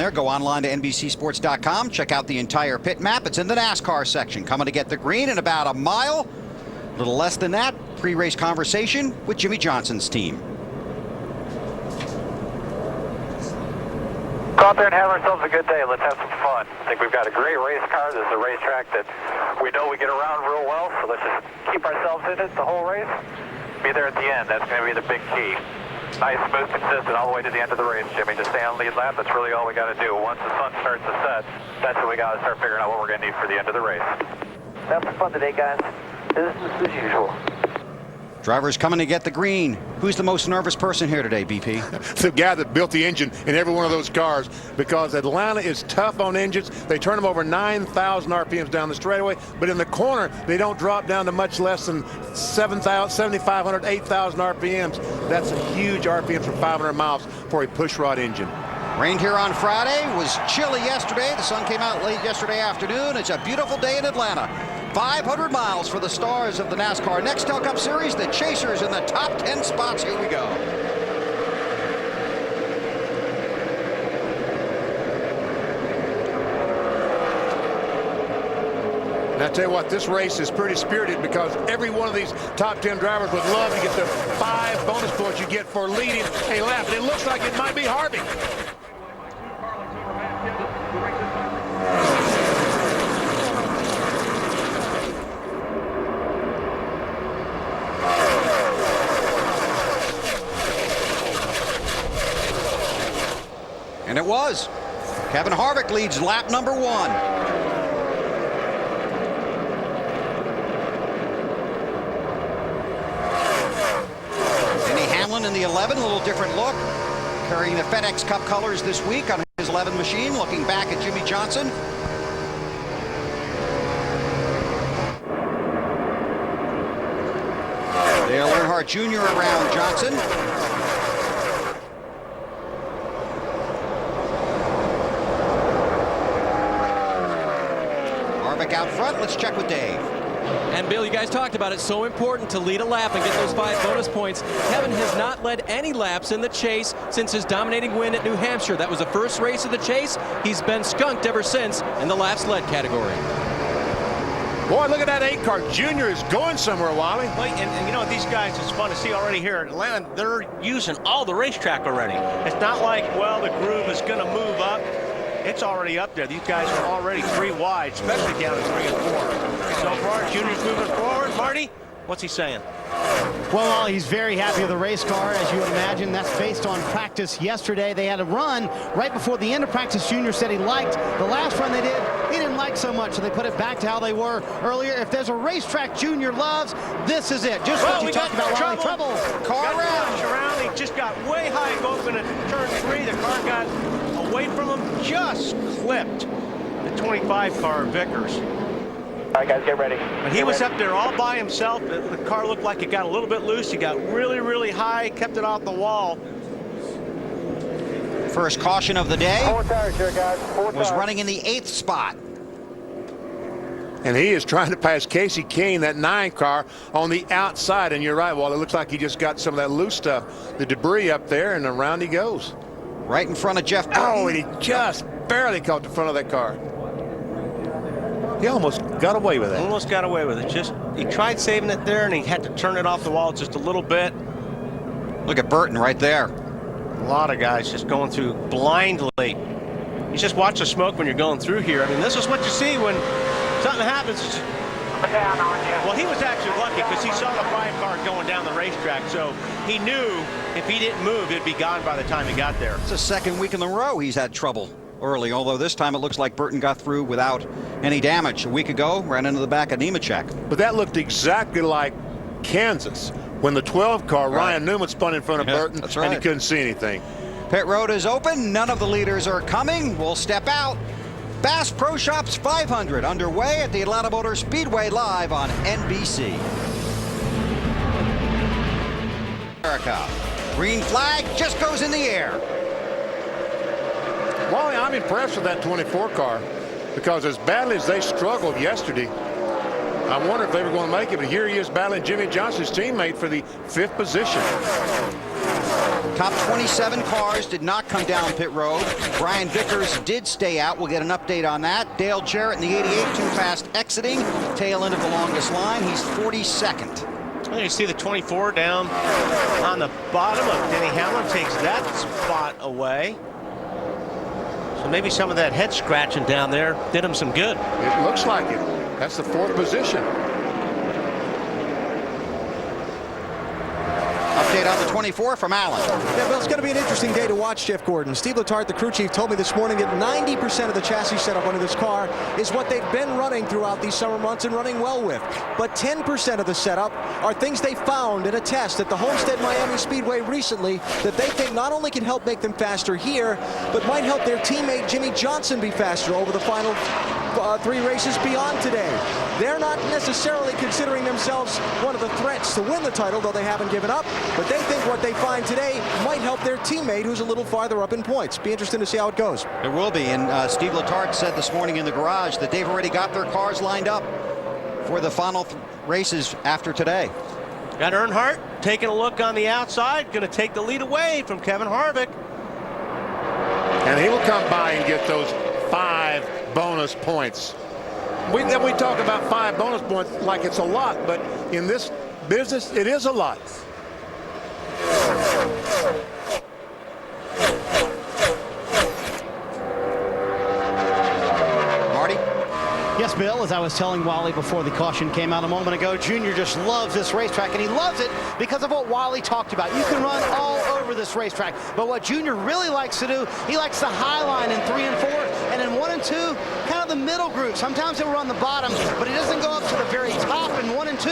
there. Go online to NBCSports.com. Check out the entire pit map. It's in the NASCAR section. Coming to get the green in about a mile. A little less than that. Pre-race conversation with Jimmy Johnson's team. Go out there and have ourselves a good day. Let's have some fun. I think we've got a great race car. This is a racetrack that we know we get around real well, so let's just keep ourselves in it the whole race. Be there at the end. That's going to be the big key. Nice, smooth, consistent all the way to the end of the race, Jimmy. To stay on lead lap, that's really all we got to do. Once the sun starts to set, that's when we got to start figuring out what we're going to need for the end of the race. Have some fun today, guys. Business as usual. Drivers coming to get the green. Who's the most nervous person here today, BP? The guy that built the engine in every one of those cars, because Atlanta is tough on engines. They turn them over 9,000 RPMs down the straightaway, but in the corner, they don't drop down to much less than 7,500, 8,000 RPMs. That's a huge RPM for 500 miles for a pushrod engine. Rained here on Friday, was chilly yesterday. The sun came out late yesterday afternoon. It's a beautiful day in Atlanta. 500 miles for the stars of the NASCAR Nextel Cup Series. The Chasers in the top 10 spots. Here we go. And I tell you what, this race is pretty spirited because every one of these top 10 drivers would love to get the 5 bonus points you get for leading a lap. And it looks like it might be Harvey. And it was. Kevin Harvick leads lap number 1. Denny Hamlin in the 11, a little different look. Carrying the FedEx Cup colors this week on his 11 machine, looking back at Jimmy Johnson. Dale Earnhardt Jr. around Johnson. Out front. Let's check with Dave. And Bill, you guys talked about it. So important to lead a lap and get those 5 bonus points. Kevin has not led any laps in the chase since his dominating win at New Hampshire. That was the first race of the chase. He's been skunked ever since in the laps led category. Boy, look at that 8-car. Junior is going somewhere, Wally. And you know, these guys, it's fun to see already here in Atlanta. They're using all the racetrack already. It's not like, well, the groove is going to move up. It's already up there. These guys are already 3 wide, especially down to 3 and 4. So far, Junior's moving forward. Marty, what's he saying? Well, he's very happy with the race car, as you would imagine. That's based on practice yesterday. They had a run right before the end of practice. Junior said he liked the last run they did. He didn't like so much, so they put it back to how they were earlier. If there's a racetrack Junior loves, this is it. Just what you talked about, Wally. Trouble. Car around. He just got way high going into turn 3. The car got away from him, just clipped the 25 car Vickers. All right, guys, get ready. But he was up there all by himself. The car looked like it got a little bit loose. He got really, really high, kept it off the wall. First caution of the day. 4 tires here, guys. 4 was tires. running in the 8th spot. And he is trying to pass Casey Kane, that 9 car, on the outside. And you're right, Wally. It looks like he just got some of that loose stuff, the debris up there, and around he goes. Right in front of Jeff Burton. Oh, and he just barely caught the front of that car. He almost got away with it. Almost got away with it. Just he tried saving it there, and he had to turn it off the wall just a little bit. Look at Burton right there. A lot of guys just going through blindly. You just watch the smoke when you're going through here. I mean, this is what you see when something happens. Well, he was actually lucky because he saw the 5 car going down the racetrack, so he knew if he didn't move, it'd be gone by the time he got there. It's the 2nd week in a row he's had trouble early, although this time it looks like Burton got through without any damage. A week ago, ran into the back of Nemechek. But that looked exactly like Kansas when the 12 car, Ryan Newman, spun in front of Burton, that's right. and he couldn't see anything. Pit road is open. None of the leaders are coming. We'll step out. Bass Pro Shops 500 underway at the Atlanta Motor Speedway live on NBC. America. Green flag just goes in the air. Wally, I'm impressed with that 24 car because as badly as they struggled yesterday, I wonder if they were going to make it, but here he is battling Jimmy Johnson's teammate for the 5th position. Top 27 cars did not come down pit road. Brian Vickers did stay out. We'll get an update on that. Dale Jarrett in the 88, too fast exiting. Tail end of the longest line. He's 42nd. Well, you see the 24 down on the bottom of Denny Hamlin takes that spot away. So maybe some of that head scratching down there did him some good. It looks like it. That's the 4th position. Update on the 24 from Allen. Yeah, Bill, it's going to be an interesting day to watch Jeff Gordon. Steve Letarte, the crew chief, told me this morning that 90% of the chassis setup under this car is what they've been running throughout these summer months and running well with. But 10% of the setup are things they found in a test at the Homestead Miami Speedway recently that they think not only can help make them faster here, but might help their teammate Jimmy Johnson be faster over the final 3 races beyond today. They're not necessarily considering themselves one of the threats to win the title, though they haven't given up, but they think what they find today might help their teammate who's a little farther up in points. Be interesting to see how it goes. It will be, and Steve Letarte said this morning in the garage that they've already got their cars lined up for the final races after today. Got Earnhardt taking a look on the outside, going to take the lead away from Kevin Harvick. And he will come by and get those 5 bonus points. We talk about 5 bonus points like it's a lot, but in this business, it is a lot. Marty? Yes, Bill, as I was telling Wally before the caution came out a moment ago, Junior just loves this racetrack, and he loves it because of what Wally talked about. You can run all over this racetrack, but what Junior really likes to do, he likes the high line in 3 and 4, and in 1 and 2, kind of the middle group. Sometimes he'll run the bottom, but he doesn't go up to the very top in 1 and 2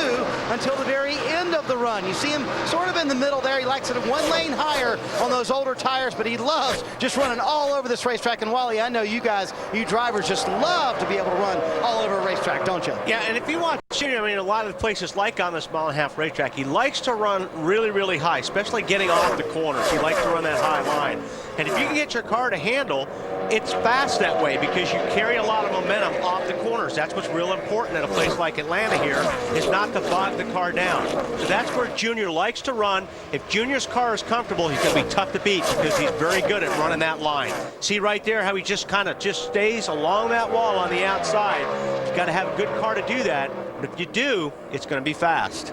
until the very end of the run. You see him sort of in the middle there. He likes it 1 lane higher on those older tires, but he loves just running all over this racetrack. And Wally, I know you guys, you drivers, just love to be able to run all over a racetrack, don't you? Yeah, and if you watch Junior, I mean, a lot of the places like on this 1.5-mile racetrack, he likes to run really, really high, especially getting off the corners. He likes to run that high line. And if you can get your car to handle, it's fast that way because you carry a lot of momentum off the corners. That's what's real important at a place like Atlanta here, is not to bog the car down. So that's where Junior likes to run. If Junior's car is comfortable, he's going to be tough to beat because he's very good at running that line. See right there how he just kind of stays along that wall on the outside. You've got to have a good car to do that. But if you do, it's going to be fast.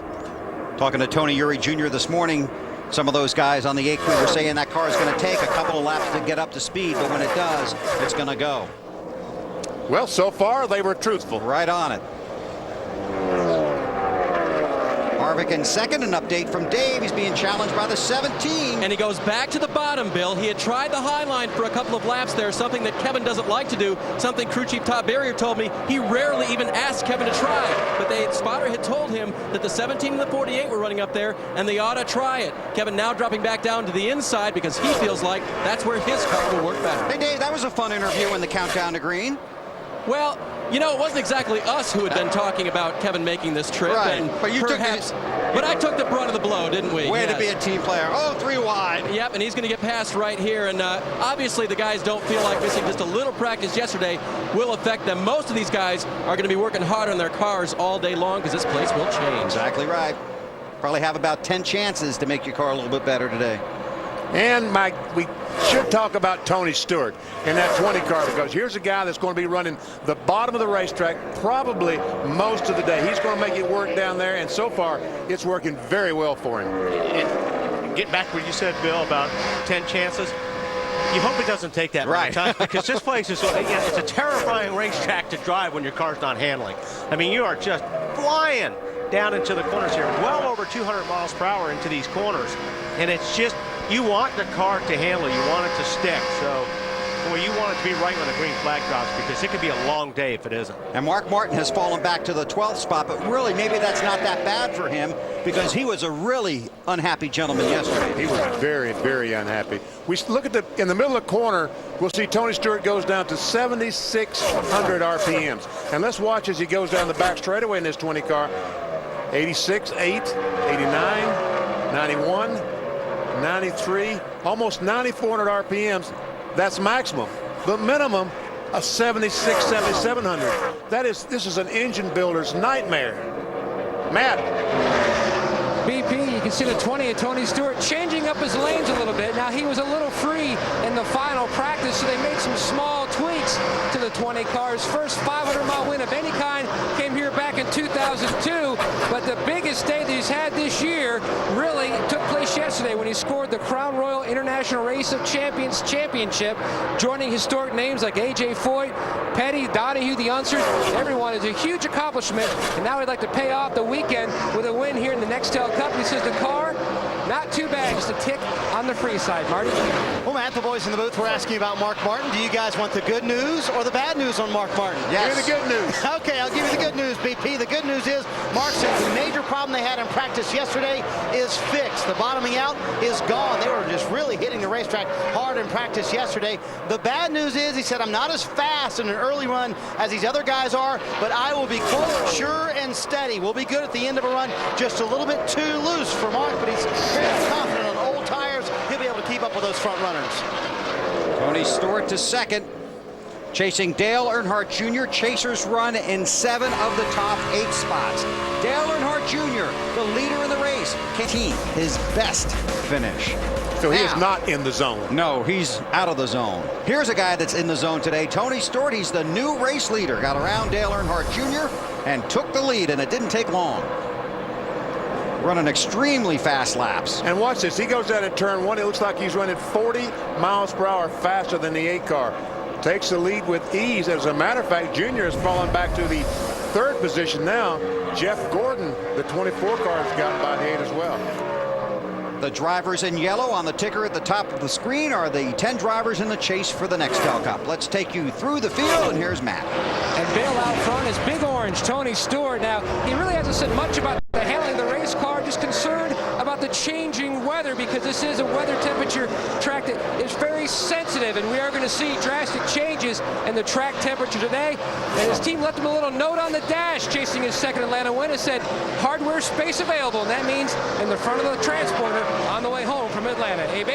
Talking to Tony Eury Jr. this morning, some of those guys on the 8 crew were saying that car is going to take a couple of laps to get up to speed, but when it does, it's going to go. Well, so far they were truthful. Right on it. Harvick in second. An update from Dave. He's being challenged by the 17. And he goes back to the bottom, Bill. He had tried the high line for a couple of laps there, something that Kevin doesn't like to do, something crew chief Todd Barrier told me he rarely even asked Kevin to try. But spotter had told him that the 17 and the 48 were running up there, and they ought to try it. Kevin now dropping back down to the inside because he feels like that's where his car will work better. Hey, Dave, that was a fun interview in the countdown to green. Well, you know, it wasn't exactly us who had been talking about Kevin making this trip. Right, And but you perhaps, but I took the brunt of the blow, didn't we? Way Yes. to be a team player. Oh, 3 wide. Yep, and he's going to get past right here. And obviously the guys don't feel like missing just a little practice yesterday will affect them. Most of these guys are going to be working hard on their cars all day long because this place will change. Exactly right. Probably have about 10 chances to make your car a little bit better today. And we should talk about Tony Stewart in that 20 car, because here's a guy that's going to be running the bottom of the racetrack probably most of the day. He's going to make it work down there, and so far it's working very well for him. And get back to what you said, Bill, about 10 chances. You hope it doesn't take that many times, because this place is, it's a terrifying racetrack to drive when your car's not handling. I mean, you are just flying down into the corners here, well over 200 miles per hour into these corners. And it's just, you want the car to handle, you want it to stick. So, boy, you want it to be right when the green flag drops, because it could be a long day if it isn't. And Mark Martin has fallen back to the 12th spot, but really maybe that's not that bad for him, because he was a really unhappy gentleman yesterday. He was very, very unhappy. We look at in the middle of the corner, we'll see Tony Stewart goes down to 7,600 RPMs. And let's watch as he goes down the back straightaway in this 20 car. 86, 8, 89, 91, 93, almost 9,400 RPMs. That's maximum. The minimum of 76, 7,700. This is an engine builder's nightmare. Matt. BP, you can see the 20 of Tony Stewart changing up his lanes a little bit. Now, he was a little free in the final practice, so they made some small tweaks to the 20 car's first 500-mile win of any kind came here back in 2002, but the biggest day that he's had this year really took place yesterday when he scored the Crown Royal International Race of Champions Championship, joining historic names like A.J. Foyt, Petty, Donahue, the Unsers. Everyone is a huge accomplishment, and now he'd like to pay off the weekend with a win here in the Nextel Cup. He says the car, not too bad, just a tick on the free side. Marty? Well, Matt, the boys in the booth were asking about Mark Martin. Do you guys want the good news or the bad news on Mark Martin? Yes. Give me the good news. Okay, I'll give you the good news, BP. The good news is Mark said the major problem they had in practice yesterday is fixed. The bottoming out is gone. They were just really hitting the racetrack hard in practice yesterday. The bad news is, he said, I'm not as fast in an early run as these other guys are, but I will be, quote, sure and steady. We'll be good at the end of a run. Just a little bit too loose for Mark, but he's very confident on old tires. He'll be able to keep up with those front runners. Tony Stewart to second, chasing Dale Earnhardt Jr. Chasers run in 7 of the top 8 spots. Dale Earnhardt Jr., the leader in the race, 15th, his best finish. So he is Now, not in the zone. No, he's out of the zone. Here's a guy that's in the zone today, Tony Stewart. He's the new race leader. Got around Dale Earnhardt Jr. and took the lead, and it didn't take long. Running extremely fast laps. And watch this. He goes out at turn 1. It looks like he's running 40 miles per hour faster than the 8 car. Takes the lead with ease. As a matter of fact, Junior has fallen back to the 3rd position now. Jeff Gordon, the 24 car, has gotten by the 8 as well. The drivers in yellow on the ticker at the top of the screen are the 10 drivers in the chase for the Nextel Cup. Let's take you through the field, and here's Matt. And Bill out front is Big Orange, Tony Stewart. Now, he really hasn't said much about the handling of the race car, just concerned about the changing weather, because this is a weather temperature track that is very sensitive, and we are going to see drastic changes in the track temperature today. And his team left him a little note on the dash chasing his second Atlanta win. It said, hardware space available, and that means in the front of the transporter on the way home from Atlanta. AB?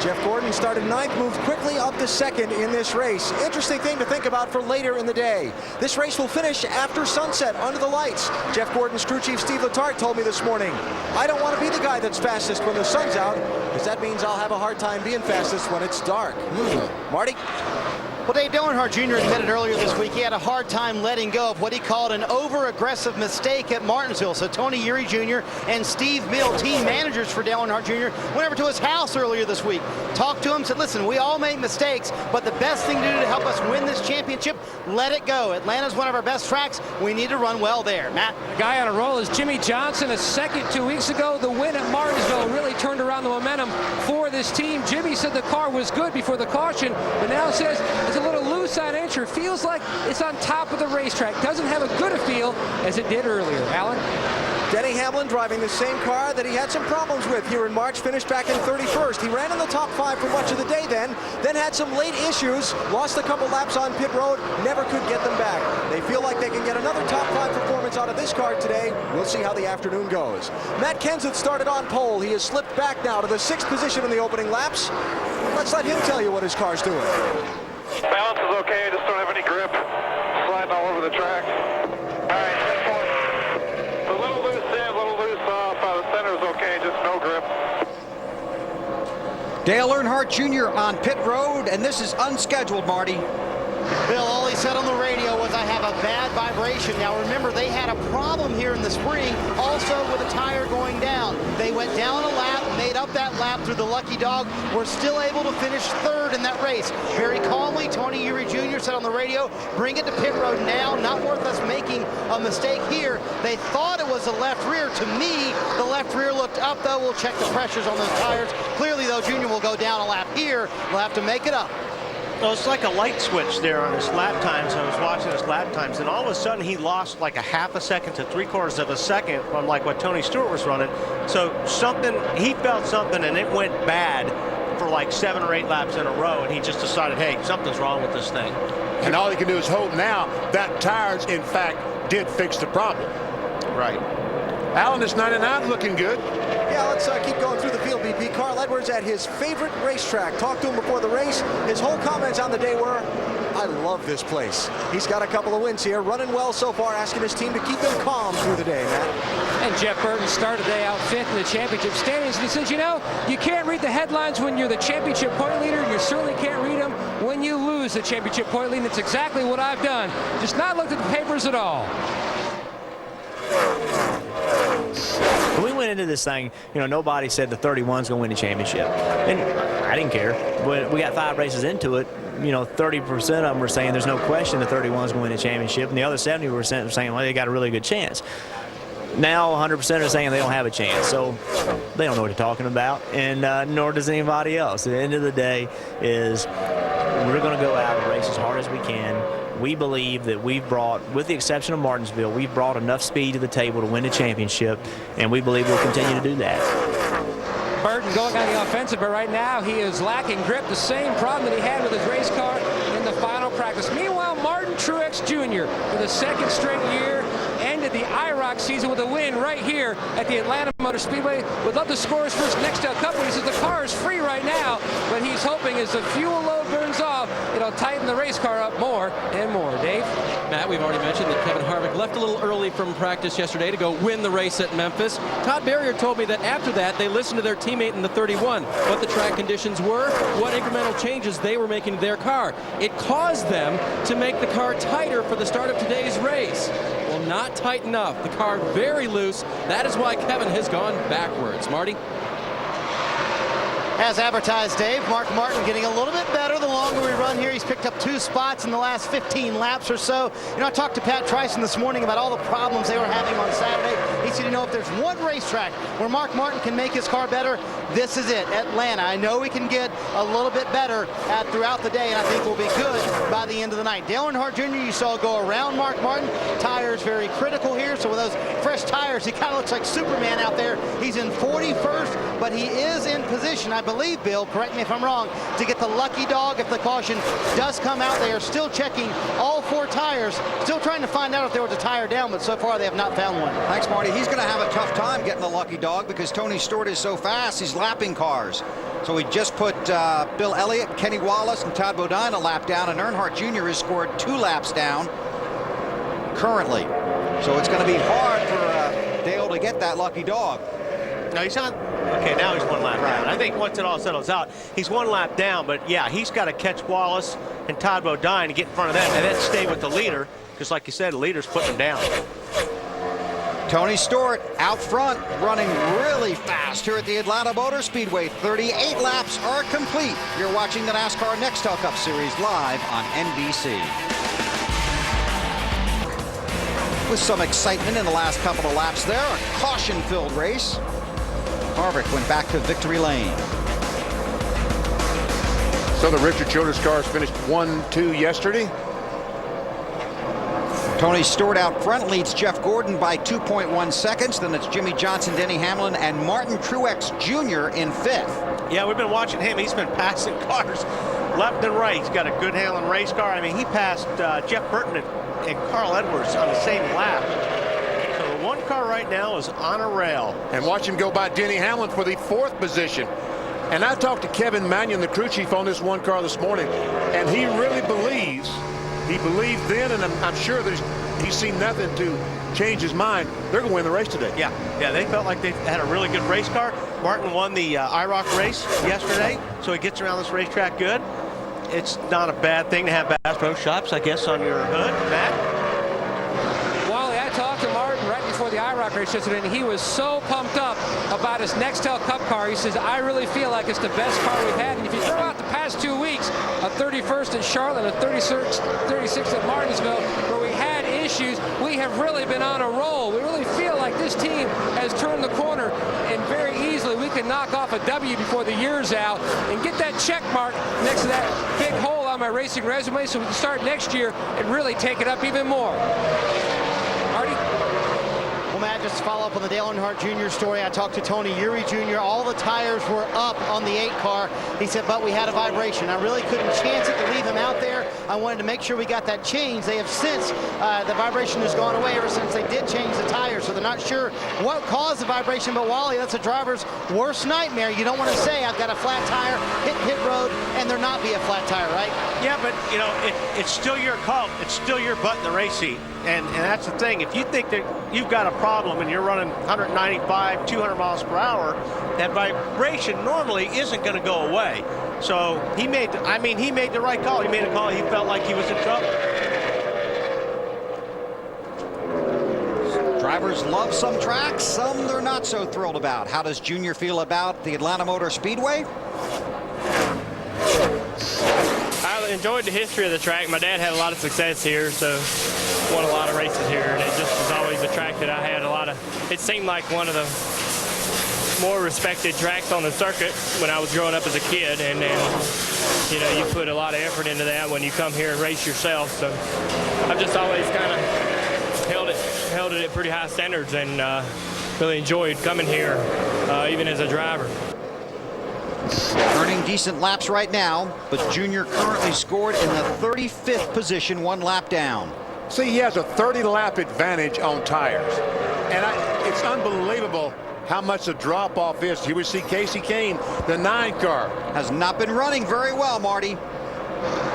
Jeff Gordon started 9th, moved quickly up to 2nd in this race. Interesting thing to think about for later in the day. This race will finish after sunset under the lights. Jeff Gordon's crew chief Steve Letarte told me this morning, I don't want to be the guy that's fastest when the sun's out, because that means I'll have a hard time being fastest when it's dark. Marty? Well, Dale Earnhardt Jr. admitted earlier this week he had a hard time letting go of what he called an over-aggressive mistake at Martinsville. So Tony Eury Jr. and Steve Mill, team managers for Dale Earnhardt Jr., went over to his house earlier this week, talked to him, said, listen, we all make mistakes, but the best thing to do to help us win this championship, let it go. Atlanta's one of our best tracks. We need to run well there. Matt? The guy on a roll is Jimmy Johnson, a second 2 weeks ago. The win at Martinsville really turned around the momentum for this team. Jimmy said the car was good before the caution, but now says it's a little loose on entry. Feels like it's on top of the racetrack. Doesn't have a good a feel as it did earlier. Alan? Denny Hamlin driving the same car that he had some problems with here in March, finished back in 31st. He ran in the top 5 for much of the day then had some late issues, lost a couple laps on pit road, never could get them back. They feel like they can get another top 5 performance out of this car today. We'll see how the afternoon goes. Matt Kenseth started on pole. He has slipped back now to the 6th position in the opening laps. Let's let him tell you what his car's doing. Balance is okay, just don't have any grip. Sliding all over the track. All right, 10 points. A little loose in, a little loose off. The center is okay, just no grip. Dale Earnhardt Jr. on pit road, and this is unscheduled, Marty. Bill, all he said on the radio was, I have a bad vibration. Now remember, they had a problem here in the spring, also with a tire going down. They went down a lap, made up that lap through the lucky dog, were still able to finish 3rd in that race. Very calmly, Tony Eury Jr. said on the radio, bring it to pit road now, not worth us making a mistake here. They thought it was the left rear. To me, the left rear looked up, though. We'll check the pressures on those tires. Clearly, though, Jr. will go down a lap here. We'll have to make it up. Well, it's like a light switch there on his lap times. I was watching his lap times, and all of a sudden he lost like a half a second to 3/4 of a second from like what Tony Stewart was running. So he felt something, and it went bad for like 7 or 8 laps in a row, and he just decided, hey, something's wrong with this thing. And all he can do is hope now that tires, in fact, did fix the problem. Right. Alan, this 99 looking good. Yeah, let's keep going through the field, BP. Carl Edwards at his favorite racetrack. Talked to him before the race. His whole comments on the day were, I love this place. He's got a couple of wins here, running well so far, asking his team to keep him calm through the day, Matt. And Jeff Burton started the day out 5th in the championship standings. And he says, you know, you can't read the headlines when you're the championship point leader, and you certainly can't read them when you lose the championship point lead. And it's exactly what I've done. Just not looked at the papers at all. When we went into this thing, you know, nobody said the 31's going to win the championship. And I didn't care. When we got 5 races into it, you know, 30% of them were saying there's no question the 31's going to win the championship, and the other 70% were saying, well, they got a really good chance. Now 100% are saying they don't have a chance, so they don't know what they're talking about, and nor does anybody else. At the end of the day is we're going to go out and race as hard as we can. We believe that we've brought, with the exception of Martinsville, we've brought enough speed to the table to win the championship, and we believe we'll continue to do that. Burton going on the offensive, but right now he is lacking grip, the same problem that he had with his race car in the final practice. Meanwhile, Martin Truex Jr. for the 2nd straight year ended the IROC season with a win right here at the Atlanta Motor Speedway. Would love to score his first Nextel Cup win. He says the car is free right now, but he's hoping as the fuel load burns off, it'll tighten the race car up more and more. Dave? Matt, we've already mentioned that Kevin Harvick left a little early from practice yesterday to go win the race at Memphis. Todd Berrier told me that after that, they listened to their teammate in the 31, what the track conditions were, what incremental changes they were making to their car. It caused them to make the car tighter for the start of today's race. Well, not tight enough. The car very loose. That is why Kevin has gone backwards. Marty? As advertised, Dave, Mark Martin getting a little bit better the longer we run here. He's picked up 2 spots in the last 15 laps or so. You know, I talked to Pat Tryson this morning about all the problems they were having on Saturday. He said, you know, if there's one racetrack where Mark Martin can make his car better, this is it, Atlanta. I know we can get a little bit better throughout the day, and I think we'll be good by the end of the night. Dale Earnhardt Jr., you saw go around Mark Martin. Tires very critical here, so with those fresh tires, he kind of looks like Superman out there. He's in 41st, but he is in position, I believe, Bill, correct me if I'm wrong, to get the lucky dog if the caution does come out. They are still checking all 4 tires, still trying to find out if there was a tire down, but so far they have not found one. Thanks, Marty. He's going to have a tough time getting the lucky dog because Tony Stewart is so fast. He's lapping cars. So he just put Bill Elliott, Kenny Wallace, and Todd Bodine a lap down, and Earnhardt Jr. has scored 2 laps down currently. So it's going to be hard for Dale to get that lucky dog. No, he's not. Okay, now he's 1 lap down. I think once it all settles out, he's 1 lap down, but yeah, he's got to catch Wallace and Todd Bodine to get in front of them and then stay with the leader, because like you said, the leader's putting him down. Tony Stewart out front, running really fast here at the Atlanta Motor Speedway. 38 laps are complete. You're watching the NASCAR Nextel Cup Series live on NBC. With some excitement in the last couple of laps there, a caution-filled race. Harvick went back to victory lane. So the Richard Childress cars finished 1-2 yesterday. Tony Stewart out front leads Jeff Gordon by 2.1 seconds. Then it's Jimmy Johnson, Denny Hamlin, and Martin Truex Jr. in 5th. Yeah, we've been watching him. He's been passing cars left and right. He's got a good handling race car. I mean, he passed Jeff Burton and Carl Edwards on the same lap. So the 1 car right now is on a rail. And watch him go by Denny Hamlin for the 4th position. And I talked to Kevin Mannion, the crew chief, on this 1 car this morning, and he really believes, he believed then, and I'm sure that he's seen nothing to change his mind. They're going to win the race today. Yeah, they felt like they had a really good race car. Martin won the IROC race yesterday, so he gets around this racetrack good. It's not a bad thing to have Bass Pro Shops, I guess, on your hood, Matt. Wally, I talked to Martin right before the IROC race yesterday, and he was so pumped up about his Nextel Cup car. He says, I really feel like it's the best car we've had. And if you throw out the past 2 weeks, a 31st at Charlotte, a 36th at Martinsville, where we had issues, we have really been on a roll. We really feel like this team has turned the corner, and very easily we can knock off a W before the year's out and get that check mark next to that big hole on my racing resume, so we can start next year and really take it up even more. Marty? Well, Matt, just to follow up on the Dale Earnhardt Jr. story, I talked to Tony Eury Jr. All the tires were up on the 8 car. He said, but we had a vibration. I really couldn't chance it to leave him out there. I wanted to make sure we got that changed. They have since, the vibration has gone away ever since they did change the tires, so they're not sure what caused the vibration. But Wally, that's a driver's worst nightmare. You don't want to say, I've got a flat tire, hit pit road, and there not be a flat tire, right? Yeah, but you know, it's still your call. It's still your butt in the race seat. And that's the thing. If you think that you've got a problem and you're running 195, 200 miles per hour, that vibration normally isn't going to go away. So he made the right call. He made a call. He felt like he was in trouble. Drivers love some tracks, some they're not so thrilled about. How does Junior feel about the Atlanta Motor Speedway? I enjoyed the history of the track. My dad had a lot of success here, so won a lot of races here, and it just was always a track that I had a lot of. It seemed like one of the more respected tracks on the circuit when I was growing up as a kid, and you know, you put a lot of effort into that when you come here and race yourself. So I've just always kind of held it at pretty high standards, and really enjoyed coming here, even as a driver. Earning decent laps right now, but Junior currently scored in the 35th position, 1 lap down. See, he has a 30-lap advantage on tires. And it's unbelievable how much the drop-off is. Here we see Casey Kane, the 9 car. Has not been running very well, Marty.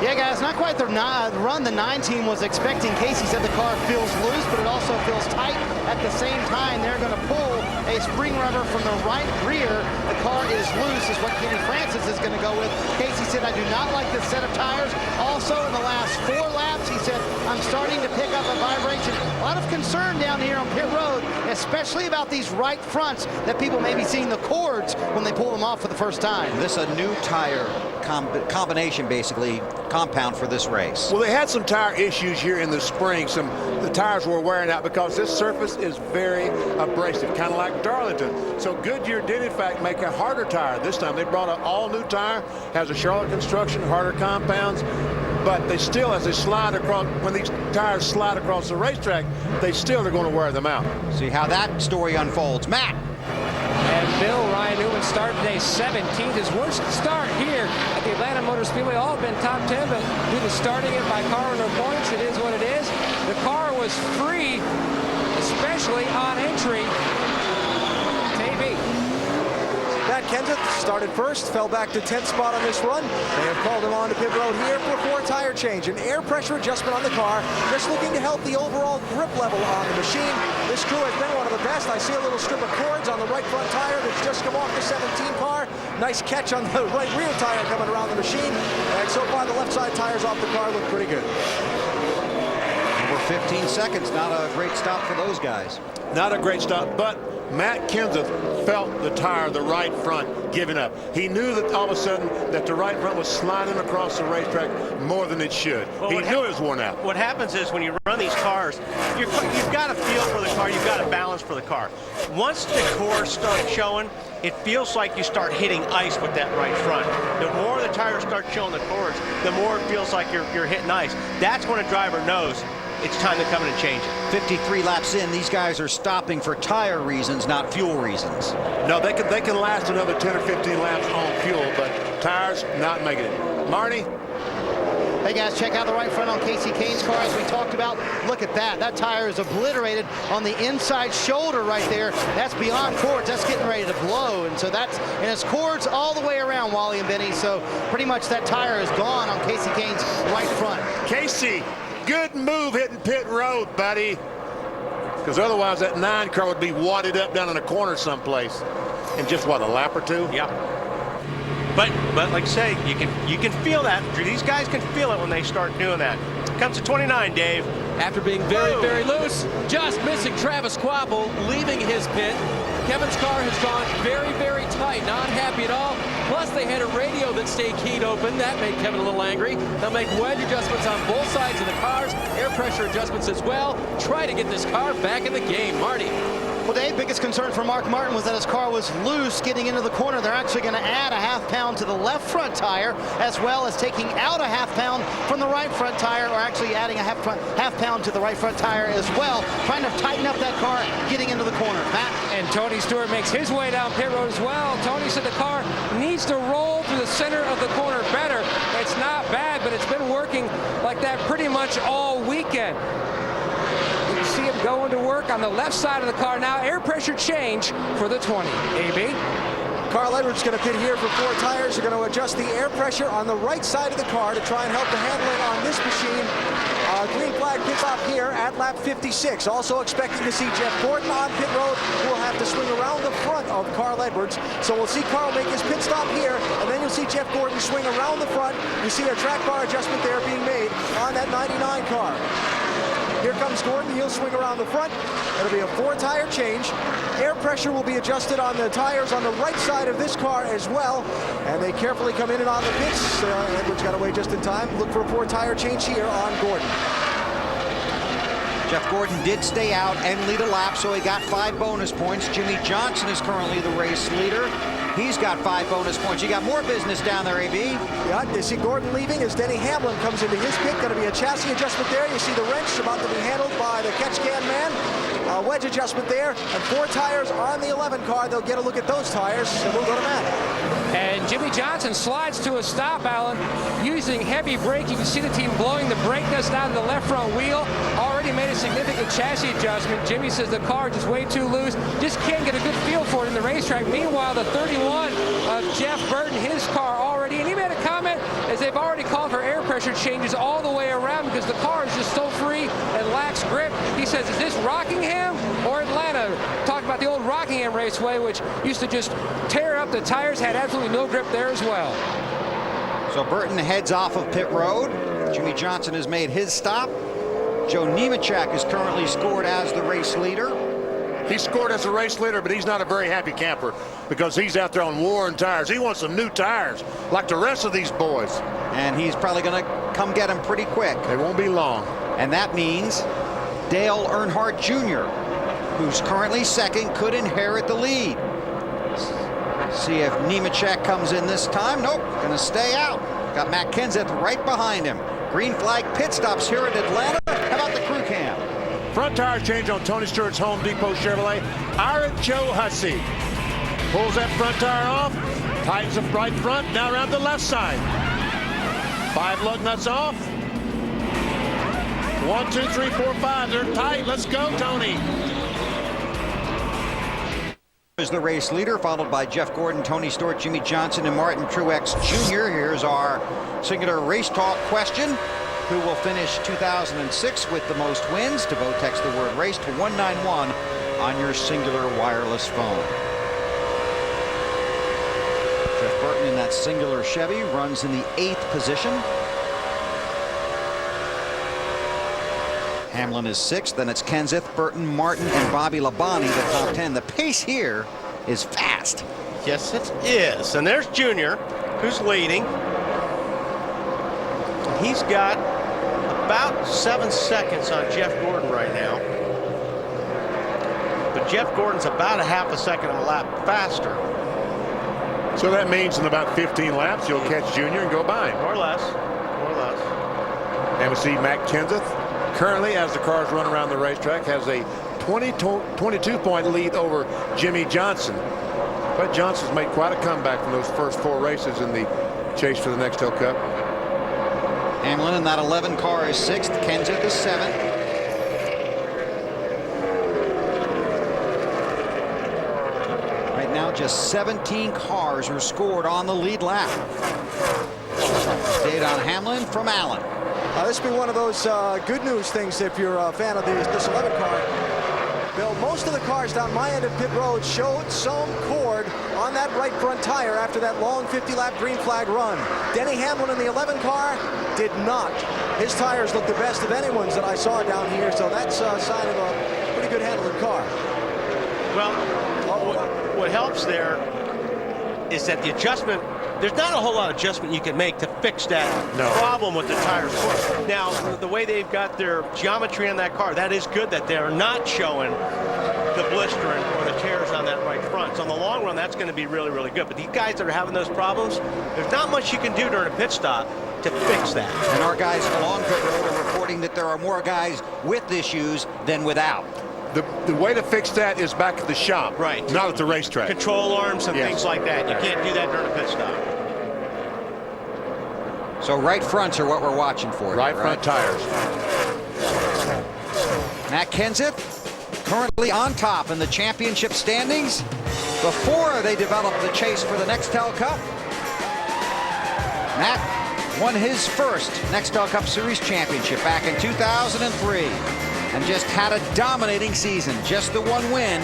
Yeah, guys, not quite the run the 9 team was expecting. Casey said the car feels loose, but it also feels tight. At the same time, they're going to pull a spring rubber from the right rear. The car is loose, is what Kenny Francis is going to go with. Casey said, I do not like this set of tires. Also, in the last 4 laps, he said, I'm starting to pick up a vibration. A lot of concern down here on pit road, especially about these right fronts that people may be seeing the cords when they pull them off for the first time. This a new tire combination, basically, compound for this race. Well, they had some tire issues here in the spring. The tires were wearing out because this surface is very abrasive, kind of like Darlington. So Goodyear did, in fact, make a harder tire this time. They brought an all-new tire, has a Charlotte construction, harder compounds, but they still, as they slide across, when these tires slide across the racetrack, they still are going to wear them out. See how that story unfolds. Matt. And Bill, Ryan Newman started today 17th. His worst start here at the Atlanta Motor Speedway. All have been top 10, but due to starting it by car and no points, it is what it is. The car was free, especially on entry. TV. Matt Kenseth started first, fell back to 10th spot on this run. They have called him on to pit road here for a tire change. An air pressure adjustment on the car, just looking to help the overall grip level on the machine. This crew has been one of the best. I see a little strip of cords on the right front tire that's just come off the 17 car. Nice catch on the right rear tire coming around the machine. And so far, the left side tires off the car look pretty good. Over 15 seconds, not a great stop for those guys. Not a great stop, but Matt Kenseth felt the tire, the right front, giving up. He knew that all of a sudden that the right front was sliding across the racetrack more than it should. Well, he knew it was worn out. What happens is when you run these cars, you've got a feel for the car, you've got a balance for the car. Once the cores start showing, it feels like you start hitting ice with that right front. The more the tires start showing the cords, the more it feels like you're hitting ice. That's when a driver knows it's time to come in and change it. 53 laps in, these guys are stopping for tire reasons, not fuel reasons. No, they can last another 10 or 15 laps on fuel, but tires not making it. Marty? Hey guys, check out the right front on Casey Kane's car as we talked about. Look at that. That tire is obliterated on the inside shoulder right there. That's beyond cords. That's getting ready to blow. And so it's cords all the way around, Wally and Benny. So pretty much that tire is gone on Casey Kane's right front. Casey, good move hitting pit road, buddy. Because otherwise that 9 car would be wadded up down in a corner someplace in just, what, a lap or 2? Yeah. But like I say, you can feel that. These guys can feel it when they start doing that. Comes to 29, Dave. After being very, very loose, just missing Travis Quapple, leaving his pit. Kevin's car has gone very, very tight, not happy at all. Plus, they had a radio that stayed keyed open. That made Kevin a little angry. They'll make wedge adjustments on both sides of the cars. Air pressure adjustments as well. Try to get this car back in the game. Marty. Well, Dave, biggest concern for Mark Martin was that his car was loose getting into the corner. They're actually going to add a half-pound to the left front tire, as well as taking out a half-pound from the right front tire, or actually adding a half-pound to the right front tire as well, trying to tighten up that car getting into the corner. Matt? And Tony Stewart makes his way down pit road as well. Tony said the car needs to roll through the center of the corner better. It's not bad, but it's been working like that pretty much all weekend. You see him going to work on the left side of the car now. Air pressure change for the 20. AB? Carl Edwards going to pit here for 4 tires. They're going to adjust the air pressure on the right side of the car to try and help the handling on this machine. Green flag pit stop here at lap 56. Also expecting to see Jeff Gordon on pit road, who will have to swing around the front of Carl Edwards. So we'll see Carl make his pit stop here, and then you'll see Jeff Gordon swing around the front. You see a track bar adjustment there being made on that 99 car. Here comes Gordon. He'll swing around the front. It'll be a 4-tire change. Air pressure will be adjusted on the tires on the right side of this car as well. And they carefully come in and on the pits. Edwards got away just in time. Look for a 4-tire change here on Gordon. Jeff Gordon did stay out and lead a lap, so he got 5 bonus points. Jimmy Johnson is currently the race leader. He's got 5 bonus points. You got more business down there, AB. Yeah, you see Gordon leaving as Denny Hamlin comes into his pit. Going to be a chassis adjustment there. You see the wrench about to be handled by the catch can man. Wedge adjustment there, and 4 tires on the 11 car. They'll get a look at those tires, and we'll go to Matt. And Jimmy Johnson slides to a stop, Alan, using heavy braking. You can see the team blowing the brake dust out of the left front wheel. Already made a significant chassis adjustment. Jimmy says the car just way too loose. Just can't get a good feel for it in the racetrack. Meanwhile, the 31 of Jeff Burton, his car already, and he made a comment as they've already called for air pressure changes all the way around because the car is just so free and lacks grip. He says, is this Rockingham or Atlanta? Talk about the old Rockingham Raceway, which used to just tear up the tires, had absolutely no grip there as well. So Burton heads off of pit road. Jimmy Johnson has made his stop. Joe Nemechek is currently scored as the race leader. He scored as a race leader, but he's not a very happy camper because he's out there on worn tires. He wants some new tires like the rest of these boys. And he's probably going to come get him pretty quick. It won't be long. And that means Dale Earnhardt Jr., who's currently second, could inherit the lead. See if Nemechek comes in this time. Nope, going to stay out. Got Matt Kenseth right behind him. Green flag pit stops here at Atlanta. How about the crew cam? Front tires change on Tony Stewart's Home Depot Chevrolet. Ira Joe Hussey pulls that front tire off, tightens the right front, now around the left side. 5 lug nuts off. 1, 2, 3, 4, 5. They're tight. Let's go, Tony. Is the race leader, followed by Jeff Gordon, Tony Stewart, Jimmy Johnson, and Martin Truex Jr. Here's our singular race talk question. Who will finish 2006 with the most wins? To vote, text the word race to 191 on your singular wireless phone. Jeff Burton in that singular Chevy runs in the 8th position. Hamlin is 6th, then it's Kenseth, Burton, Martin, and Bobby Labonte, the top 10. The pace here is fast. Yes, it is. And there's Junior, who's leading. He's got about 7 seconds on Jeff Gordon right now. But Jeff Gordon's about a half a second a lap faster. So that means in about 15 laps, you'll catch Junior and go by him. More or less. More or less. And we see Matt Kenseth currently, as the cars run around the racetrack, has a 22-point lead over Jimmy Johnson. But Johnson's made quite a comeback from those first 4 races in the chase for the Nextel Cup. Hamlin in that 11 car is 6th. Kenseth is 7th. Right now, just 17 cars are scored on the lead lap. Data on Hamlin from Allen. This will be one of those good news things if you're a fan of this 11 car. Bill, most of the cars down my end of pit road showed some cord on that right front tire after that long 50-lap green flag run. Denny Hamlin in the 11 car did not. His tires look the best of anyone's that I saw down here, so that's a sign of a pretty good handling car. Well, what helps there is that the adjustment there's not a whole lot of adjustment you can make to fix that problem with the tire foot. Now, the way they've got their geometry on that car, that is good that they're not showing the blistering or the tears on that right front. So in the long run, that's going to be really, really good. But these guys that are having those problems, there's not much you can do during a pit stop to fix that. And our guys along pit road are reporting that there are more guys with issues than without. The way to fix that is back at the shop, right? Not at the racetrack. Control arms and things like that. You can't do that during a pit stop. So right fronts are what we're watching for. Right front tires. Matt Kenseth currently on top in the championship standings before they develop the chase for the Nextel Cup. Matt won his first Nextel Cup Series championship back in 2003 and just had a dominating season, just the one win.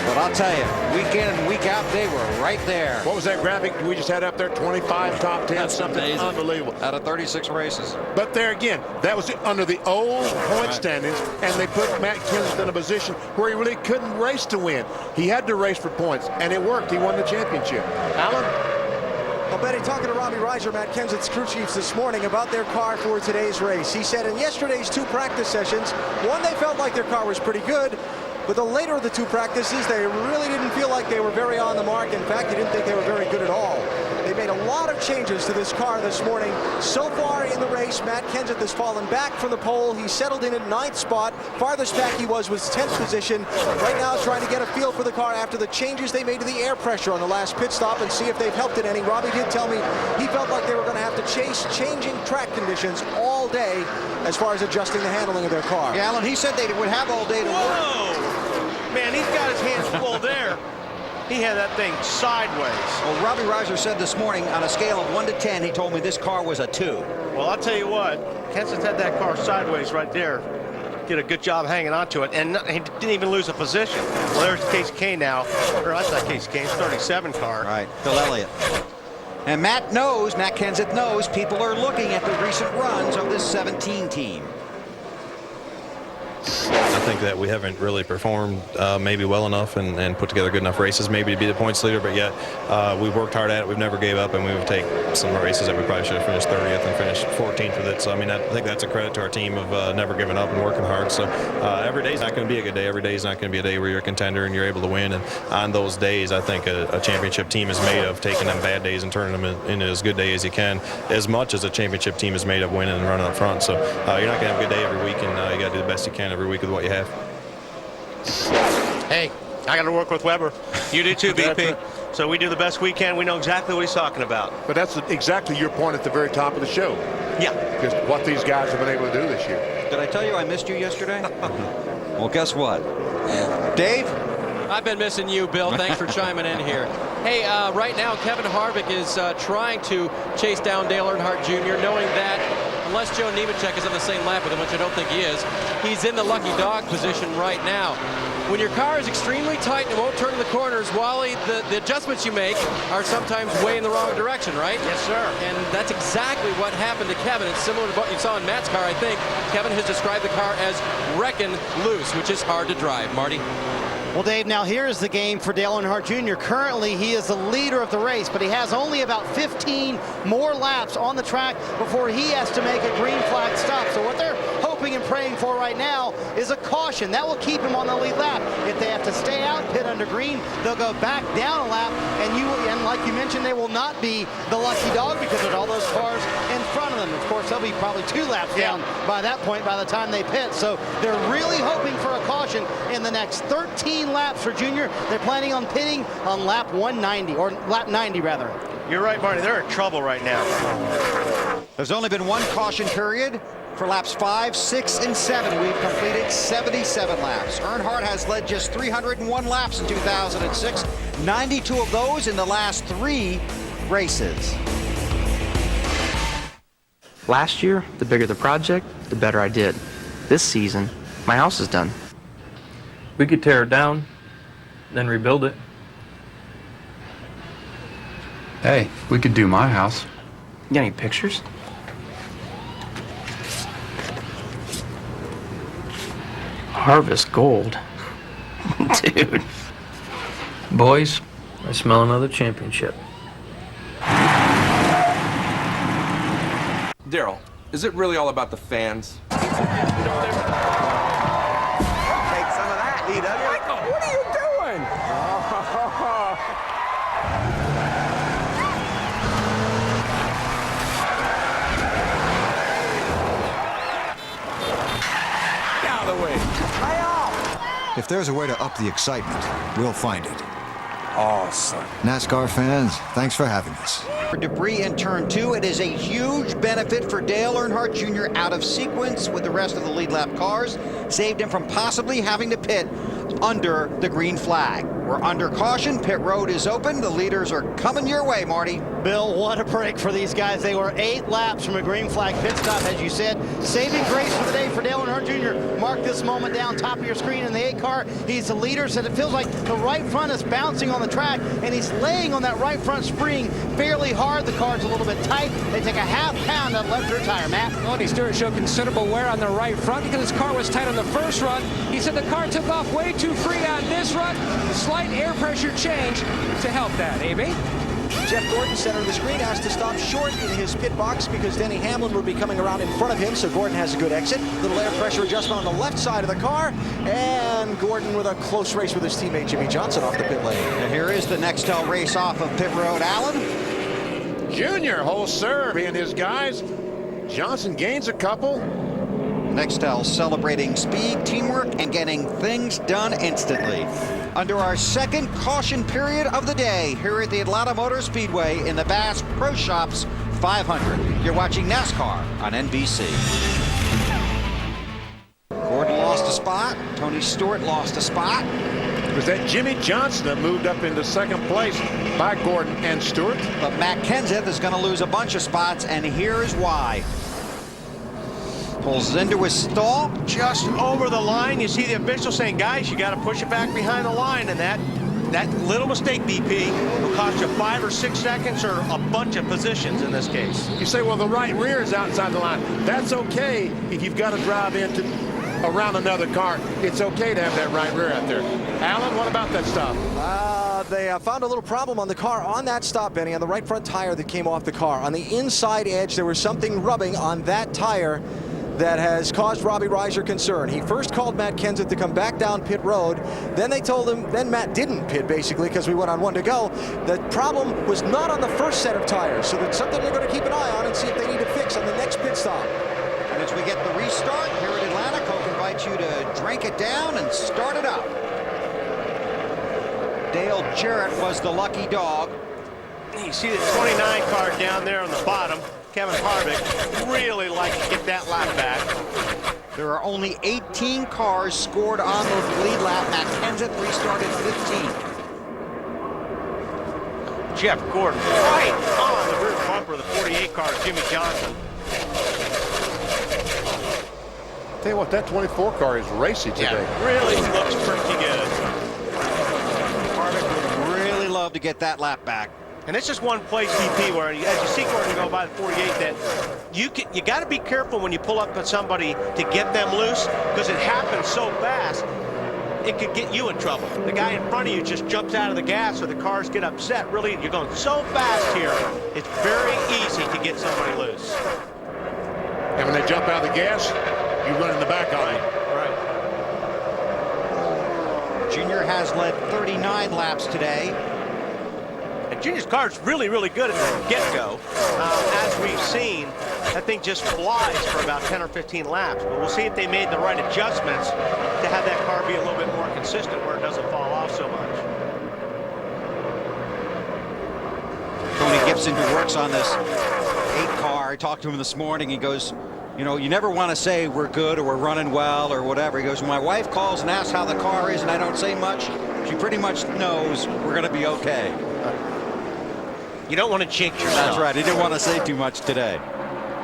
But I'll tell you, week in and week out, they were right there. What was that graphic we just had up there? 25 top 10, something amazing. Unbelievable. Out of 36 races. But there again, that was under the old point standings, and they put Matt Kenseth in a position where he really couldn't race to win. He had to race for points, and it worked. He won the championship. Alan? Well, Betty, talking to Robbie Reiser, Matt Kenseth's crew chiefs this morning about their car for today's race. He said in yesterday's 2 practice sessions, one, they felt like their car was pretty good, but the later of the 2 practices, they really didn't feel like they were very on the mark. In fact, they didn't think they were very good at all. They made a lot of changes to this car this morning. So far in the race, Matt Kenseth has fallen back from the pole. He settled in at 9th spot. Farthest back he was 10th position. Right now trying to get a feel for the car after the changes they made to the air pressure on the last pit stop and see if they've helped it any. Robbie did tell me he felt like they were going to have to chase changing track conditions all day as far as adjusting the handling of their car. Yeah, Alan, he said they would have all day to work. Man, he's got his hands full there. He had that thing sideways. Well, Robbie Reiser said this morning on a scale of 1 to 10, he told me this car was a 2. Well, I'll tell you what, Kenseth had that car sideways right there. Did a good job hanging on to it, and he didn't even lose a position. Well, there's Casey Kane now, or that's not Casey Kane, 37 car. Right, Phil Elliott. And Matt Kenseth knows people are looking at the recent runs of this 17 team. I think that we haven't really performed maybe well enough and put together good enough races maybe to be the points leader, but yet we've worked hard at it. We've never gave up, and we would take some races that we probably should have finished 30th and finished 14th with it. So, I mean, I think that's a credit to our team of never giving up and working hard. So every day is not going to be a good day. Every day is not going to be a day where you're a contender and you're able to win. And on those days, I think a championship team is made of taking them bad days and turning them into as good day as you can, as much as a championship team is made of winning and running up front. So you're not going to have a good day every week, and you got to do the best you can every week with what you have. Hey, I got to work with Weber. You do too, BP. So we do the best we can. We know exactly what he's talking about. But that's exactly your point at the very top of the show. Yeah. Just what these guys have been able to do this year. Did I tell you I missed you yesterday? Well, guess what? Dave? I've been missing you, Bill. Thanks for chiming in here. Hey, right now, Kevin Harvick is trying to chase down Dale Earnhardt Jr., knowing that unless Joe Nemechek is on the same lap with him, which I don't think he is, he's in the lucky dog position right now. When your car is extremely tight and won't turn in the corners, Wally, the adjustments you make are sometimes way in the wrong direction, right? Yes, sir. And that's exactly what happened to Kevin. It's similar to what you saw in Matt's car, I think. Kevin has described the car as wrecking loose, which is hard to drive. Marty? Well, Dave, now here's the game for Dale Earnhardt Jr. Currently, he is the leader of the race, but he has only about 15 more laps on the track before he has to make a green flag stop. So what they're hoping and praying for right now is a caution. That will keep him on the lead lap. If they have to stay out, pit under green, they'll go back down a lap, and like you mentioned, they will not be the lucky dog because there's all those cars in front of them. Of course, they'll be probably 2 laps down by that point by the time they pit. So they're really hoping for a caution in the next 13 laps for Junior. They're planning on pitting on lap 190, or lap 90 rather. You're right, Marty. They're in trouble right now. There's only been one caution period for laps 5, 6, and 7. We've completed 77 laps. Earnhardt has led just 301 laps in 2006, 92 of those in the last 3 races. Last year, the bigger the project, the better I did. This season, my house is done. We could tear it down, then rebuild it. Hey, we could do my house. You got any pictures? Harvest gold. Dude. Boys, I smell another championship. Daryl, is it really all about the fans? Take some of that, EW. Michael, what are you doing? Get out of the way. If there's a way to up the excitement, we'll find it. Awesome. NASCAR fans, thanks for having us. For debris in turn 2, it is a huge benefit for Dale Earnhardt Jr. out of sequence with the rest of the lead lap cars. Saved him from possibly having to pit under the green flag. We're under caution. Pit road is open. The leaders are coming your way, Marty. Bill, what a break for these guys. They were 8 laps from a green flag pit stop, as you said. Saving grace for the day for Dale Earnhardt Jr. Mark this moment down top of your screen in the 8 car. He's the leader, said it feels like the right front is bouncing on the track, and he's laying on that right front spring fairly hard. The car's a little bit tight. They take a half pound on left rear tire, Matt. Tony Stewart showed considerable wear on the right front because his car was tight on the first run. He said the car took off way too free on this run. Slight air pressure change to help that. AB? Jeff Gordon, center of the screen, has to stop short in his pit box because Denny Hamlin would be coming around in front of him, so Gordon has a good exit. Little air pressure adjustment on the left side of the car, and Gordon with a close race with his teammate Jimmy Johnson off the pit lane. And here is the Nextel race off of pit road. Allen? Junior, whole serve being his guys. Johnson gains a couple. Nextel celebrating speed, teamwork, and getting things done instantly. Under our second caution period of the day here at the Atlanta Motor Speedway in the Bass Pro Shops 500. You're watching NASCAR on NBC. Gordon lost a spot. Tony Stewart lost a spot. It was that Jimmy Johnson that moved up into second place by Gordon and Stewart. But Matt Kenseth is going to lose a bunch of spots, and here's why. Pulls into his stall. Just over the line, you see the official saying, guys, you got to push it back behind the line, and that little mistake, BP, will cost you 5 or 6 seconds or a bunch of positions in this case. You say, well, the right rear is outside the line. That's okay if you've got to drive into around another car. It's okay to have that right rear out there. Alan, what about that stop? They found a little problem on the car on that stop, Benny, on the right front tire that came off the car. On the inside edge, there was something rubbing on that tire that has caused Robbie Reiser concern. He first called Matt Kenseth to come back down pit road. Then they told him, then Matt didn't pit basically because we went on 1 to go. The problem was not on the first set of tires, so that's something they're going to keep an eye on and see if they need to fix on the next pit stop. And as we get the restart here at Atlanta, Coke invites you to drink it down and start it up. Dale Jarrett was the lucky dog. You see the 29 car down there on the bottom. Kevin Harvick really likes to get that lap back. There are only 18 cars scored on the lead lap. Matt Kenseth restarted 15. Jeff Gordon right on the rear bumper of the 48 car, Jimmy Johnson. Tell you what, that 24 car is racy today. Yeah, really looks pretty good. Harvick would really love to get that lap back. And it's just one place, DP, where as you see Gordon go by the 48, that you got to be careful when you pull up at somebody to get them loose, because it happens so fast, it could get you in trouble. The guy in front of you just jumps out of the gas, or the cars get upset. Really, you're going so fast here, it's very easy to get somebody loose. And when they jump out of the gas, you run in the back on them. Right. Junior has led 39 laps today. And Junior's car is really, really good at the get-go. As we've seen, that thing just flies for about 10 or 15 laps. But we'll see if they made the right adjustments to have that car be a little bit more consistent where it doesn't fall off so much. Tony Gibson, who works on this 8 car, I talked to him this morning. He goes, you know, you never want to say we're good or we're running well or whatever. He goes, when my wife calls and asks how the car is and I don't say much, she pretty much knows we're going to be okay. You don't want to jinx yourself. That's right. He didn't want to say too much today.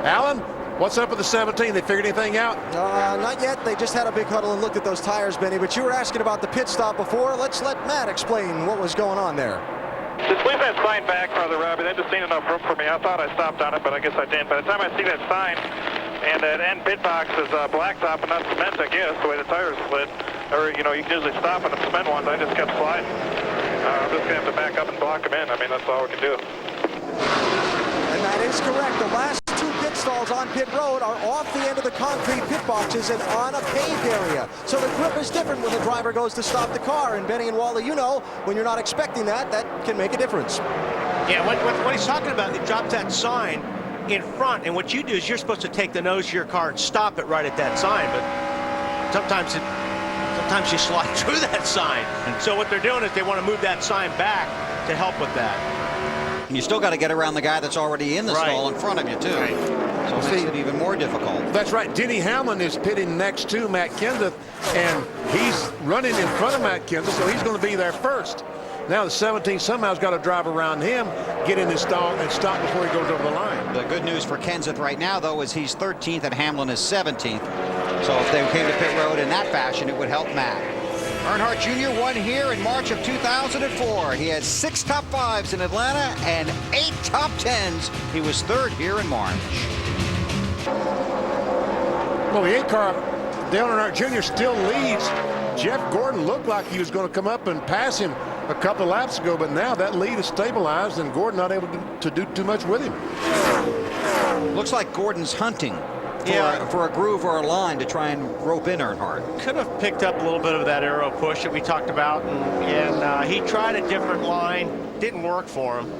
Alan, what's up with the 17? They figured anything out? Not yet. They just had a big huddle and looked at those tires, Benny. But you were asking about the pit stop before. Let's let Matt explain what was going on there. Just leave that sign back, Father Robbie. That just ain't enough room for me. I thought I stopped on it, but I guess I didn't. By the time I see that sign, and that end pit box is blacktop and not cement, I guess, the way the tires slid. Or, you know, you can usually stop on the cement ones. I just kept sliding. I'm just going to have to back up and block them in. I mean, that's all we can do. And that is correct. The last 2 pit stalls on pit road are off the end of the concrete pit boxes and on a paved area. So the grip is different when the driver goes to stop the car. And Benny and Wally, you know, when you're not expecting that, that can make a difference. Yeah, what he's talking about, he dropped that sign in front, and what you do is you're supposed to take the nose of your car and stop it right at that sign, but sometimes you slide through that sign. So what they're doing is they want to move that sign back to help with that. And you still got to get around the guy that's already in the stall in front of you, too. Right. So it makes it even more difficult. That's right. Denny Hamlin is pitting next to Matt Kenseth, and he's running in front of Matt Kenseth, so he's going to be there first. Now the 17 somehow's got to drive around him, get in his stall, and stop before he goes over the line. The good news for Kenseth right now, though, is he's 13th and Hamlin is 17th. So if they came to pit road in that fashion, it would help Matt. Earnhardt Jr. won here in March of 2004. He had 6 top 5s in Atlanta and 8 top 10s. He was 3rd here in March. Well, the 8 car, Dale Earnhardt Jr. still leads. Jeff Gordon looked like he was going to come up and pass him a couple of laps ago, but now that lead is stabilized and Gordon not able to do too much with him. Looks like Gordon's hunting for a groove or a line to try and rope in Earnhardt. Could have picked up a little bit of that aero push that we talked about, and he tried a different line, didn't work for him.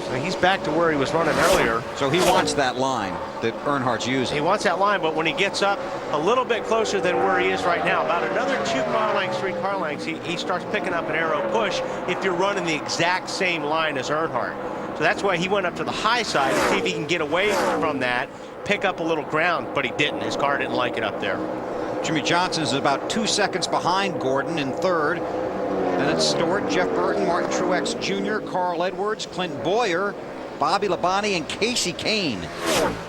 So he's back to where he was running earlier. So he wants that line that Earnhardt's using. He wants that line, but when he gets up a little bit closer than where he is right now, about another 2 car lengths, 3 car lengths, he starts picking up an aero push if you're running the exact same line as Earnhardt. So that's why he went up to the high side to see if he can get away from that, pick up a little ground, but he didn't. His car didn't like it up there. Jimmy Johnson is about 2 seconds behind Gordon in 3rd. Then it's Stewart, Jeff Burton, Martin Truex Jr., Carl Edwards, Clint Boyer, Bobby Labonte, and Casey Kane,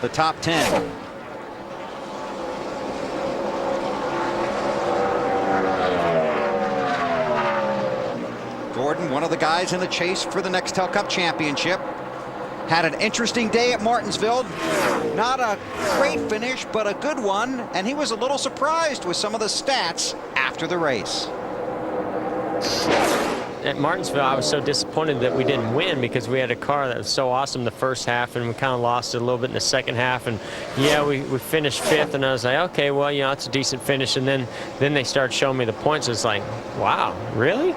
the top 10. Gordon, one of the guys in the chase for the Nextel Cup Championship. Had an interesting day at Martinsville. Not a great finish, but a good one. And he was a little surprised with some of the stats after the race. At Martinsville, I was so disappointed that we didn't win because we had a car that was so awesome the first half, and we kind of lost it a little bit in the second half. And yeah, we finished 5th, and I was like, okay, well, you know, it's a decent finish. And then they started showing me the points. It's like, wow, really?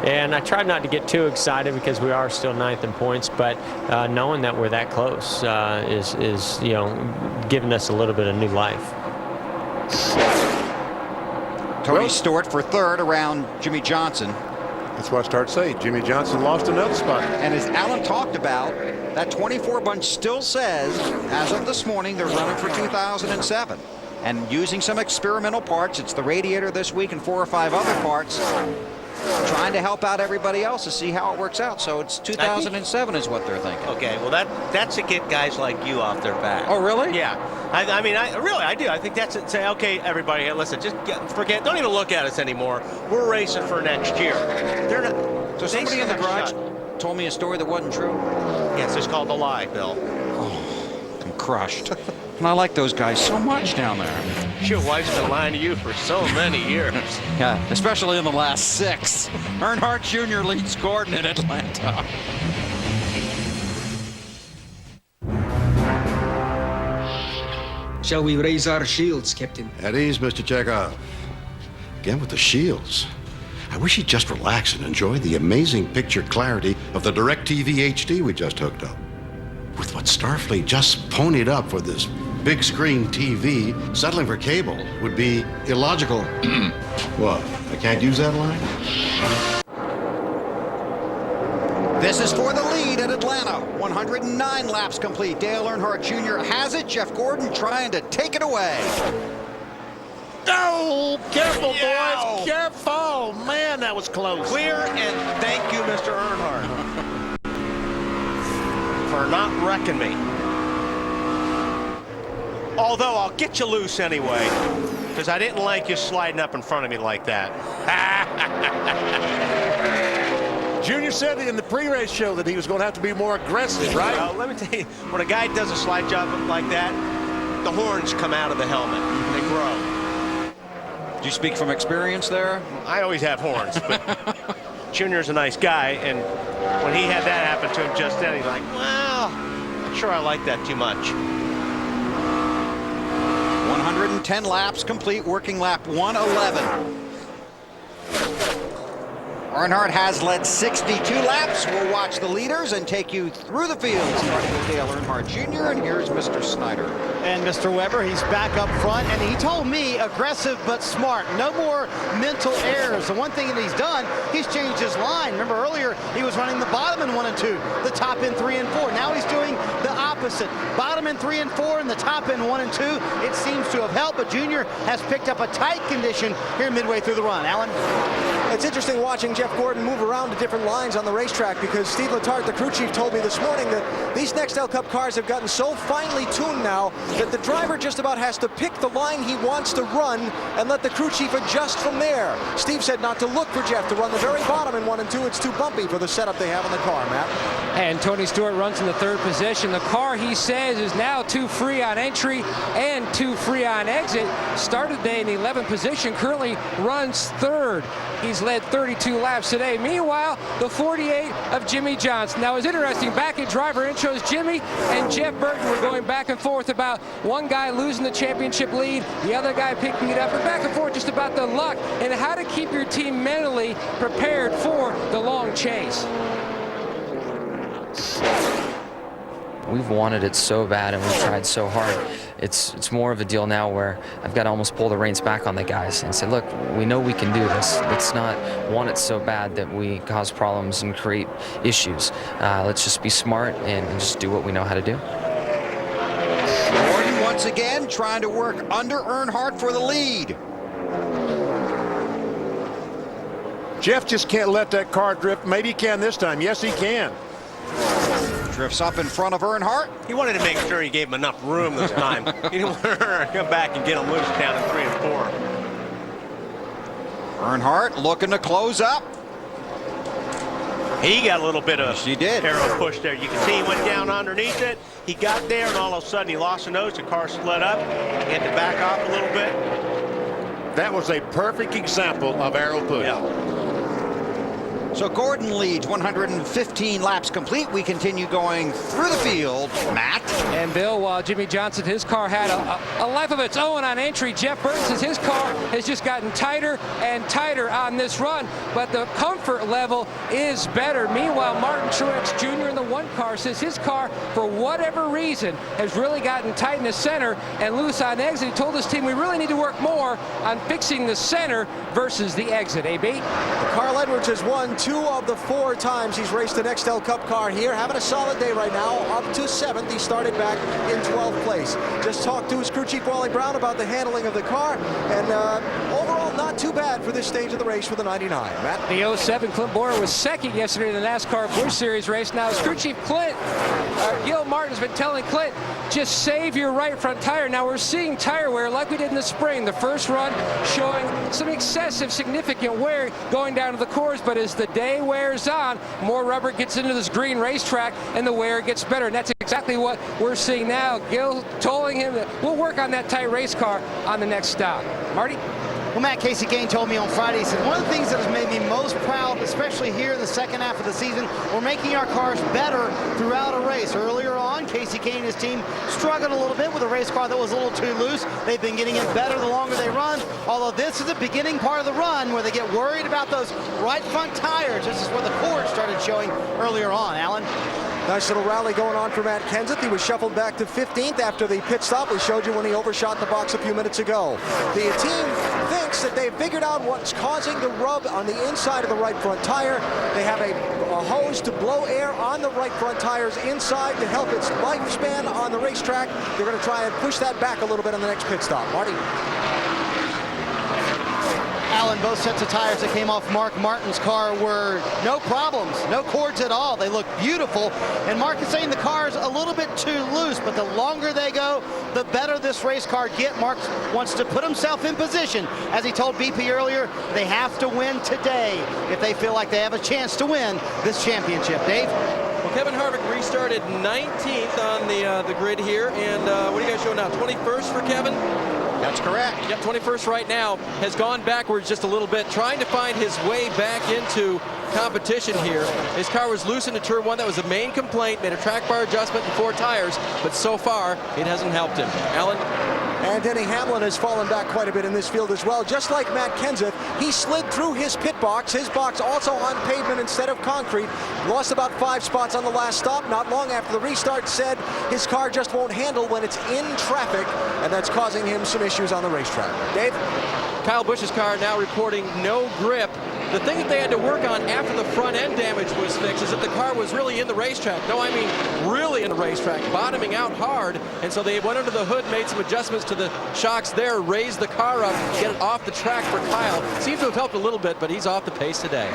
And I tried not to get too excited because we are still 9th in points, but knowing that we're that close is you know, giving us a little bit of new life. Tony Stewart for 3rd around Jimmy Johnson. That's what I started saying. Jimmy Johnson lost another spot. And as Alan talked about, that 24 bunch still says, as of this morning, they're running for 2007. And using some experimental parts. It's the radiator this week and 4 or 5 other parts. Trying to help out everybody else to see how it works out. So it's 2007 is what they're thinking. Okay, well that's to get guys like you off their back. Oh, really? Yeah. I mean, I do. I think that's it. Say, okay, everybody, hey, listen, just forget. Don't even look at us anymore. We're racing for next year. They're not. So somebody in the garage told me a story that wasn't true. Yes, it's called The Lie, Bill. Oh, I'm crushed. And I like those guys so much down there. Your wife's been lying to you for so many years. Yeah, especially in the last 6. Earnhardt Jr. leads Gordon in Atlanta. Shall we raise our shields, Captain? At ease, Mr. Chekhov. Again with the shields. I wish he'd just relax and enjoy the amazing picture clarity of the DirecTV HD we just hooked up. With what Starfleet just ponied up for this big screen TV, settling for cable would be illogical. What? I can't use that line? This is for the lead at Atlanta. 109 laps complete. Dale Earnhardt Jr. has it. Jeff Gordon trying to take it away. Oh, careful, boys. Careful. Man, that was close. Clear, and thank you, Mr. Earnhardt, for not wrecking me. Although I'll get you loose anyway, because I didn't like you sliding up in front of me like that. Junior said in the pre-race show that he was going to have to be more aggressive, right? Well, let me tell you, when a guy does a slide job like that, the horns come out of the helmet. They grow. Do you speak from experience there? I always have horns, but Junior's a nice guy, and when he had that happen to him just then, he's like, well, sure I like that too much. 110 laps complete, working lap 111. Earnhardt has led 62 laps. We'll watch the leaders and take you through the field, starting with Dale Earnhardt Jr., and here's Mr. Snyder. And Mr. Weber, he's back up front, and he told me aggressive but smart. No more mental errors. The one thing that he's done, he's changed his line. Remember earlier, he was running the bottom in 1 and 2, the top in 3 and 4. Now he's doing the opposite. Bottom in 3 and 4 and the top in 1 and 2. It seems to have helped, but Junior has picked up a tight condition here midway through the run. Alan? It's interesting watching Jeff Gordon move around to different lines on the racetrack, because Steve Letarte, the crew chief, told me this morning that these Nextel Cup cars have gotten so finely tuned now that the driver just about has to pick the line he wants to run and let the crew chief adjust from there. Steve said not to look for Jeff to run the very bottom in 1 and 2. It's too bumpy for the setup they have on the car, Matt. And Tony Stewart runs in the 3rd position. The car, he says, is now too free on entry and too free on exit. Started day in the 11th position, currently runs 3rd. He's led 32 laps today. Meanwhile, the 48 of Jimmy Johnson. Now, it's interesting. Back in driver intros, Jimmy and Jeff Burton were going back and forth about one guy losing the championship lead, the other guy picking it up, and back and forth just about the luck and how to keep your team mentally prepared for the long chase. We've wanted it so bad and we've tried so hard. It's more of a deal now where I've got to almost pull the reins back on the guys and say, look, we know we can do this. Let's not want it so bad that we cause problems and create issues. Let's just be smart and just do what we know how to do. Gordon once again trying to work under Earnhardt for the lead. Jeff just can't let that car drift. Maybe he can this time. Yes, he can. Drifts up in front of Earnhardt. He wanted to make sure he gave him enough room this time. He didn't want to come back and get him loose down in 3 and 4. Earnhardt looking to close up. He got a little bit of did. arrow push there. You can see he went down underneath it. He got there, and all of a sudden he lost the nose. The car slid up. He had to back off a little bit. That was a perfect example of arrow push. Yeah. So Gordon leads 115 laps complete. We continue going through the field. Matt. And Bill, while Jimmy Johnson, his car had a life of its own on entry, Jeff Burton says his car has just gotten tighter and tighter on this run, but the comfort level is better. Meanwhile, Martin Truex Jr. in the 1 car says his car, for whatever reason, has really gotten tight in the center and loose on exit. He told his team we really need to work more on fixing the center versus the exit. AB? Carl Edwards has won 2 of the 4 times he's raced an Nextel Cup car here. Having a solid day right now, up to 7th. He started back in 12th place. Just talked to his crew chief, Wally Brown, about the handling of the car, and overall not too bad for this stage of the race for the 99. Matt? The 07 Clint Boyer was 2nd yesterday in the NASCAR Busch Series race. Now, his crew chief Gil Martin's been telling Clint, just save your right front tire. Now, we're seeing tire wear like we did in the spring. The first run showing some excessive, significant wear going down to the cores, but as the day wears on, more rubber gets into this green racetrack and the wear gets better. And that's exactly what we're seeing now. Gil telling him that we'll work on that tight race car on the next stop. Marty? Well, Matt, Casey Kane told me on Friday, he said, one of the things that has made me most proud, especially here in the second half of the season, we're making our cars better throughout a race. Earlier on, Casey Kane and his team struggled a little bit with a race car that was a little too loose. They've been getting it better the longer they run, although this is the beginning part of the run where they get worried about those right front tires. This is where the cords started showing earlier on. Alan? Nice little rally going on for Matt Kenseth. He was shuffled back to 15th after the pit stop. We showed you when he overshot the box a few minutes ago. The team thinks that they've figured out what's causing the rub on the inside of the right front tire. They have a hose to blow air on the right front tires inside to help its lifespan on the racetrack. They're going to try and push that back a little bit on the next pit stop. Marty? Alan, both sets of tires that came off Mark Martin's car were no problems, no cords at all. They look beautiful. And Mark is saying the car's a little bit too loose, but the longer they go, the better this race car get. Mark wants to put himself in position. As he told BP earlier, they have to win today if they feel like they have a chance to win this championship. Dave? Well, Kevin Harvick restarted 19th on the grid here. And what do you guys show now? 21st for Kevin? That's correct. Yep, 21st right now. Has gone backwards just a little bit, trying to find his way back into competition here. His car was loose into turn 1. That was the main complaint. Made a track bar adjustment and 4 tires, but so far it hasn't helped him. Alan? And Denny Hamlin has fallen back quite a bit in this field as well. Just like Matt Kenseth, he slid through his pit box. His box also on pavement instead of concrete. Lost about 5 spots on the last stop. Not long after the restart, said his car just won't handle when it's in traffic, and that's causing him some issues on the racetrack. Dave? Kyle Busch's car now reporting no grip. The thing that they had to work on after the front end damage was fixed is that the car was really in the racetrack. No, I mean really in the racetrack, bottoming out hard. And so they went under the hood, made some adjustments to the shocks there, raised the car up, get it off the track for Kyle. Seems to have helped a little bit, but he's off the pace today.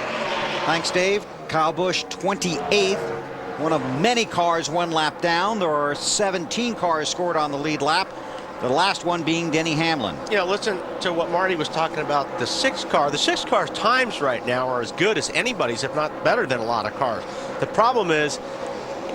Thanks, Dave. Kyle Busch, 28th. One of many cars 1 lap down. There are 17 cars scored on the lead lap. The last one being Denny Hamlin. You know, listen to what Marty was talking about, the 6 car. The 6 car's times right now are as good as anybody's, if not better than a lot of cars. The problem is,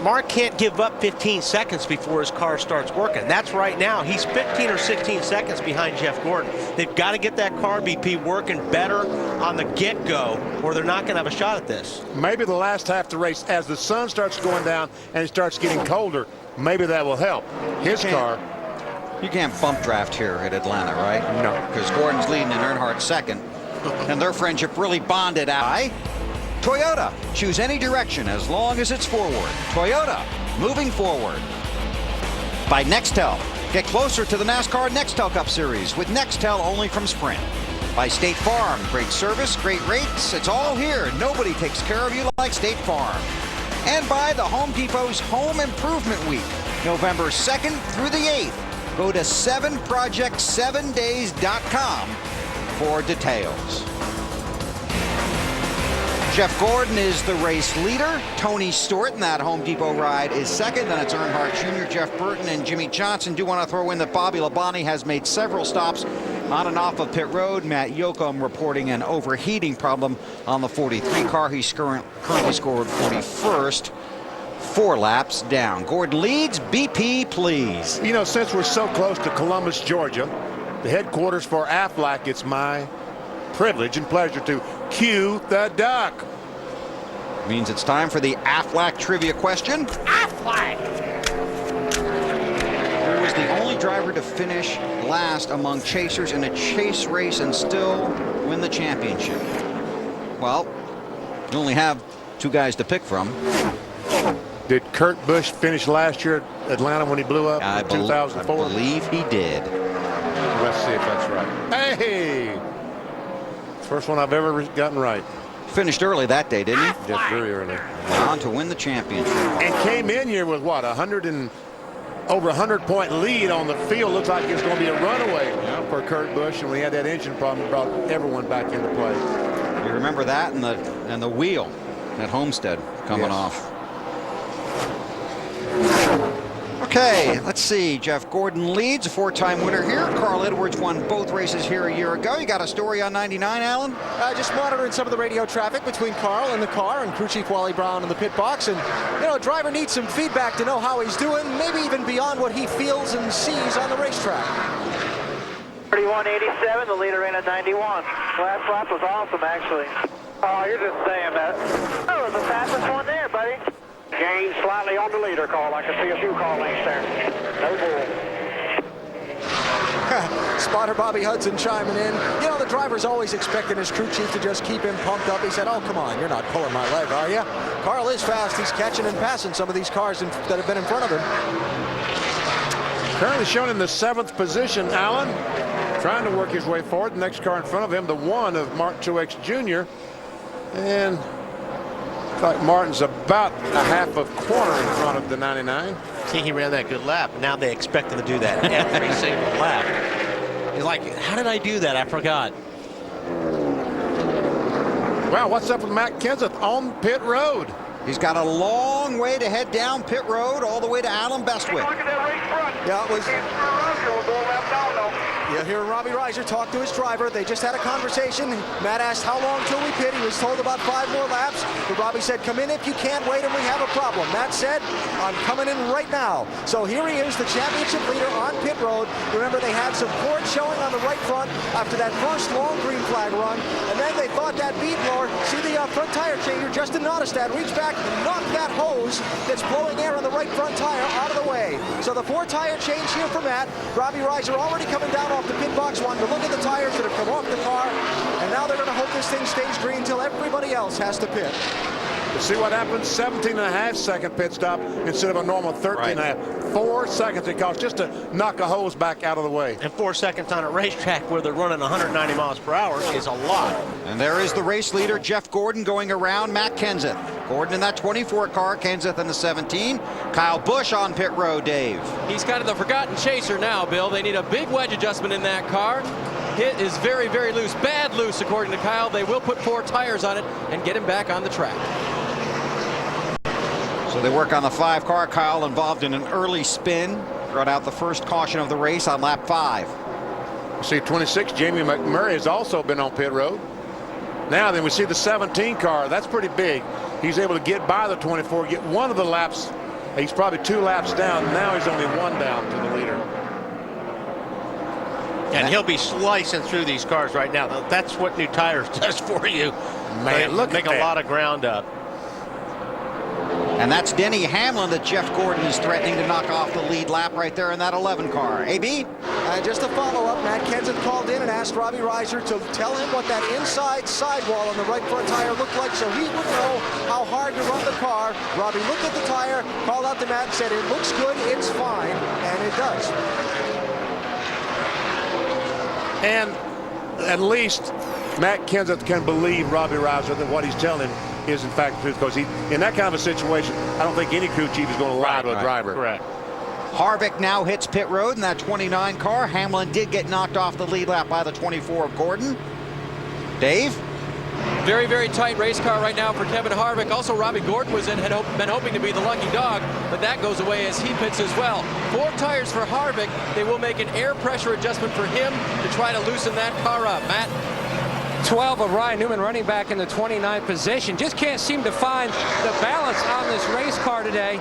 Mark can't give up 15 seconds before his car starts working. That's right now. He's 15 or 16 seconds behind Jeff Gordon. They've got to get that car BP working better on the get-go, or they're not going to have a shot at this. Maybe the last half of the race, as the sun starts going down and it starts getting colder, maybe that will help. His car. You can't bump draft here at Atlanta, right? No. Because Gordon's leading and Earnhardt second. And their friendship really bonded out. Toyota, choose any direction as long as it's forward. Toyota, moving forward. By Nextel, get closer to the NASCAR Nextel Cup Series with Nextel only from Sprint. By State Farm, great service, great rates, it's all here. Nobody takes care of you like State Farm. And by the Home Depot's Home Improvement Week, November 2nd through the 8th. Go to 7project7days.com for details. Jeff Gordon is the race leader. Tony Stewart in that Home Depot ride is second. Then it's Earnhardt Jr., Jeff Burton, and Jimmy Johnson. Do want to throw in that Bobby Labonte has made several stops on and off of pit road. Matt Yoakum reporting an overheating problem on the 43 car. He's currently scored 41st. 4 laps down. Gordon leads. BP, please. You know, since we're so close to Columbus, Georgia, the headquarters for Aflac, it's my privilege and pleasure to cue the duck. Means it's time for the Aflac trivia question. Aflac! Who was the only driver to finish last among chasers in a chase race and still win the championship? Well, you only have 2 guys to pick from. Did Kurt Busch finish last year at Atlanta when he blew up in 2004? I believe he did. Let's see if that's right. Hey! First one I've ever gotten right. Finished early that day, didn't he? Just very early. On to win the championship. And came in here with what, over 100-point lead on the field. Looks like it's going to be a runaway for Kurt Busch. And when he had that engine problem, it brought everyone back into play. You remember that and the wheel at Homestead coming off. Okay, let's see. Jeff Gordon leads, a 4-time winner here. Carl Edwards won both races here a year ago. You got a story on 99, Alan? Just monitoring some of the radio traffic between Carl and the car and crew chief Wally Brown in the pit box. And, you know, a driver needs some feedback to know how he's doing, maybe even beyond what he feels and sees on the racetrack. 31.87, the leader ran at 91. Last lap was awesome, actually. Oh, you're just saying that. That was the fastest one there, buddy. Gained slightly on the leader, Carl. I can see a few car lengths there. No bull. Spotter Bobby Hudson chiming in. You know, the driver's always expecting his crew chief to just keep him pumped up. He said, oh, come on, you're not pulling my leg, are you? Carl is fast. He's catching and passing some of these cars that have been in front of him. Currently shown in the 7th position, Allen. Trying to work his way forward. The next car in front of him, the 1 of Martin Truex Jr. And looks like Martin's about a half a corner in front of the 99. See, he ran that good lap. Now they expect him to do that every single lap. He's like, how did I do that? I forgot. Wow, what's up with Matt Kenseth on pit road? He's got a long way to head down pit road all the way to Alan Bestwick. Yeah, it was. You hear Robbie Reiser talk to his driver. They just had a conversation. Matt asked how long till we pit. He was told about 5 more laps. But Robbie said, come in if you can't wait and we have a problem. Matt said, I'm coming in right now. So here he is, the championship leader on pit road. Remember, they had some cord showing on the right front after that first long green flag run. And then they thought that bead blower, see the front tire changer, Justin Nottestad, reach back and knock that hose that's blowing air on the right front tire out of the way. So the 4-tire change here for Matt. Robbie Reiser already coming down off the pit box, wanting to look at the tires that have come off the car. And now they're going to hope this thing stays green until everybody else has to pit. See what happens? 17.5-second pit stop instead of a normal 13.5. 4 seconds it costs just to knock a hose back out of the way. And 4 seconds on a racetrack where they're running 190 miles per hour is a lot. And there is the race leader, Jeff Gordon, going around Matt Kenseth. Gordon in that 24 car, Kenseth in the 17. Kyle Busch on pit road, Dave. He's kind of the forgotten chaser now, Bill. They need a big wedge adjustment in that car. It is very, very loose. Bad loose, according to Kyle. They will put 4 tires on it and get him back on the track. So they work on the 5 car. Kyle involved in an early spin. Brought out the first caution of the race on lap 5. See 26, Jamie McMurray has also been on pit road. Now then we see the 17 car. That's pretty big. He's able to get by the 24, get one of the laps. He's probably 2 laps down. Now he's only 1 down to the leader. And he'll be slicing through these cars right now. That's what new tires does for you. Man, look make at that. a lot of ground up. And that's Denny Hamlin that Jeff Gordon is threatening to knock off the lead lap right there in that 11 car. AB? Just a follow-up, Matt Kenseth called in and asked Robbie Reiser to tell him what that inside sidewall on the right front tire looked like so he would know how hard to run the car. Robbie looked at the tire, called out to Matt and said, it looks good, it's fine, and it does. And at least Matt Kenseth can believe Robbie Reiser that what he's telling him is in fact the truth, because in that kind of a situation, I don't think any crew chief is going to lie to a driver. Correct. Harvick now hits pit road in that 29 car. Hamlin did get knocked off the lead lap by the 24 of Gordon. Dave? Very, very tight race car right now for Kevin Harvick. Also, Robbie Gordon was in, been hoping to be the lucky dog, but that goes away as he pits as well. 4 tires for Harvick. They will make an air pressure adjustment for him to try to loosen that car up. Matt? 12 of Ryan Newman running back in the 29th position. Just can't seem to find the balance on this race car today.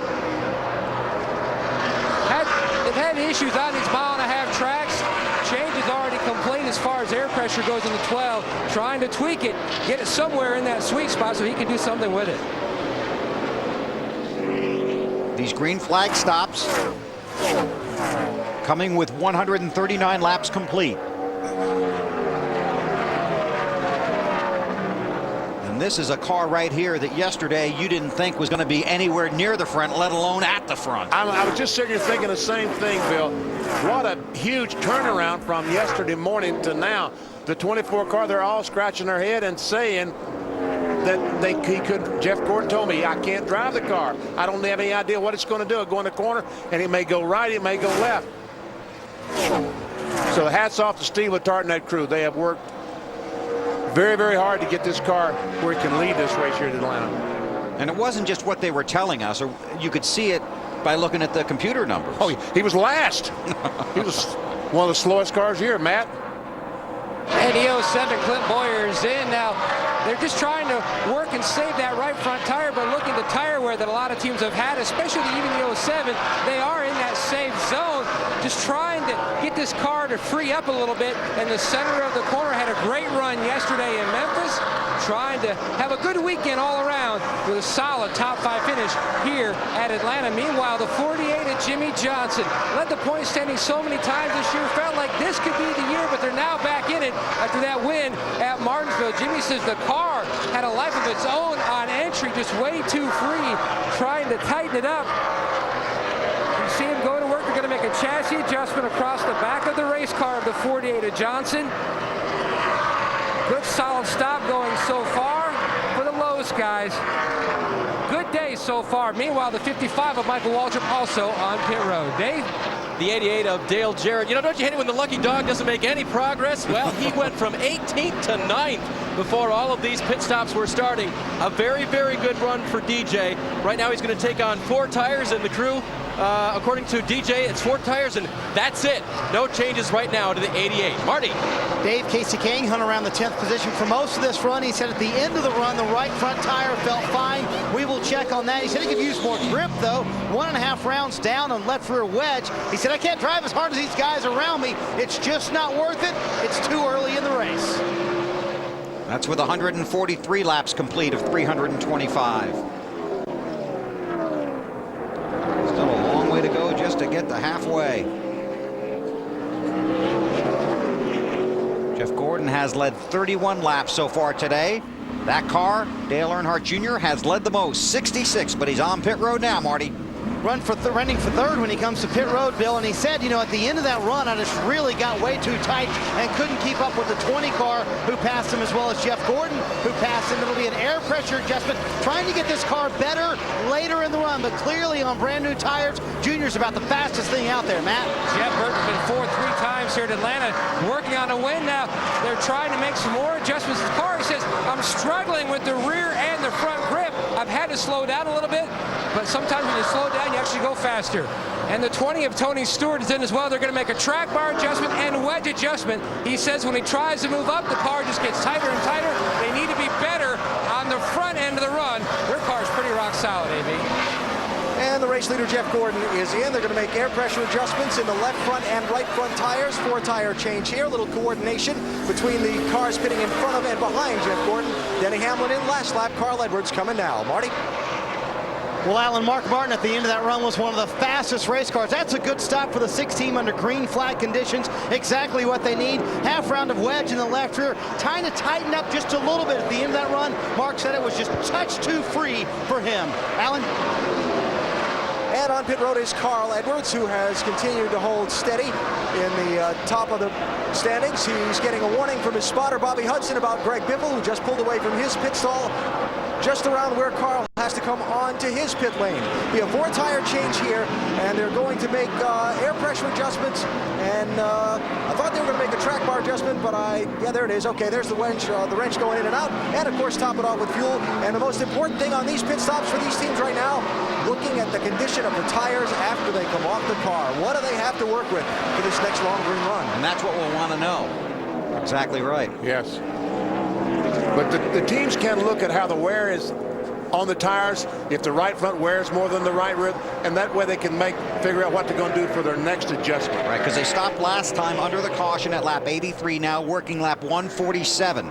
They've had issues on these 1.5-mile tracks. Change is already complete as far as air pressure goes in the 12. Trying to tweak it, get it somewhere in that sweet spot so he can do something with it. These green flag stops coming with 139 laps complete. And this is a car right here that yesterday you didn't think was going to be anywhere near the front, let alone at the front. I was just sitting here thinking the same thing, Bill. What a huge turnaround from yesterday morning to now. The 24 car, they're all scratching their head and saying that he could. Jeff Gordon told me, I can't drive the car. I don't have any idea what it's going to do. It'll go in the corner, and it may go right, it may go left. So hats off to Steve Letarte and that crew. They have worked very, very hard to get this car where it can lead this race here at Atlanta. And it wasn't just what they were telling us, or you could see it by looking at the computer numbers. Oh, he was last. He was one of the slowest cars here, Matt. And the 07 Clint Boyer is in now. They're just trying to work and save that right front tire, but look at the tire wear that a lot of teams have had, especially even the 07. They are in that safe zone, just trying to get this car to free up a little bit. And the center of the corner had a great run yesterday in Memphis, trying to have a good weekend all around with a solid top 5 finish here at Atlanta. Meanwhile, the 48 of Jimmy Johnson led the point standing so many times this year. Felt like this could be the year, but they're now back in it after that win at Martinsville. Jimmy says the car had a life of its own on entry, just way too free, trying to tighten it up. You see him go to work. They're going to make a chassis adjustment across the back of the race car of the 48 of Johnson. Good solid stop going so far for the Lowe's guys. Good day so far. Meanwhile, the 55 of Michael Waltrip also on pit road. Dave? The 88 of Dale Jarrett. You know, don't you hate it when the lucky dog doesn't make any progress? Well, he went from 18th to 9th before all of these pit stops were starting. A very, very good run for DJ. Right now he's going to take on 4 tires, and the crew according to DJ, it's 4 tires, and that's it. No changes right now to the 88. Marty. Dave Casey King hung around the 10th position for most of this run. He said at the end of the run, the right front tire felt fine. We will check on that. He said he could use more grip, though. 1.5 rounds down on left rear wedge. He said, I can't drive as hard as these guys around me. It's just not worth it. It's too early in the race. That's with 143 laps complete of 325. Still a long way to go just to get to halfway. Jeff Gordon has led 31 laps so far today. That car, Dale Earnhardt Jr., has led the most, 66, but he's on pit road now, Marty. Running for third when he comes to pit road, Bill, and he said, you know, at the end of that run, I just really got way too tight and couldn't keep up with the 20 car who passed him, as well as Jeff Gordon who passed him. It'll be an air pressure adjustment, trying to get this car better later in the run, but clearly on brand new tires, Junior's about the fastest thing out there, Matt. Jeff Burton's been fourth 3 times here at Atlanta, working on a win now. They're trying to make some more adjustments to the car. He says, I'm struggling with the rear and the front grip. I've had to slow down a little bit, but sometimes when you slow down, you actually go faster. And the 20 of Tony Stewart is in as well. They're going to make a track bar adjustment and wedge adjustment. He says when he tries to move up, the car just gets tighter and tighter. They need to be better on the front end of the run. Their car's pretty rock solid, AB. And the race leader, Jeff Gordon, is in. They're going to make air pressure adjustments in the left front and right front tires. 4 tire change here. A little coordination between the cars pitting in front of and behind Jeff Gordon. Denny Hamlin in last lap. Carl Edwards coming now. Marty? Well, Alan, Mark Martin at the end of that run was one of the fastest race cars. That's a good stop for the 6 team under green flag conditions. Exactly what they need. Half round of wedge in the left rear. Trying to tighten up just a little bit at the end of that run. Mark said it was just touch too free for him. Alan? And on pit road is Carl Edwards, who has continued to hold steady in the top of the standings. He's getting a warning from his spotter, Bobby Hudson, about Greg Biffle, who just pulled away from his pit stall just around where Carl has to come on to his pit lane. We have 4 tire change here, and they're going to make air pressure adjustments. And I thought they were going to make a track bar adjustment, but yeah, there it is. Okay, there's the wrench going in and out, and of course top it off with fuel. And the most important thing on these pit stops for these teams right now, looking at the condition of the tires after they come off the car. What do they have to work with for this next long green run? And that's what we'll want to know. Exactly right. Yes. But the teams can look at how the wear is on the tires, if the right front wears more than the right rear, and that way they can figure out what they're going to do for their next adjustment. Right, because they stopped last time under the caution at lap 83, now working lap 147.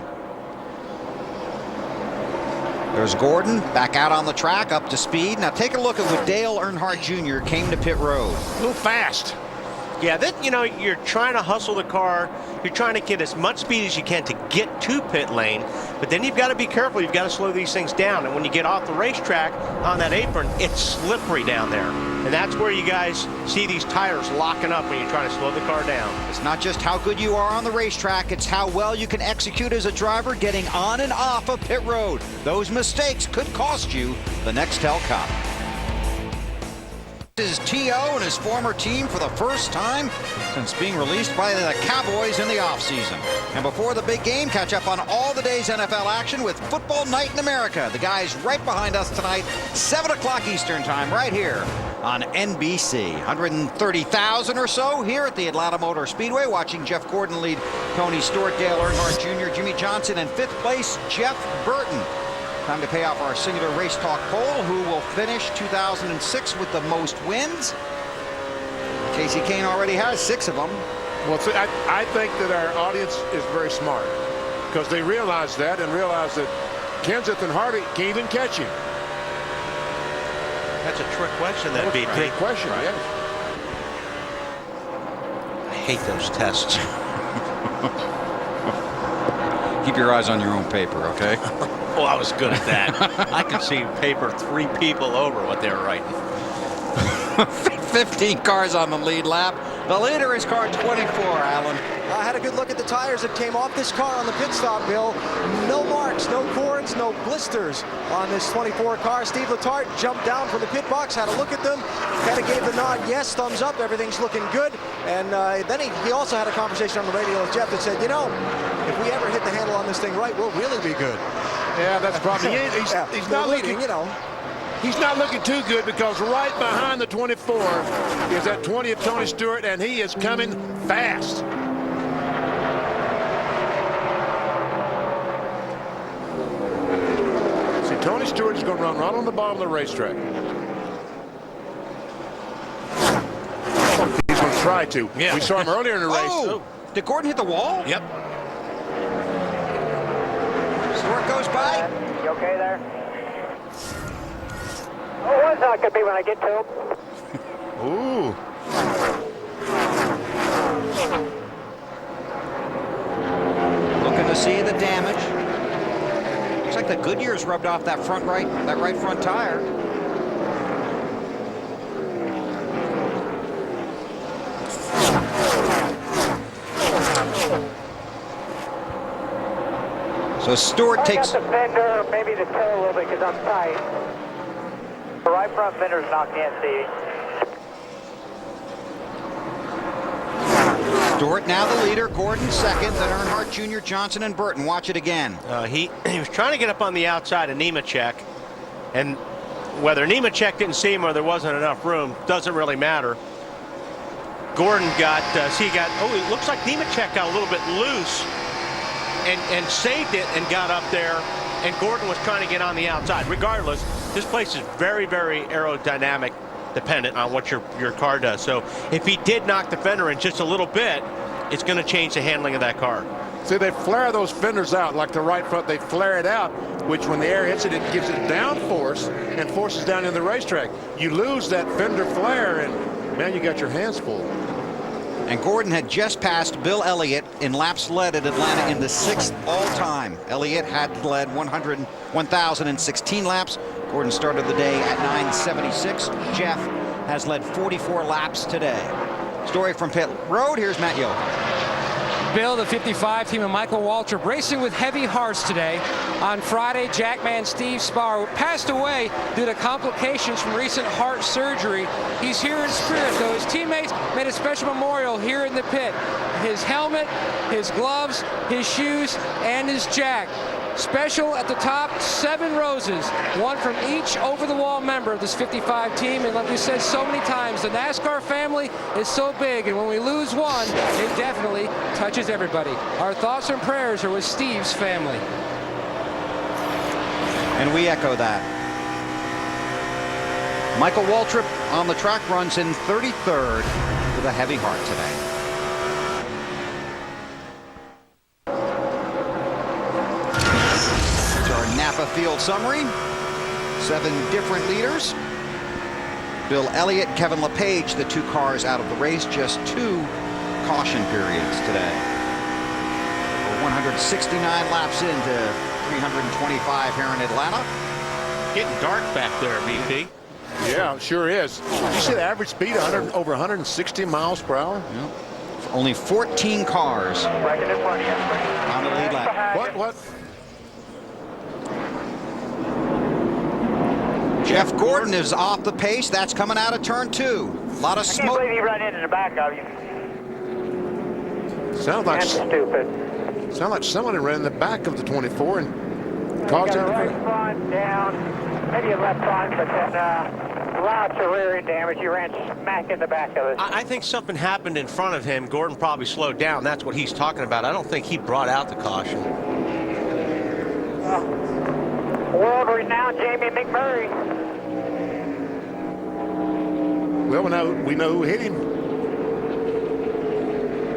There's Gordon back out on the track, up to speed. Now take a look at when Dale Earnhardt Jr. came to pit road. A little fast. Yeah, that, you know, you're trying to hustle the car. You're trying to get as much speed as you can to get to pit lane, but then you've got to be careful. You've got to slow these things down. And when you get off the racetrack on that apron, it's slippery down there. And that's where you guys see these tires locking up when you're trying to slow the car down. It's not just how good you are on the racetrack, it's how well you can execute as a driver getting on and off of pit road. Those mistakes could cost you the Nextel Cup. This is T.O. and his former team for the first time since being released by the Cowboys in the offseason. And before the big game, catch up on all the day's NFL action with Football Night in America. The guys right behind us tonight, 7 o'clock Eastern time, right here on NBC. 130,000 or so here at the Atlanta Motor Speedway, watching Jeff Gordon lead Tony Stewart, Dale Earnhardt Jr., Jimmy Johnson, and 5th place, Jeff Burton. Time to pay off our singular race talk poll. Who will finish 2006 with the most wins? Casey Kane already has 6 of them. Well, see, I think that our audience is very smart because they realize that and realize that Kenseth and Hardy can't even catch him. That's a trick question, that BP. Trick question, right. Yes. I hate those tests. Keep your eyes on your own paper, okay? Oh, I was good at that. I could see paper 3 people over what they were writing. 15 cars on the lead lap. The leader is car 24, Alan. I had a good look at the tires that came off this car on the pit stop, Bill. No marks, no corns, no blisters on this 24 car. Steve Letarte jumped down from the pit box, had a look at them, kind of gave the nod, yes, thumbs up, everything's looking good. And then he also had a conversation on the radio with Jeff that said, you know, if we ever hit the handle on this thing right, we'll really be good. Yeah, that's probably he's not leading, looking, you know. He's not looking too good because right behind the 24 is that 20 of Tony Stewart, and he is coming fast. See, Tony Stewart is going to run right on the bottom of the racetrack. He's going to try to. Yeah. We saw him earlier in the race. Oh, did Gordon hit the wall? Yep. Stewart goes by. You okay there? Oh, what's that could be when I get to him? Ooh. Looking to see the damage. Looks like the Goodyear's rubbed off that right front tire. So Stewart takes. I got the fender, maybe the tail a little bit because I'm tight. The right front fender's knocked in, see. Stewart now the leader, Gordon second, then Earnhardt Jr., Johnson, and Burton. Watch it again. He was trying to get up on the outside of Nemechek, and whether Nemechek didn't see him or there wasn't enough room doesn't really matter. Gordon got, it looks like Nemechek got a little bit loose and saved it and got up there, and Gordon was trying to get on the outside. Regardless, this place is very, very aerodynamic dependent on what your car does. So if he did knock the fender in just a little bit, it's going to change the handling of that car. See, they flare those fenders out like the right front. They flare it out, which when the air hits it, it gives it downforce and forces down in the racetrack. You lose that fender flare, and man, you got your hands full. And Gordon had just passed Bill Elliott in laps led at Atlanta in the 6th all-time. Elliott had led 1,016 laps. Gordon started the day at 976. Jeff has led 44 laps today. Story from pit road. Here's Matt Yoh. Bill, the 55 team, and Michael Waltrip racing with heavy hearts today. On Friday, Jackman Steve Spar passed away due to complications from recent heart surgery. He's here in spirit, though. His teammates made a special memorial here in the pit. His helmet, his gloves, his shoes, and his jack. Special at the top, 7 roses, one from each over-the-wall member of this 55 team. And like we said so many times, the NASCAR family is so big, and when we lose one, it definitely touches everybody. Our thoughts and prayers are with Steve's family. And we echo that. Michael Waltrip on the track runs in 33rd with a heavy heart today. Napa Field summary. 7 different leaders. Bill Elliott, Kevin LePage, the 2 cars out of the race. Just 2 caution periods today. We're 169 laps into 325 here in Atlanta. Getting dark back there, BP. Yeah, sure is. Did you see the average speed over 160 miles per hour? Yep. Only 14 cars Right in front of you. on the lead lap. What? Jeff Gordon is off the pace. That's coming out of turn 2. A lot of I can't smoke. believe he ran into the back of you. Sounds like That's stupid. someone ran in the back of the 24 and caused Got him a to right front down, maybe a left front, but then lots of rear end damage. He ran smack in the back of it. I think something happened in front of him. Gordon probably slowed down. That's what he's talking about. I don't think he brought out the caution. World-renowned Jamie McMurray. Well, we know who hit him.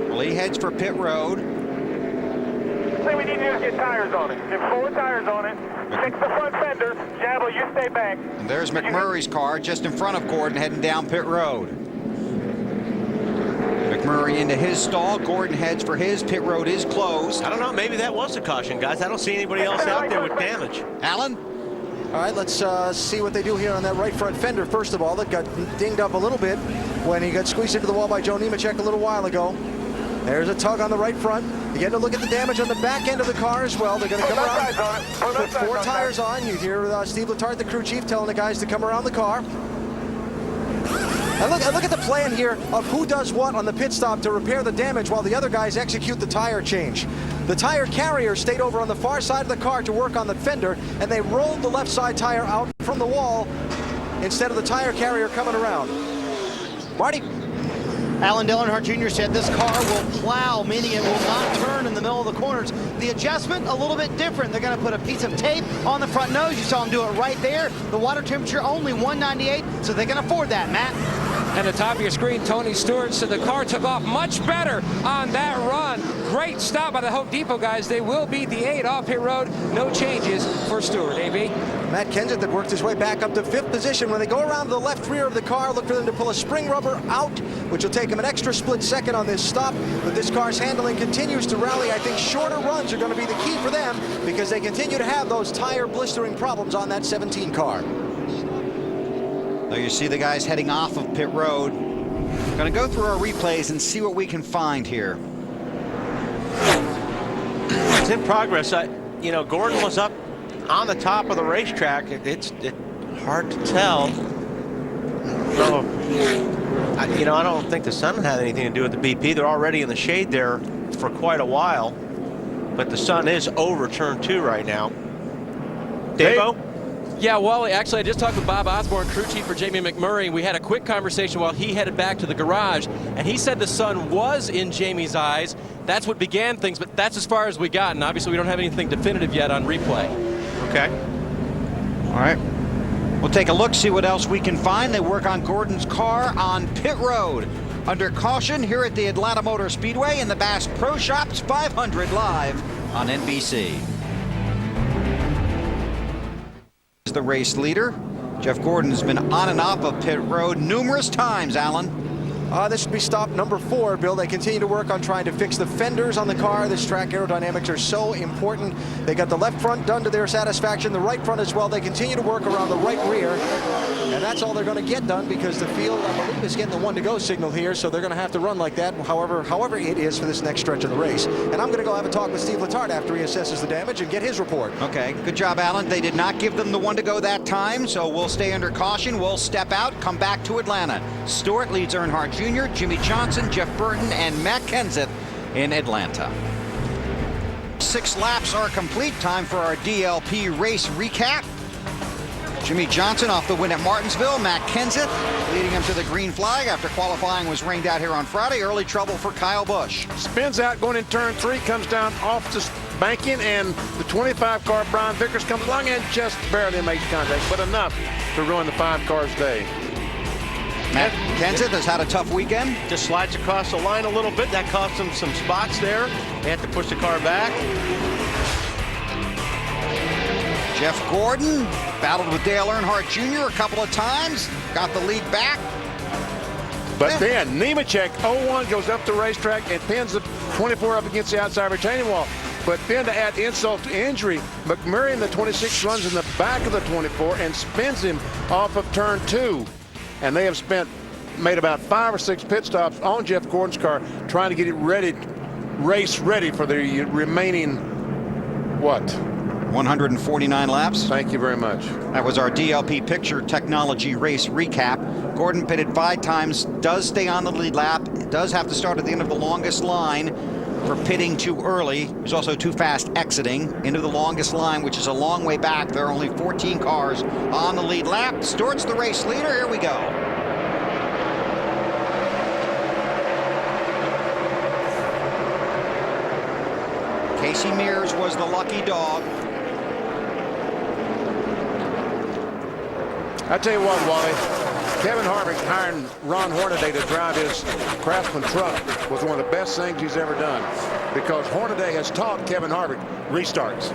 Well, he heads for pit road. Say we need to do is get tires on it. Get 4 tires on it. Fix the front fender. Jabba, you stay back. And there's McMurray's car just in front of Gordon heading down pit road. McMurray into his stall. Gordon heads for his. Pit road is closed. I don't know. Maybe that was a caution, guys. I don't see anybody else out there with damage. Alan? All right, let's see what they do here on that right front fender. First of all, that got dinged up a little bit when he got squeezed into the wall by Joe Nemechek a little while ago. There's a tug on the right front. You get to look at the damage on the back end of the car as well. They're going to come around, put 4 tires on. You hear Steve Letarte, the crew chief, telling the guys to come around the car. And look at the plan here of who does what on the pit stop to repair the damage while the other guys execute the tire change. The tire carrier stayed over on the far side of the car to work on the fender, and they rolled the left side tire out from the wall instead of the tire carrier coming around. Marty? Alan Earnhardt Jr. said this car will plow, meaning it will not turn in the middle of the corners. The adjustment, a little bit different. They're going to put a piece of tape on the front nose. You saw him do it right there. The water temperature only 198, so they can afford that, Matt. And the top of your screen, Tony Stewart said the car took off much better on that run. Great stop by the Hope Depot guys. They will beat the 8 off pit road. No changes for Stewart, AB. Matt Kenseth that worked his way back up to 5th position. When they go around the left rear of the car, look for them to pull a spring rubber out, which will take him an extra split second on this stop. But this car's handling continues to rally. I think shorter runs are going to be the key for them because they continue to have those tire blistering problems on that 17 car. There you see the guys heading off of pit road. Going to go through our replays and see what we can find here. It's in progress. You know, Gordon was up on the top of the racetrack. It's hard to tell. So, you know, I don't think the sun had anything to do with the BP. They're already in the shade there for quite a while. But the sun is over turn 2 right now. Davo? Yeah, Wally, actually, I just talked with Bob Osborne, crew chief for Jamie McMurray. We had a quick conversation while he headed back to the garage, and he said the sun was in Jamie's eyes. That's what began things, but that's as far as we got, and obviously we don't have anything definitive yet on replay. Okay. All right. We'll take a look, see what else we can find. They work on Gordon's car on pit road. Under caution here at the Atlanta Motor Speedway in the Bass Pro Shops 500 live on NBC. The race leader. Jeff Gordon's been on and off of pit road numerous times, Alan. This should be stop number 4, Bill. They continue to work on trying to fix the fenders on the car. This track aerodynamics are so important. They got the left front done to their satisfaction, the right front as well. They continue to work around the right rear, and that's all they're going to get done because the field, I believe, is getting the 1-to-go signal here, so they're going to have to run like that, however it is for this next stretch of the race. And I'm going to go have a talk with Steve Letarte after he assesses the damage and get his report. Okay, good job, Alan. They did not give them the 1-to-go that time, so we'll stay under caution. We'll step out, come back to Atlanta. Stewart leads Earnhardt Jr., Jimmy Johnson, Jeff Burton, and Matt Kenseth in Atlanta. 6 laps are complete. Time for our DLP race recap. Jimmy Johnson off the win at Martinsville. Matt Kenseth leading him to the green flag after qualifying was rained out here on Friday. Early trouble for Kyle Busch. Spins out going in turn 3, comes down off the banking, and the 25 car Brian Vickers comes along and just barely makes contact, but enough to ruin the 5 cars day. Matt Kenseth has had a tough weekend. Just slides across the line a little bit. That cost them some spots there. They have to push the car back. Jeff Gordon battled with Dale Earnhardt Jr. a couple of times. Got the lead back. But then Nemechek 0-1 goes up the racetrack and pins the 24 up against the outside retaining wall. But then to add insult to injury, McMurray in the 26 runs in the back of the 24 and spins him off of turn 2. And they have made about 5 or 6 pit stops on Jeff Gordon's car trying to get it ready, race ready for the remaining, what? 149 laps. Thank you very much. That was our DLP picture technology race recap. Gordon pitted 5 times, does stay on the lead lap, does have to start at the end of the longest line for pitting too early. He's also too fast exiting into the longest line, which is a long way back. There are only 14 cars on the lead lap. Stewart's the race leader. Here we go. Casey Mears was the lucky dog. I tell you what, Wally, Kevin Harvick hiring Ron Hornaday to drive his Craftsman truck was one of the best things he's ever done, because Hornaday has taught Kevin Harvick restarts.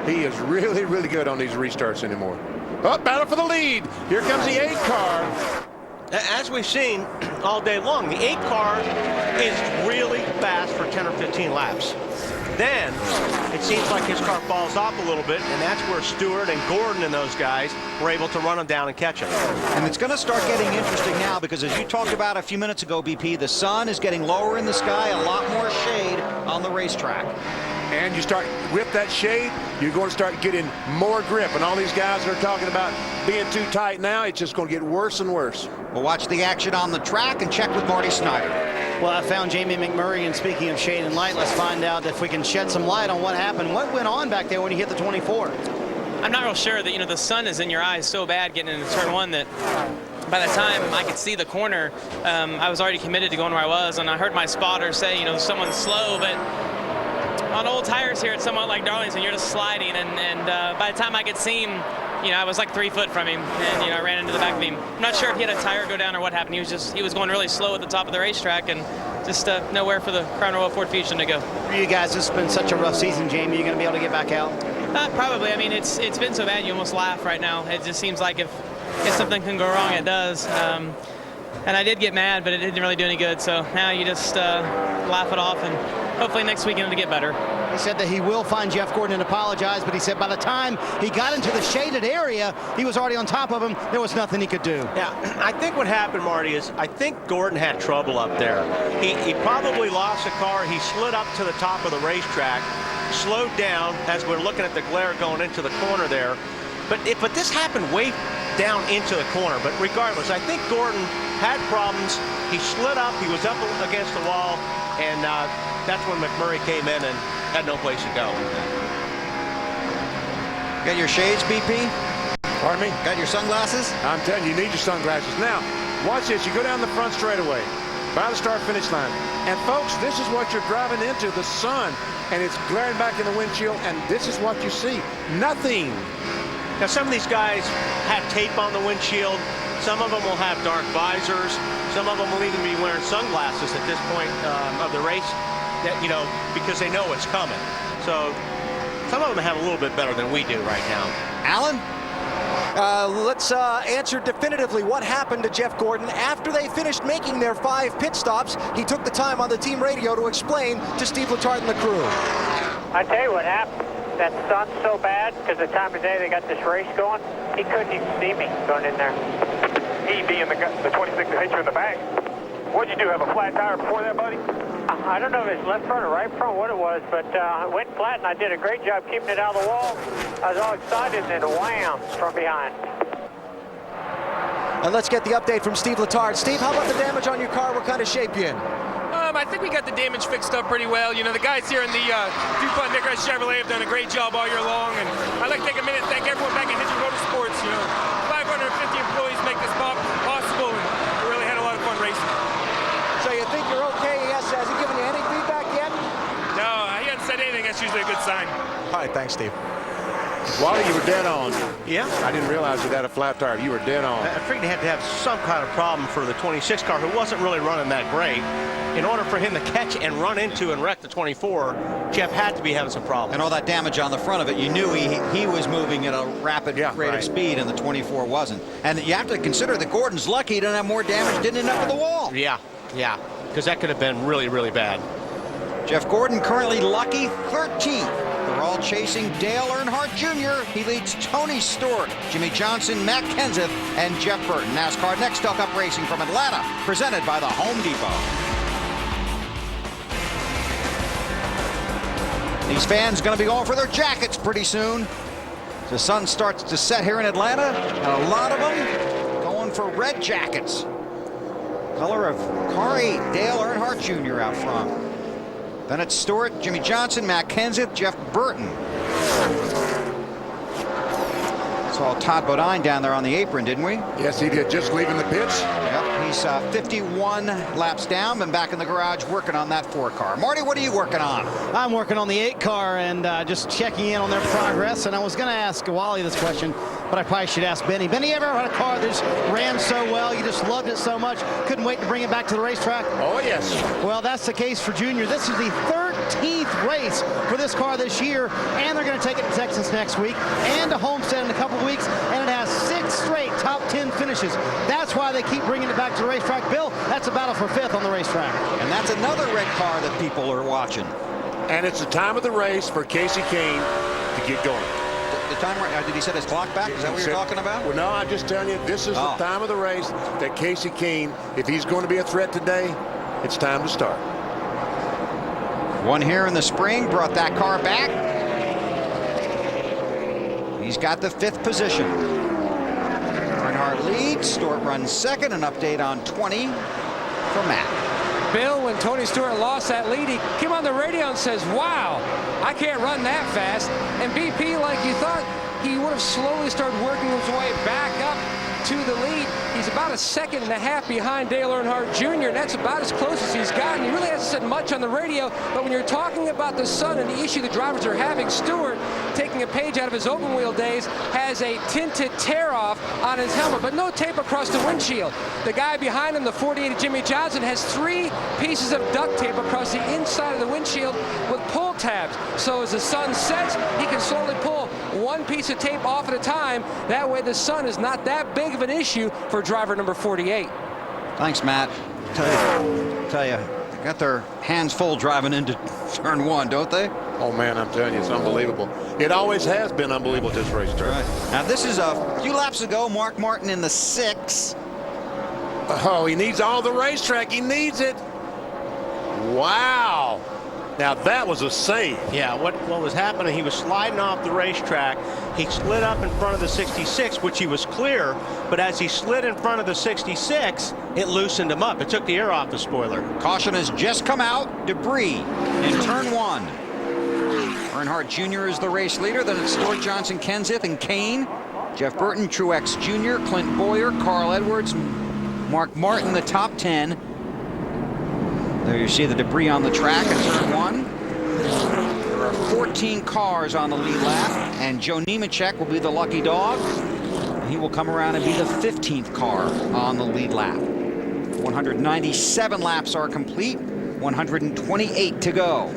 He is really, really good on these restarts anymore. Oh, battle for the lead. Here comes the 8 car. As we've seen all day long, the 8 car is really fast for 10 or 15 laps. Then it seems like his car falls off a little bit, and that's where Stewart and Gordon and those guys were able to run him down and catch him. And it's going to start getting interesting now, because as you talked about a few minutes ago, BP, the sun is getting lower in the sky, a lot more shade on the racetrack. And you start with that shade, you're going to start getting more grip. And all these guys that are talking about being too tight now, it's just going to get worse and worse. We'll watch the action on the track and check with Marty Snyder. Well, I found Jamie McMurray, and speaking of shade and light, let's find out if we can shed some light on what happened. What went on back there when he hit the 24? I'm not real sure that, you know, the sun is in your eyes so bad getting into turn one that by the time I could see the corner, I was already committed to going where I was, and I heard my spotter say, you know, someone's slow, but on old tires here, it's somewhat like Darlington. You're just sliding, and by the time I could see him, you know, I was like 3 foot from him, and you know, I ran into the back of him. I'm not sure if he had a tire go down or what happened. He was going really slow at the top of the racetrack, and just nowhere for the Crown Royal Ford Fusion to go. For you guys, this has been such a rough season, Jamie. You going to be able to get back out? Probably. I mean, it's been so bad you almost laugh right now. It just seems like if something can go wrong, it does. And I did get mad, but it didn't really do any good. So now you just laugh it off, and hopefully next weekend it'll get better. He said that he will find Jeff Gordon and apologize, but he said by the time he got into the shaded area, he was already on top of him. There was nothing he could do. Yeah, I think what happened, Marty, is I think Gordon had trouble up there. He probably lost the car. He slid up to the top of the racetrack, slowed down as we're looking at the glare going into the corner there. But this happened way down into the corner. But regardless, I think Gordon had problems. He slid up. He was up against the wall, and that's when McMurray came in and had no place to go. Got your shades, BP? Pardon me? Got your sunglasses? I'm telling you, you need your sunglasses. Now, watch this. You go down the front straightaway by the start-finish line. And, folks, this is what you're driving into, the sun. And it's glaring back in the windshield, and this is what you see. Nothing. Now, some of these guys have tape on the windshield. Some of them will have dark visors. Some of them will even be wearing sunglasses at this point of the race, that, you know, because they know it's coming. So some of them have a little bit better than we do right now. Alan? Let's answer definitively what happened to Jeff Gordon. After they finished making their 5 pit stops, he took the time on the team radio to explain to Steve Letarte and the crew. I tell you what happened. That sun's so bad because the time of day they got this race going, he couldn't even see me going in there. He being the 26 that hit you in the back. What'd you do, have a flat tire before that, buddy? I don't know if it's left front or right front, what it was, but it went flat, and I did a great job keeping it out of the wall. I was all excited, and then wham, from behind. And let's get the update from Steve Letarte. Steve, how about the damage on your car? What kind of shape you in? I think we got the damage fixed up pretty well. You know, the guys here in the DuPont Nickers Chevrolet have done a great job all year long, and I'd like to take a minute and thank everyone back at Hendrick Motorsports. You know, 550 employees make this possible, and we really had a lot of fun racing. So you think you're okay? Has he given you any feedback yet? No, he hasn't said anything. That's usually a good sign. All right, thanks, Steve. Wally, you were dead on. Yeah. I didn't realize you had a flat tire. You were dead on. I figured he had to have some kind of problem for the 26 car, who wasn't really running that great. In order for him to catch and run into and wreck the 24, Jeff had to be having some problems. And all that damage on the front of it, you knew he was moving at a rapid rate of speed, and the 24 wasn't. And you have to consider that Gordon's lucky he didn't have more damage, didn't end up at the wall. Yeah, because that could have been really, really bad. Jeff Gordon currently lucky 13th. They're all chasing Dale Earnhardt Jr. He leads Tony Stewart, Jimmy Johnson, Matt Kenseth, and Jeff Burton. NASCAR Next Talk Up Racing from Atlanta, presented by the Home Depot. These fans going to be going for their jackets pretty soon. The sun starts to set here in Atlanta, and a lot of them going for red jackets. Color of car 8, Dale Earnhardt Jr. out front. Bennett Stewart, Jimmy Johnson, Matt Kenseth, Jeff Burton. Saw Todd Bodine down there on the apron, didn't we? Yes, he did, just leaving the pits. Yep, he's 51 laps down, been back in the garage working on that 4 car. Marty, what are you working on? I'm working on the 8 car and just checking in on their progress. And I was going to ask Wally this question, but I probably should ask Benny. Benny, you ever had a car that just ran so well, you just loved it so much, couldn't wait to bring it back to the racetrack? Oh, yes. Well, that's the case for Junior. This is the 13th race for this car this year, and they're going to take it to Texas next week and to Homestead in a couple of weeks, and it has 6 straight top 10 finishes. That's why they keep bringing it back to the racetrack. Bill, that's a battle for 5th on the racetrack. And that's another red car that people are watching. And it's the time of the race for Casey Kane to get going. The time, did he set his clock back? Is that what you're talking about? Well, no, I'm just telling you, this is the time of the race that Casey Kane, if he's going to be a threat today, it's time to start. One here in the spring, brought that car back. He's got the 5th position. Earnhardt leads, Stewart runs 2nd. An update on 20 from Matt. Bill, when Tony Stewart lost that lead, he came on the radio and says, wow, I can't run that fast. And BP, like you thought, he would have slowly started working his way back up to the lead. He's about a second and a half behind Dale Earnhardt Jr., and that's about as close as he's gotten. He really hasn't said much on the radio, but when you're talking about the sun and the issue the drivers are having, Stewart, taking a page out of his open wheel days, has a tinted tear-off on his helmet, but no tape across the windshield. The guy behind him, the 48 Jimmy Johnson, has 3 pieces of duct tape across the inside of the windshield with pull tabs. So as the sun sets, he can slowly pull 1 piece of tape off at a time. That way the sun is not that big of an issue for driver number 48. Thanks, Matt. Tell you, they got their hands full driving into turn 1, don't they? Oh man, I'm telling you, it's unbelievable. It always has been unbelievable at this racetrack. Right. Now this is a few laps ago. Mark Martin in the 6. Oh, he needs all the racetrack. He needs it. Wow. Now that was a save. Yeah, what was happening, he was sliding off the racetrack. He slid up in front of the 66, which he was clear, but as he slid in front of the 66, it loosened him up. It took the air off the spoiler. Caution has just come out. Debris in turn 1. Earnhardt Jr. is the race leader. Then it's Stuart, Johnson, Kenseth, and Kane. Jeff Burton, Truex Jr., Clint Boyer, Carl Edwards, Mark Martin, the top 10. There you see the debris on the track in turn 1. There are 14 cars on the lead lap, and Joe Nemechek will be the lucky dog. He will come around and be the 15th car on the lead lap. 197 laps are complete, 128 to go.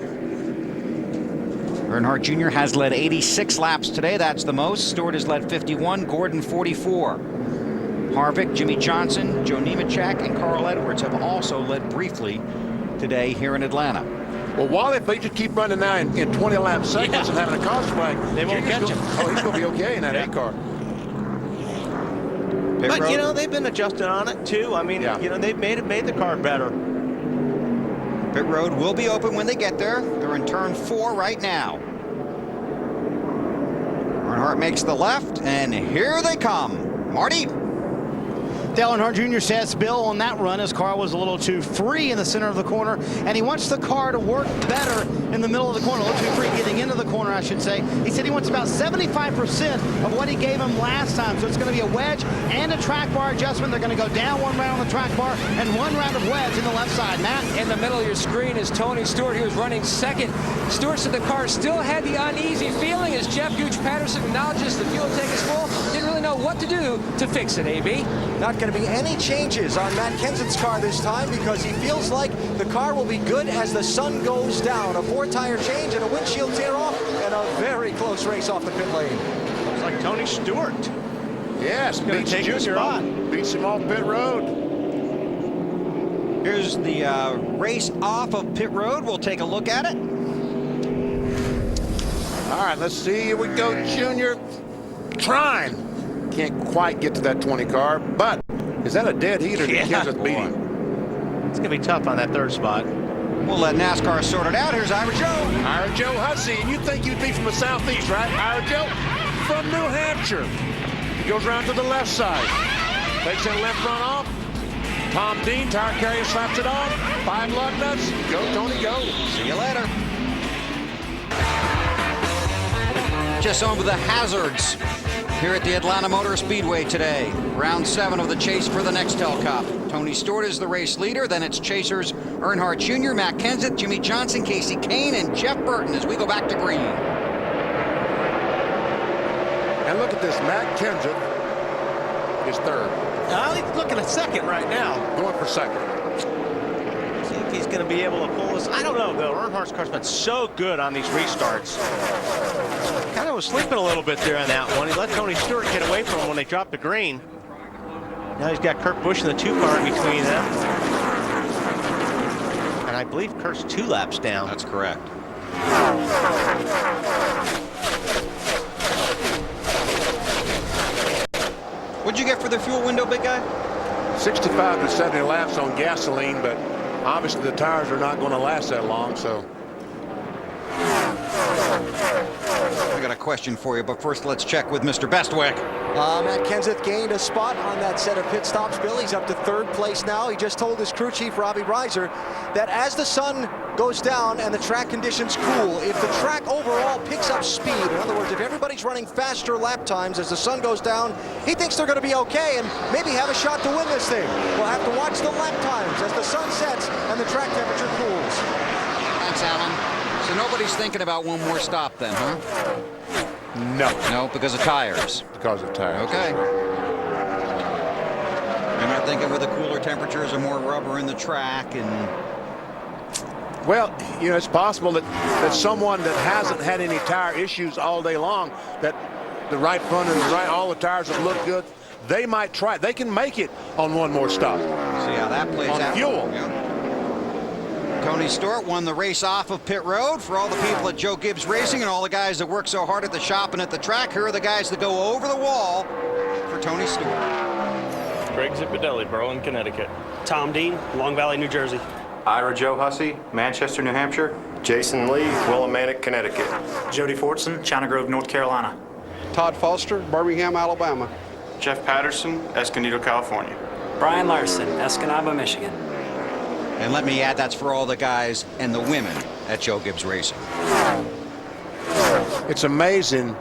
Earnhardt Jr. has led 86 laps today. That's the most. Stewart has led 51, Gordon 44. Harvick, Jimmy Johnson, Joe Nemechek, and Carl Edwards have also led briefly today here in Atlanta. Well, Wally, if they just keep running now in 20 lap segments and having a caution flag, they won't catch him. Oh, he's going to be okay in that 8 car. But, you know, they've been adjusting on it, too. I mean, you know, they've made the car better. Pit road will be open when they get there. They're in turn 4 right now. Earnhardt makes the left, and here they come. Marty. Dale Earnhardt Jr. says, Bill, on that run, his car was a little too free in the center of the corner, and he wants the car to work better in the middle of the corner, a little too free getting into the corner, I should say. He said he wants about 75% of what he gave him last time, so it's going to be a wedge and a track bar adjustment. They're going to go down 1 round on the track bar and 1 round of wedge in the left side. Matt? In the middle of your screen is Tony Stewart. He was running 2nd. Stewart said the car still had the uneasy feeling as Jeff Gooch Patterson acknowledges the fuel tank is full. Didn't really know what to do to fix it, AB. Not going to be any changes on Matt Kenseth's car this time because he feels like the car will be good as the sun goes down. A 4-tire change and a windshield tear off and a very close race off the pit lane. Looks like Tony Stewart. Yes, going to take his spot. Beats him off pit road. Here's the race off of pit road. We'll take a look at it. All right, let's see. Here we go, Junior. Trying. Can't quite get to that 20 car, but is that a dead heat or did Kenseth beat him? It's going to be tough on that 3rd spot. We'll let NASCAR sort it out. Here's Ira Joe. Ira Joe Hussey, and you think you'd be from the southeast, right? Ira Joe from New Hampshire. He goes around to the left side. Takes that left front off. Tom Dean, tire carrier, slaps it off. 5 lug nuts. Go, Tony, go. See you later. Just on with the hazards here at the Atlanta Motor Speedway today. Round 7 of the chase for the Nextel Cup. Tony Stewart is the race leader. Then it's chasers Earnhardt Jr., Matt Kenseth, Jimmy Johnson, Casey Kane, and Jeff Burton as we go back to green. And look at this. Matt Kenseth is 3rd. He's looking at 2nd right now. Going for 2nd. See if he's going to be able to pull this. I don't know, though. Earnhardt's car's been so good on these restarts. Kind of was sleeping a little bit there on that one. He let Tony Stewart get away from him when they dropped the green. Now he's got Kurt Busch in the 2 car in between them. And I believe Kurt's 2 laps down. That's correct. What'd you get for the fuel window, big guy? 65 to 70 laps on gasoline, but obviously the tires are not going to last that long, so. I got a question for you, but first let's check with Mr. Bestwick. Matt Kenseth gained a spot on that set of pit stops, Bill. He's up to 3rd place now. He just told his crew chief, Robbie Reiser, that as the sun goes down and the track conditions cool, if the track overall picks up speed, in other words, if everybody's running faster lap times as the sun goes down, he thinks they're going to be okay and maybe have a shot to win this thing. We'll have to watch the lap times as the sun sets and the track temperature cools. Thanks, Alan. So nobody's thinking about one more stop then, huh? No. No, because of tires. Because of tires. Okay. You're not thinking with the cooler temperatures and more rubber in the track and... Well, you know, it's possible that someone that hasn't had any tire issues all day long, that the right front and the right, all the tires have looked good, they might try it. They can make it on one more stop. See how that plays out. On fuel. Yeah. Tony Stewart won the race off of pit road. For all the people at Joe Gibbs Racing and all the guys that work so hard at the shop and at the track, here are the guys that go over the wall for Tony Stewart. Greg Zipadelli, Berlin, Connecticut. Tom Dean, Long Valley, New Jersey. Ira Joe Hussey, Manchester, New Hampshire. Jason Lee, Willimantic, Connecticut. Jody Fortson, China Grove, North Carolina. Todd Foster, Birmingham, Alabama. Jeff Patterson, Escondido, California. Brian Larson, Escanaba, Michigan. And let me add, that's for all the guys and the women at Joe Gibbs Racing. It's amazing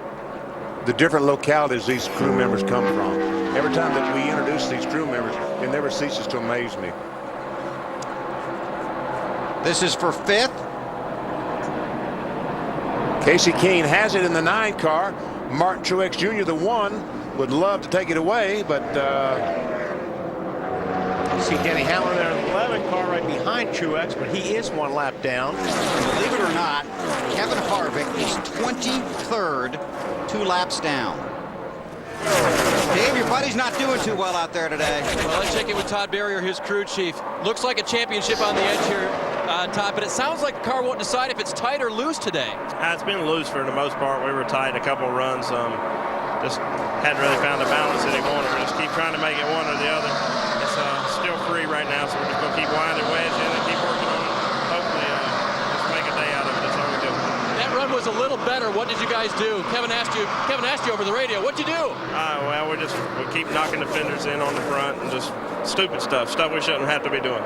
the different localities these crew members come from. Every time that we introduce these crew members, it never ceases to amaze me. This is for 5th. Casey Keene has it in the 9 car. Martin Truex Jr., the 1, would love to take it away, but see Denny Hamlin there in the 11 car right behind Truex, but he is 1 lap down. Believe it or not, Kevin Harvick is 23rd, 2 laps down. Dave, your buddy's not doing too well out there today. Well, let's check in with Todd Barrier, his crew chief. Looks like a championship on the edge here, Todd, but it sounds like the car won't decide if it's tight or loose today. It's been loose for the most part. We were tight a couple of runs. Just hadn't really found the balance that he wanted. We just keep trying to make it one or the other. It's still free right now, so we're just going to keep winding wedge in and keep working on it. Hopefully, just make a day out of it. That's all we do. That run was a little better. What did you guys do? Kevin asked you over the radio. What'd you do? Well, we keep knocking the fenders in on the front and just stupid stuff we shouldn't have to be doing.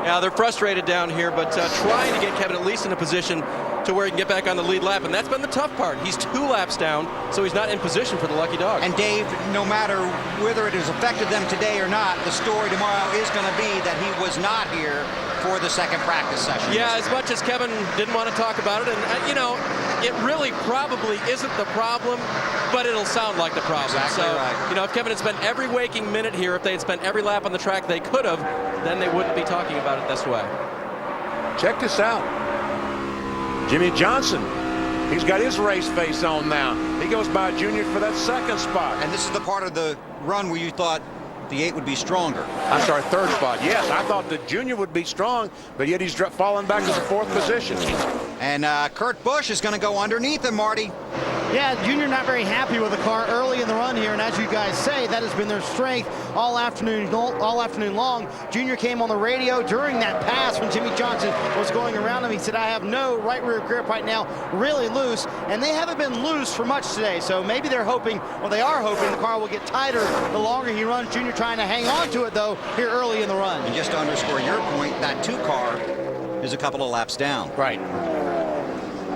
Yeah, they're frustrated down here, but trying to get Kevin at least in a position to where he can get back on the lead lap, and that's been the tough part. He's 2 laps down, so he's not in position for the lucky dog. And Dave, no matter whether it has affected them today or not, the story tomorrow is going to be that he was not here for the second practice session. Yeah, as much as Kevin didn't want to talk about it, and you know, it really probably isn't the problem, but it'll sound like the problem. Exactly right. You know, if Kevin had spent every waking minute here, if they had spent every lap on the track they could have, then they wouldn't be talking about it this way. check this out. Jimmy Johnson, he's got his race face on now. He goes by Junior for that 2nd spot. And this is the part of the run where you thought the 8 would be stronger. I'm sorry, 3rd spot. Yes, I thought the Junior would be strong, but yet he's falling back to the 4th position. And Kurt Busch is going to go underneath him, Marty. Yeah, Junior not very happy with the car early in the run here, and as you guys say, that has been their strength all afternoon long. Junior came on the radio during that pass when Jimmy Johnson was going around him. He said, I have no right rear grip right now, really loose, and they haven't been loose for much today, so maybe they're hoping, or they are hoping, the car will get tighter the longer he runs. Junior trying to hang on to it, though, here early in the run. And just to underscore your point, that 2 car is a couple of laps down. Right.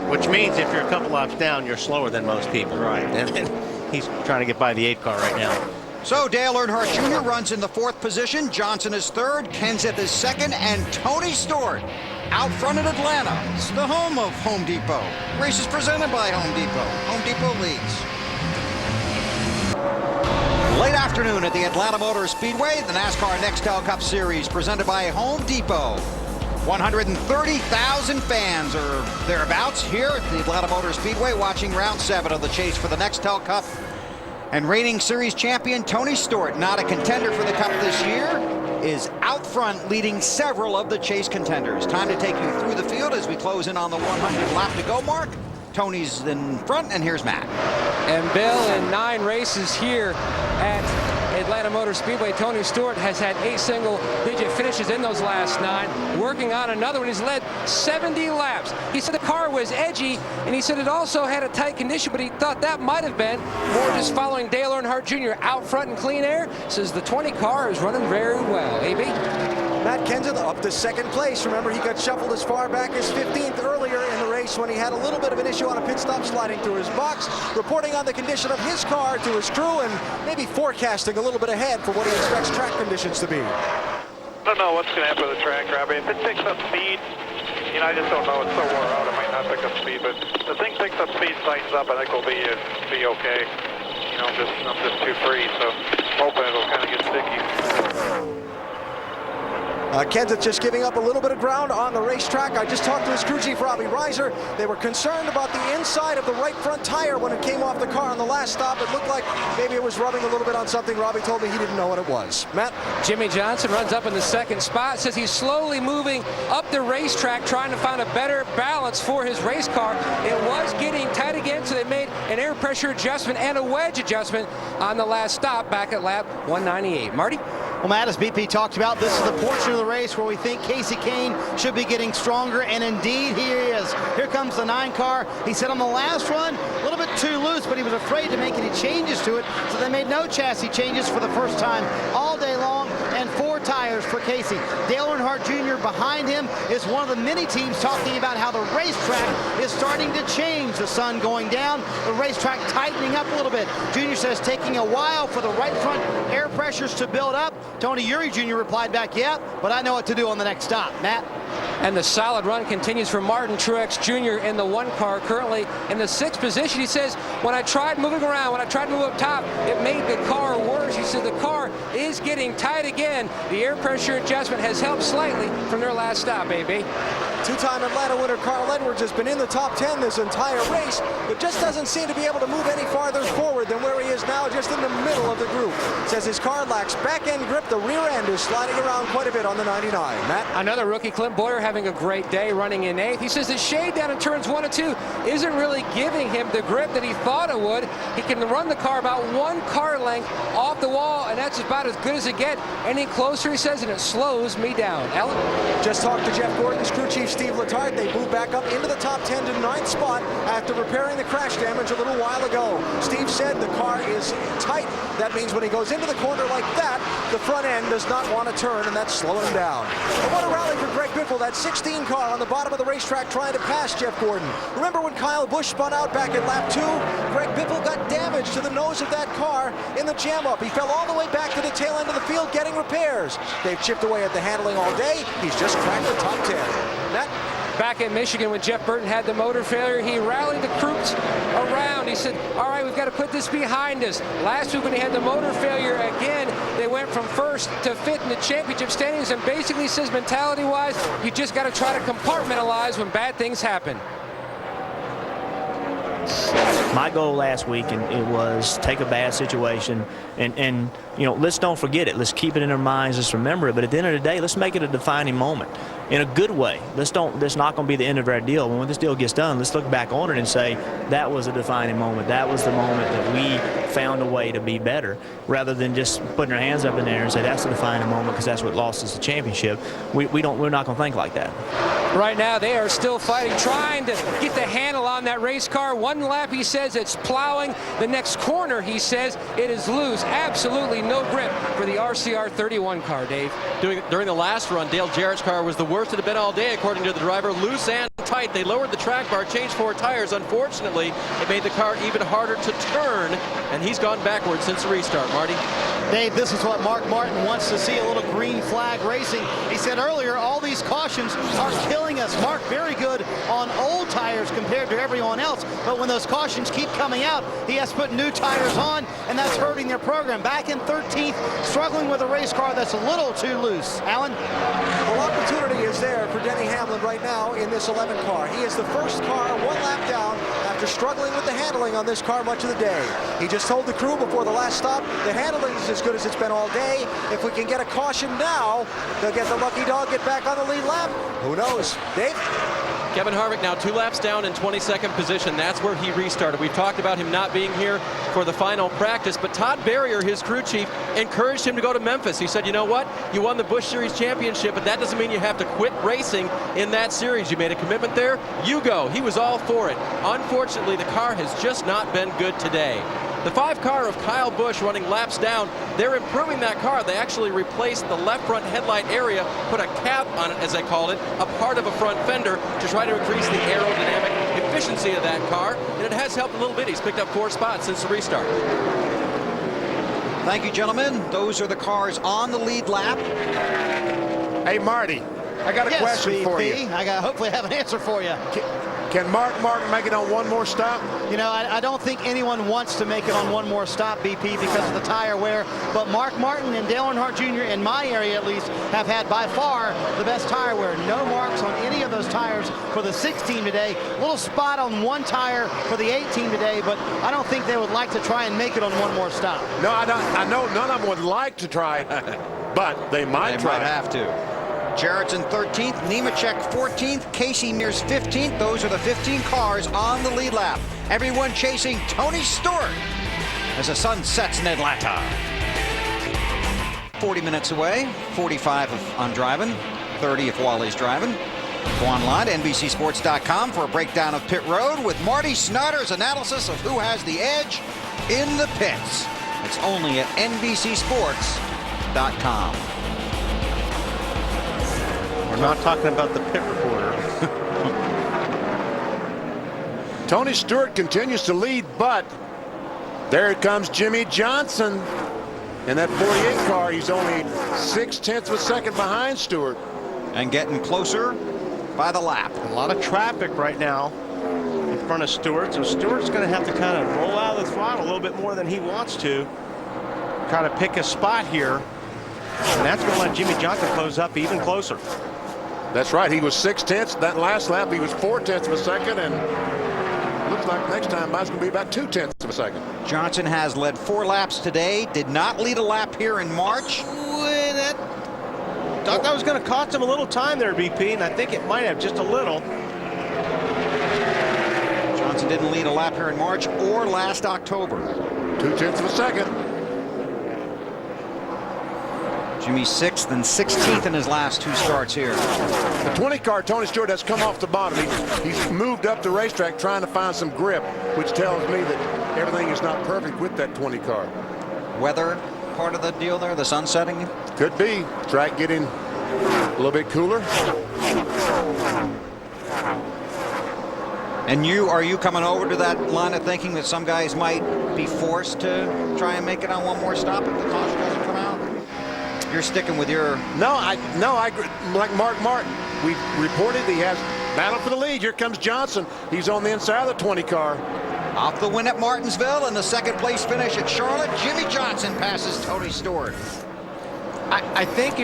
Which means if you're a couple laps down, you're slower than most people. Right. And he's trying to get by the 8 car right now. So Dale Earnhardt Jr. runs in the 4th position. Johnson is 3rd. Kenseth is 2nd. And Tony Stewart out front at Atlanta. It's the home of Home Depot. Race is presented by Home Depot. Home Depot leads. Late afternoon at the Atlanta Motor Speedway, the NASCAR Nextel Cup Series presented by Home Depot. 130,000 fans or thereabouts here at the Atlanta Motor Speedway watching round 7 of the chase for the Nextel Cup. And reigning series champion Tony Stewart, not a contender for the Cup this year, is out front leading several of the chase contenders. Time to take you through the field as we close in on the 100 lap to go mark. Tony's in front, and here's Matt. And Bill, in 9 races here at Atlanta Motor Speedway, Tony Stewart has had 8 single-digit finishes in those last 9, working on another one. He's led 70 laps. He said the car was edgy, and he said it also had a tight condition, but he thought that might have been more just following Dale Earnhardt Jr. out front in clean air. Says the 20 car is running very well. AB? Matt Kenseth up to second place. Remember, he got shuffled as far back as 15th earlier in the race when he had a little bit of an issue on a pit stop sliding through his box, reporting on the condition of his car to his crew and maybe forecasting a little bit ahead for what he expects track conditions to be. I don't know what's going to happen with the track, Robbie. If it picks up speed, you know, I just don't know. It's so wore out, it might not pick up speed. But if the thing picks up speed, tightens up, I think we'll be okay. You know, I'm just too free, so hoping it'll kind of get sticky. Kenseth just giving up a little bit of ground on the racetrack. I just talked to his crew chief, Robbie Reiser. They were concerned about the inside of the right front tire when it came off the car on the last stop. It looked like maybe it was rubbing a little bit on something. Robbie told me he didn't know what it was. Matt? Jimmy Johnson runs up in the second spot, says he's slowly moving up the racetrack, trying to find a better balance for his race car. It was getting tight again, so they made an air pressure adjustment and a wedge adjustment on the last stop back at lap 198. Marty? Well, Matt, as BP talked about, this is the portion of the race where we think Kasey Kahne should be getting stronger, and indeed he is. Here comes the 9 car. He said on the last run, a little bit too loose, but he was afraid to make any changes to it, so they made no chassis changes for the first time all day long, and 4 tires for Kasey. Dale Earnhardt Jr. behind him is one of the many teams talking about how the racetrack is starting to change. The sun going down, the racetrack tightening up a little bit. Jr. says taking a while for the right front air pressures to build up. Tony Eury Jr. replied back, yeah, but I know what to do on the next stop. Matt? And the solid run continues for Martin Truex Jr. in the 1 car, currently in the 6th position. He says, when I tried moving around, when I tried to move up top, it made the car worse. He said the car is getting tight again. The air pressure adjustment has helped slightly from their last stop, AB. Two-time Atlanta winner Carl Edwards has been in the top 10 this entire race, but just doesn't seem to be able to move any farther forward than where he is now, just in the middle of the group. Says his car lacks back-end grip. The rear end is sliding around quite a bit on the 99. Matt? Another rookie, Clint Boyer, having a great day running in 8th. He says the shade down in turns 1 and 2 isn't really giving him the grip that he thought it would. He can run the car about 1 car length off the wall, and that's about as good as it gets. Any closer, he says, and it slows me down. Alan? Just talked to Jeff Gordon's crew chief, Steve Letarte. They moved back up into the top 10 to 9th spot after repairing the crash damage a little while ago. Steve said the car is tight. That means when he goes into the corner like that, the front end does not want to turn, and that's slowing him down. But what a rally for Greg Biffle, that 16 car on the bottom of the racetrack trying to pass Jeff Gordon. Remember when Kyle Busch spun out back at lap 2? Greg Biffle got damage to the nose of that car in the jam up. He fell all the way back to the tail end of the field getting repairs. They've chipped away at the handling all day. He's just cracked the top 10. Matt? Back in Michigan when Jeff Burton had the motor failure, he rallied the troops around. He said, all right, we've got to put this behind us. Last week when he had the motor failure again, they went from 1st to 5th in the championship standings, and basically says mentality-wise, you just got to try to compartmentalize when bad things happen. My goal last week, and it was take a bad situation and you know, let's don't forget it. Let's keep it in our minds. Let's remember it. But at the end of the day, let's make it a defining moment in a good way. That's not going to be the end of our deal. When this deal gets done, let's look back on it and say that was a defining moment. That was the moment that we found a way to be better, rather than just putting our hands up in there and say that's a defining moment because that's what lost us the championship. We're not going to think like that. Right now, they are still fighting, trying to get the handle on that race car. 1 lap, he says, it's plowing. The next corner, he says, it is loose. Absolutely no grip for the RCR 31 car, Dave. During the last run, Dale Jarrett's car was the worst it had been all day, according to the driver. Loose and tight. They lowered the track bar, changed 4 tires. Unfortunately, it made the car even harder to turn, and he's gone backwards since the restart. Marty? Dave, this is what Mark Martin wants to see, a little green flag racing. He said earlier, all these cautions are killing us. Mark, very good on old tires compared to everyone else, but when those cautions keep coming out, he has to put new tires on, and that's hurting their program. Back in 13th, struggling with a race car that's a little too loose. Alan? Well, opportunity is there for Denny Hamlin right now in this 11 car. He is the first car 1 lap down after struggling with the handling on this car much of the day. He just told the crew before the last stop, the handling is as good as it's been all day. If we can get a caution now, they'll get the lucky dog, get back on the lead lap. Who knows? Dave? Kevin Harvick now 2 laps down in 22nd position. That's where he restarted. We've talked about him not being here for the final practice, but Todd Berrier, his crew chief, encouraged him to go to Memphis. He said, you know what? You won the Busch Series championship, but that doesn't mean you have to quit racing in that series. You made a commitment there. You go. He was all for it. Unfortunately, the car has just not been good today. The 5 car of Kyle Busch running laps down. They're improving that car. They actually replaced the left front headlight area, put a cap on it, as they called it, a part of a front fender to try to increase the aerodynamic efficiency of that car, and it has helped a little bit. He's picked up 4 spots since the restart. Thank you, gentlemen. Those are the cars on the lead lap. Hey, Marty, I got a question for you. I hopefully have an answer for you. Can Mark Martin make it on one more stop? You know, I don't think anyone wants to make it on one more stop, BP, because of the tire wear. But Mark Martin and Dale Earnhardt Jr., in my area at least, have had by far the best tire wear. No marks on any of those tires for the 6 team today. A little spot on one tire for the 8 team today, but I don't think they would like to try and make it on one more stop. No, I don't. I know none of them would like to try, but they might try. They might have to. Jarrett's in 13th, Nemechek 14th, Casey Mears 15th. Those are the 15 cars on the lead lap. Everyone chasing Tony Stewart as the sun sets in Atlanta. 40 minutes away, 45 if I'm driving, 30 if Wally's driving. Go online to NBCSports.com for a breakdown of pit road with Marty Snyder's analysis of who has the edge in the pits. It's only at NBCSports.com. We're not talking about the pit reporter. Tony Stewart continues to lead, but there comes Jimmy Johnson in that 48 car. He's only 0.6 of a second behind Stewart. And getting closer by the lap. A lot of traffic right now in front of Stewart, so Stewart's going to have to kind of roll out of the throttle a little bit more than he wants to. Try to pick a spot here, and that's going to let Jimmy Johnson close up even closer. That's right. He was 0.6. That last lap, he was 0.4 of a second, and looks like next time it's going to be about 0.2 of a second. Johnson has led 4 laps today. Did not lead a lap here in March. Thought that was going to cost him a little time there, BP, and I think it might have just a little. Johnson didn't lead a lap here in March or last October. 0.2 of a second. Jimmy 6th and 16th in his last 2 starts here. The 20 car, Tony Stewart, has come off the bottom. He's moved up the racetrack trying to find some grip, which tells me that everything is not perfect with that 20 car. Weather part of the deal there, the sun setting? Could be. Track getting a little bit cooler. And are you coming over to that line of thinking that some guys might be forced to try and make it on one more stop if the caution doesn't come out? You're sticking with your... No, I agree. Like Mark Martin, we reported he has battle for the lead. Here comes Johnson. He's on the inside of the 20 car. Off the win at Martinsville and the 2nd place finish at Charlotte, Jimmy Johnson passes Tony Stewart. I think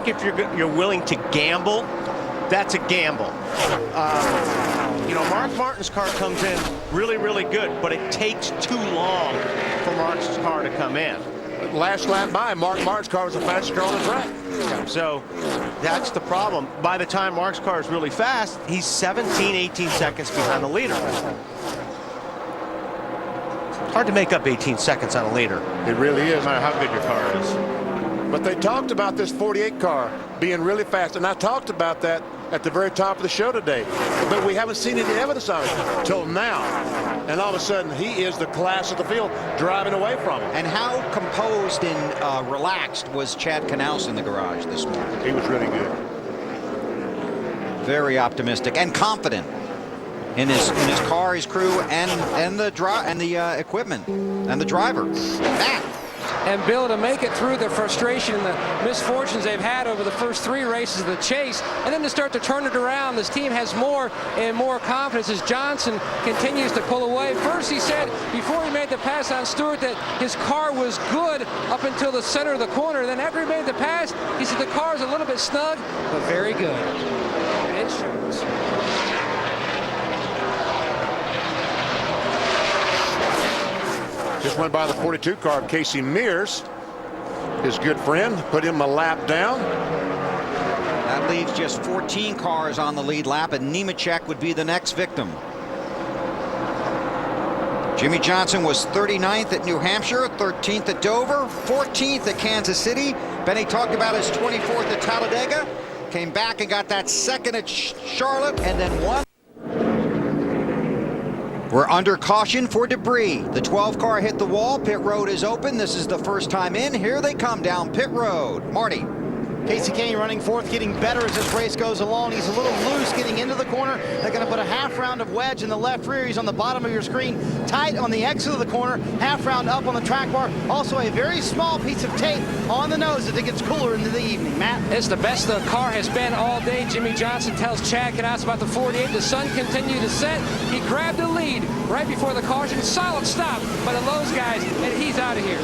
if you're willing to gamble, that's a gamble. You know, Mark Martin's car comes in really, really good, but it takes too long for Mark's car to come in. Last lap by, Mark Martin's car was the fastest car on the track. So that's the problem. By the time Mark's car is really fast, he's 17, 18 seconds behind the leader. Hard to make up 18 seconds on a leader. It really is. No matter how good your car is. But they talked about this 48 car being really fast, and I talked about that at the very top of the show today. But we haven't seen any evidence of it till now. And all of a sudden, he is the class of the field, driving away from him. And how composed and relaxed was Chad Knaus in the garage this morning? He was really good. Very optimistic and confident in his car, his crew, and the equipment and the driver. Matt. And Bill, to make it through the frustration and the misfortunes they've had over the first 3 races of the chase, and then to start to turn it around, this team has more and more confidence as Johnson continues to pull away. First, he said before he made the pass on Stewart that his car was good up until the center of the corner. Then after he made the pass, he said the car is a little bit snug, but very good. It shows. Just went by the 42 car of Casey Mears, his good friend, put him a lap down. That leaves just 14 cars on the lead lap, and Nemechek would be the next victim. Jimmy Johnson was 39th at New Hampshire, 13th at Dover, 14th at Kansas City. Benny talked about his 24th at Talladega. Came back and got that 2nd at Charlotte, and then won. We're under caution for debris. The 12 car hit the wall. Pit road is open. This is the first time in. Here they come down pit road. Marty. Casey Kane running fourth, getting better as this race goes along. He's a little loose getting into the corner. They're going to put a half round of wedge in the left rear. He's on the bottom of your screen, tight on the exit of the corner, half round up on the track bar. Also a very small piece of tape on the nose as it gets cooler into the evening. Matt? It's the best the car has been all day. Jimmy Johnson tells Chad Knaus about the 48. The sun continued to set. He grabbed the lead right before the caution. Solid stop by the Lowe's guys, and he's out of here.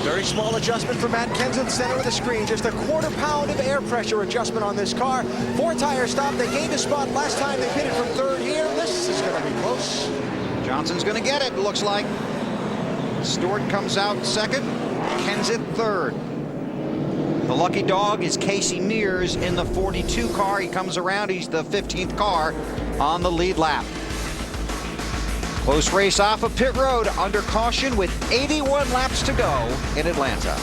Very small adjustment for Matt Kenseth, center of the screen. Just a quarter-pound of air pressure adjustment on this car. 4-tire stop. They gained a spot last time. They pitted from third here. This is going to be close. Johnson's going to get it, looks like. Stewart comes out second. Kenseth third. The lucky dog is Casey Mears in the 42 car. He comes around. He's the 15th car on the lead lap. Close race off of pit road under caution with 81 laps to go in Atlanta.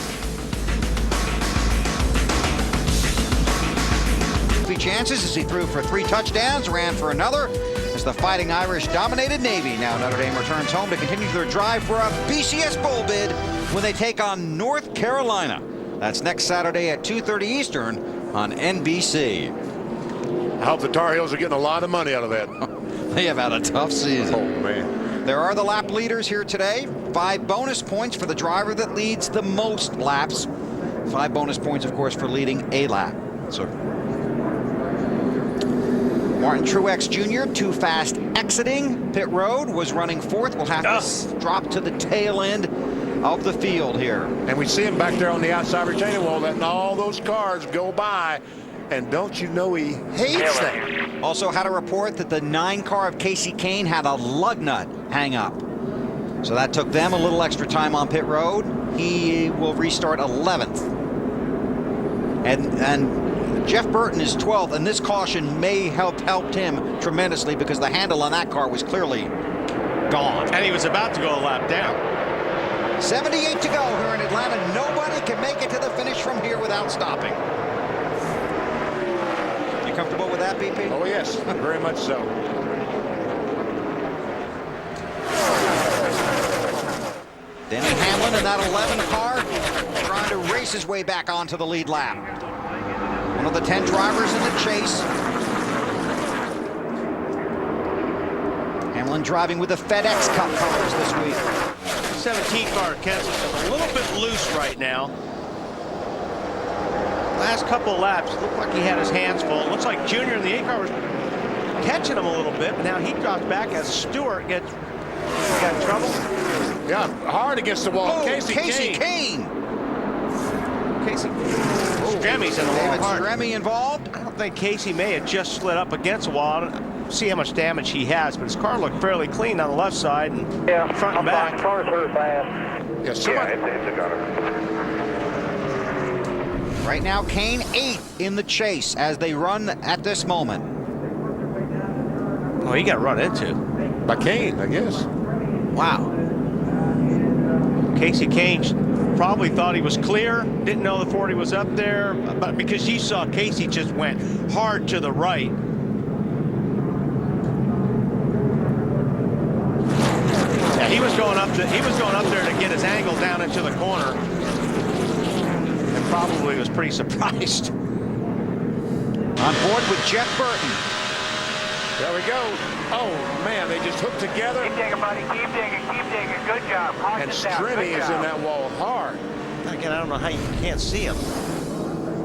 Chances as he threw for 3 touchdowns, ran for another as the Fighting Irish dominated Navy. Now Notre Dame returns home to continue their drive for a BCS bowl bid when they take on North Carolina. That's next Saturday at 2:30 Eastern on NBC. I hope the Tar Heels are getting a lot of money out of that. They have had a tough season. Oh, man. There are the lap leaders here today. 5 bonus points for the driver that leads the most laps. 5 bonus points, of course, for leading a lap. So Martin Truex Jr., too fast exiting pit road, was running fourth. Will have to drop to the tail end of the field here. And we see him back there on the outside retaining wall, letting all those cars go by. And don't you know he hates that? Also had a report that the 9 car of Casey Kane had a lug nut hang up. So that took them a little extra time on pit road. He will restart 11th. And Jeff Burton is 12th, and this caution may helped him tremendously because the handle on that car was clearly gone. And he was about to go a lap down. 78 to go here in Atlanta. Nobody can make it to the finish from here without stopping. You comfortable with that, BP? Oh, yes, very much so. Denny Hamlin in that 11 car trying to race his way back onto the lead lap. One of the 10 drivers in the chase. Hamlin driving with the FedEx Cup colors this week. 17 car Kenseth a little bit loose right now. Last couple of laps, looked like he had his hands full. It looks like Junior in the 8 car was catching him a little bit, but now he drops back as Stewart got in trouble. Yeah, hard against the wall. Oh, Casey Kane. Casey. Stremmy's in the wall. David Stremme involved. I don't think Casey may have just slid up against the wall. I don't see how much damage he has, but his car looked fairly clean on the left side and front and back. Car's hurt bad. Yes, somebody. Right now, Kane 8th in the chase as they run at this moment. Oh, he got run into. By Kane, I guess. Wow. Casey Kane probably thought he was clear, didn't know the 40 was up there, but because you saw Casey just went hard to the right. Yeah, he was going up there to get his angle down into the corner, and probably was pretty surprised. On board with Jeff Burton. There we go. Oh, man, they just hooked together. Keep digging, buddy. Keep digging. Keep digging. Good job. And Stremme is in that wall hard. Again, I don't know how you can't see him.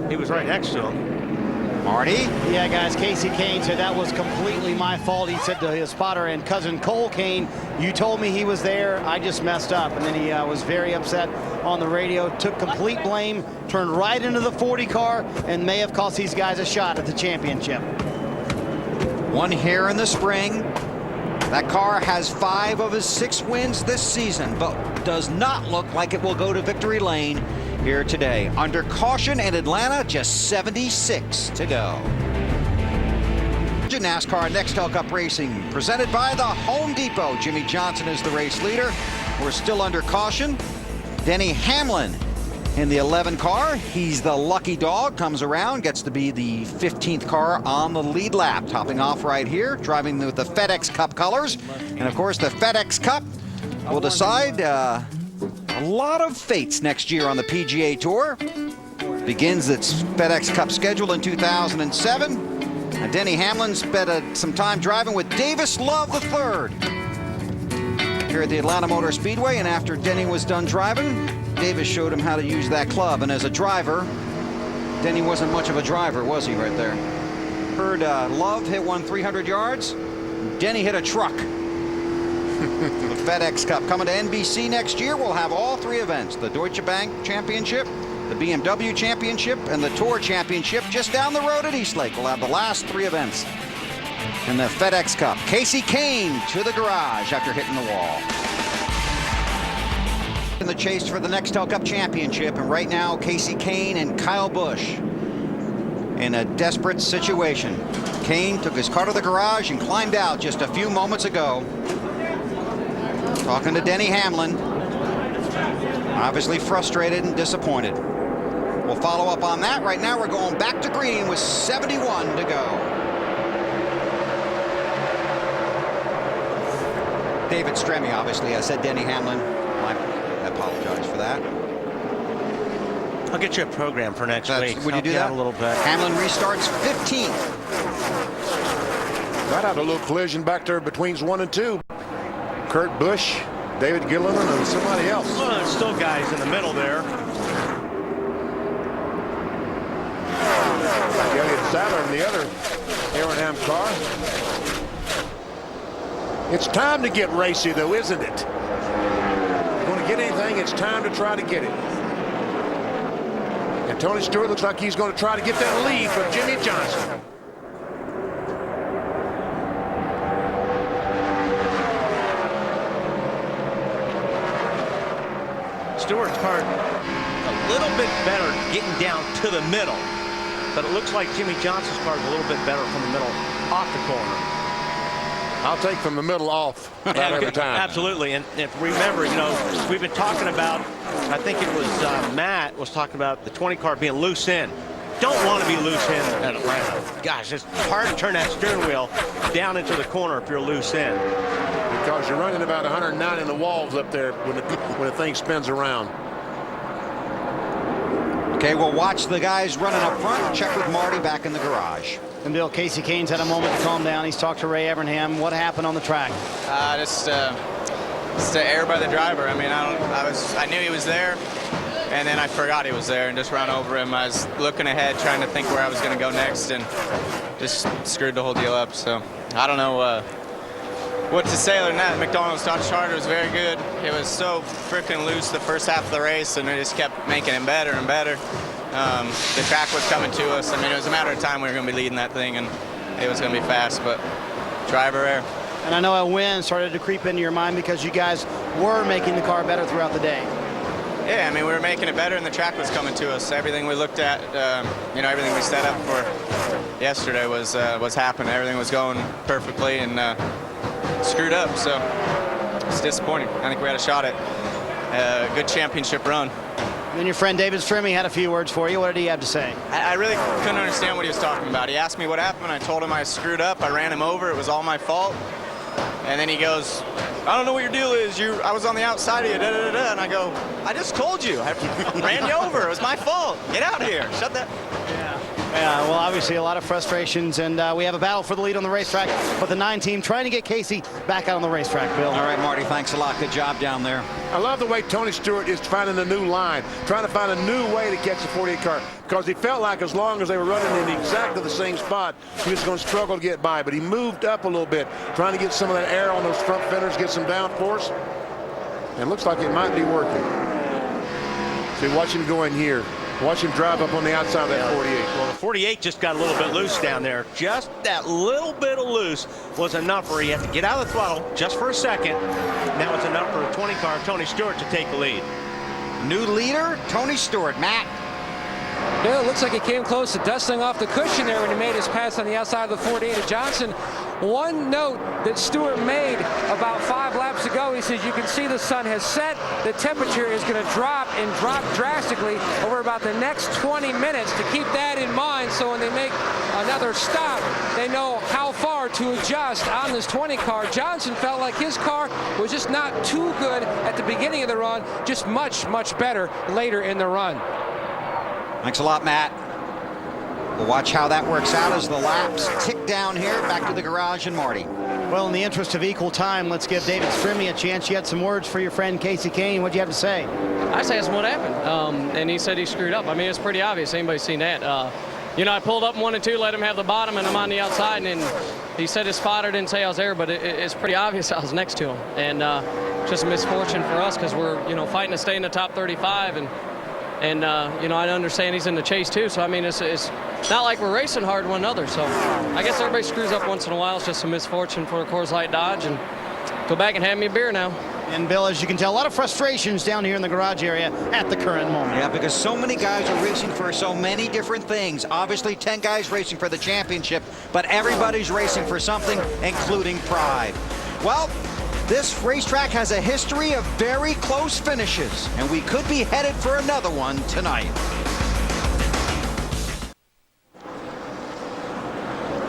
He was right next to him. Marty? Yeah, guys, Casey Kane said that was completely my fault. He said to his spotter and cousin Cole Kane, you told me he was there. I just messed up. And then he was very upset on the radio, took complete blame, turned right into the 40 car, and may have cost these guys a shot at the championship. One here in the spring. That car has 5 of his 6 wins this season, but does not look like it will go to victory lane here today. Under caution in Atlanta, just 76 to go. NASCAR Nextel Cup Racing, presented by the Home Depot. Jimmy Johnson is the race leader. We're still under caution. Denny Hamlin In the 11 car, he's the lucky dog, comes around, gets to be the 15th car on the lead lap. Topping off right here, driving with the FedEx Cup colors. And of course, the FedEx Cup will decide a lot of fates next year on the PGA Tour. Begins its FedEx Cup schedule in 2007. And Denny Hamlin spent some time driving with Davis Love III here at the Atlanta Motor Speedway. And after Denny was done driving, Davis showed him how to use that club. And as a driver, Denny wasn't much of a driver, was he, right there? Heard Love hit one 300 yards. Denny hit a truck. The FedEx Cup coming to NBC next year. We'll have all three events: the Deutsche Bank Championship, the BMW Championship, and the Tour Championship just down the road at Eastlake. We'll have the last three events in the FedEx Cup. Casey Kane to the garage after hitting the wall. In the chase for the Nextel Cup Championship, and right now Casey Kane and Kyle Busch in a desperate situation. Kane took his car to the garage and climbed out just a few moments ago. Talking to Denny Hamlin, obviously frustrated and disappointed. We'll follow up on that. Right now we're going back to green with 71 to go. David Stremme, obviously. I said Denny Hamlin. I apologize for that. I'll get you a program for next week. Would you do that? A little bit. Hamlin restarts 15th. Right out a little collision back there between 1 and 2. Kurt Busch, David Gilliland, and somebody else. Well, there's still guys in the middle there. Elliott Sadler in the other Aronham car. It's time to get racy, though, isn't it? If you're going to get anything, it's time to try to get it. And Tony Stewart looks like he's going to try to get that lead from Jimmy Johnson. Stewart's car a little bit better getting down to the middle, but it looks like Jimmy Johnson's car is a little bit better from the middle off the corner. I'll take from the middle off about every time. Absolutely. And if remember, you know, we've been talking about, I think it was Matt was talking about the 20 car being loose in. Don't want to be loose in at Atlanta. Gosh, it's hard to turn that steering wheel down into the corner if you're loose in. Because you're running about 109 in the walls up there when the thing spins around. Okay, we'll watch the guys running up front. Check with Marty back in the garage. And Bill, Casey Kane's had a moment to calm down. He's talked to Ray Evernham. What happened on the track? Just error by the driver. I mean, I knew he was there, and then I forgot he was there and just ran over him. I was looking ahead, trying to think where I was going to go next, and just screwed the whole deal up. So I don't know what to say other than that. McDonald's Dodge Charger was very good. It was so freaking loose the first half of the race, and it just kept making it better and better. The track was coming to us. I mean, it was a matter of time we were going to be leading that thing, and it was going to be fast, but driver error. And I know a win started to creep into your mind because you guys were making the car better throughout the day. Yeah, I mean, we were making it better, and the track was coming to us. Everything we looked at, you know, everything we set up for yesterday was happening. Everything was going perfectly, and screwed up, so it's disappointing. I think we had a shot at a good championship run. And then your friend David Stremme had a few words for you. What did he have to say? I really couldn't understand what he was talking about. He asked me what happened. I told him I screwed up. I ran him over. It was all my fault. And then he goes, I don't know what your deal is. I was on the outside of you, da-da-da-da. And I go, I just told you. I ran you over. It was my fault. Get out of here. Shut that. Yeah, well, obviously a lot of frustrations, and we have a battle for the lead on the racetrack, but the 9 team trying to get Casey back out on the racetrack, Bill. All right, Marty, thanks a lot. Good job down there. I love the way Tony Stewart is finding a new line, trying to find a new way to catch the 48 car, because he felt like as long as they were running in exactly the same spot, he was going to struggle to get by, but he moved up a little bit, trying to get some of that air on those front fenders, get some downforce, and looks like it might be working. See, watch him go in here. Watch him drive up on the outside of that 48. Well, the 48 just got a little bit loose down there. Just that little bit of loose was enough where he had to get out of the throttle just for a second. Now it's enough for a 20 car, Tony Stewart, to take the lead. New leader, Tony Stewart. Matt. Bill, it looks like he came close to dusting off the cushion there when he made his pass on the outside of the 48 of Johnson. One note that Stewart made about 5 laps ago, he says, you can see the sun has set. The temperature is going to drop and drop drastically over about the next 20 minutes. To keep that in mind, so when they make another stop, they know how far to adjust on this 20 car. Johnson felt like his car was just not too good at the beginning of the run, just much, much better later in the run. Thanks a lot, Matt. We'll watch how that works out as the laps tick down here. Back to the garage and Marty. Well, in the interest of equal time, let's give David Strimmy a chance. You had some words for your friend Casey Kane. What do you have to say? I just asked him what happened, and he said he screwed up. I mean, it's pretty obvious. Anybody's seen that. You know, I pulled up 1 and 2, let him have the bottom, and I'm on the outside, and he said his spotter didn't say I was there, but it's pretty obvious I was next to him. And just a misfortune for us because we're, you know, fighting to stay in the top 35, and you know, I understand he's in the chase too. So I mean, it's not like we're racing hard one another. So I guess everybody screws up once in a while. It's just a misfortune for a Coors Light Dodge. And go back and have me a beer now. And Bill, as you can tell, a lot of frustrations down here in the garage area at the current moment. Yeah, because so many guys are racing for so many different things. Obviously, 10 guys racing for the championship, but everybody's racing for something, including pride. Well, this racetrack has a history of very close finishes, and we could be headed for another one tonight.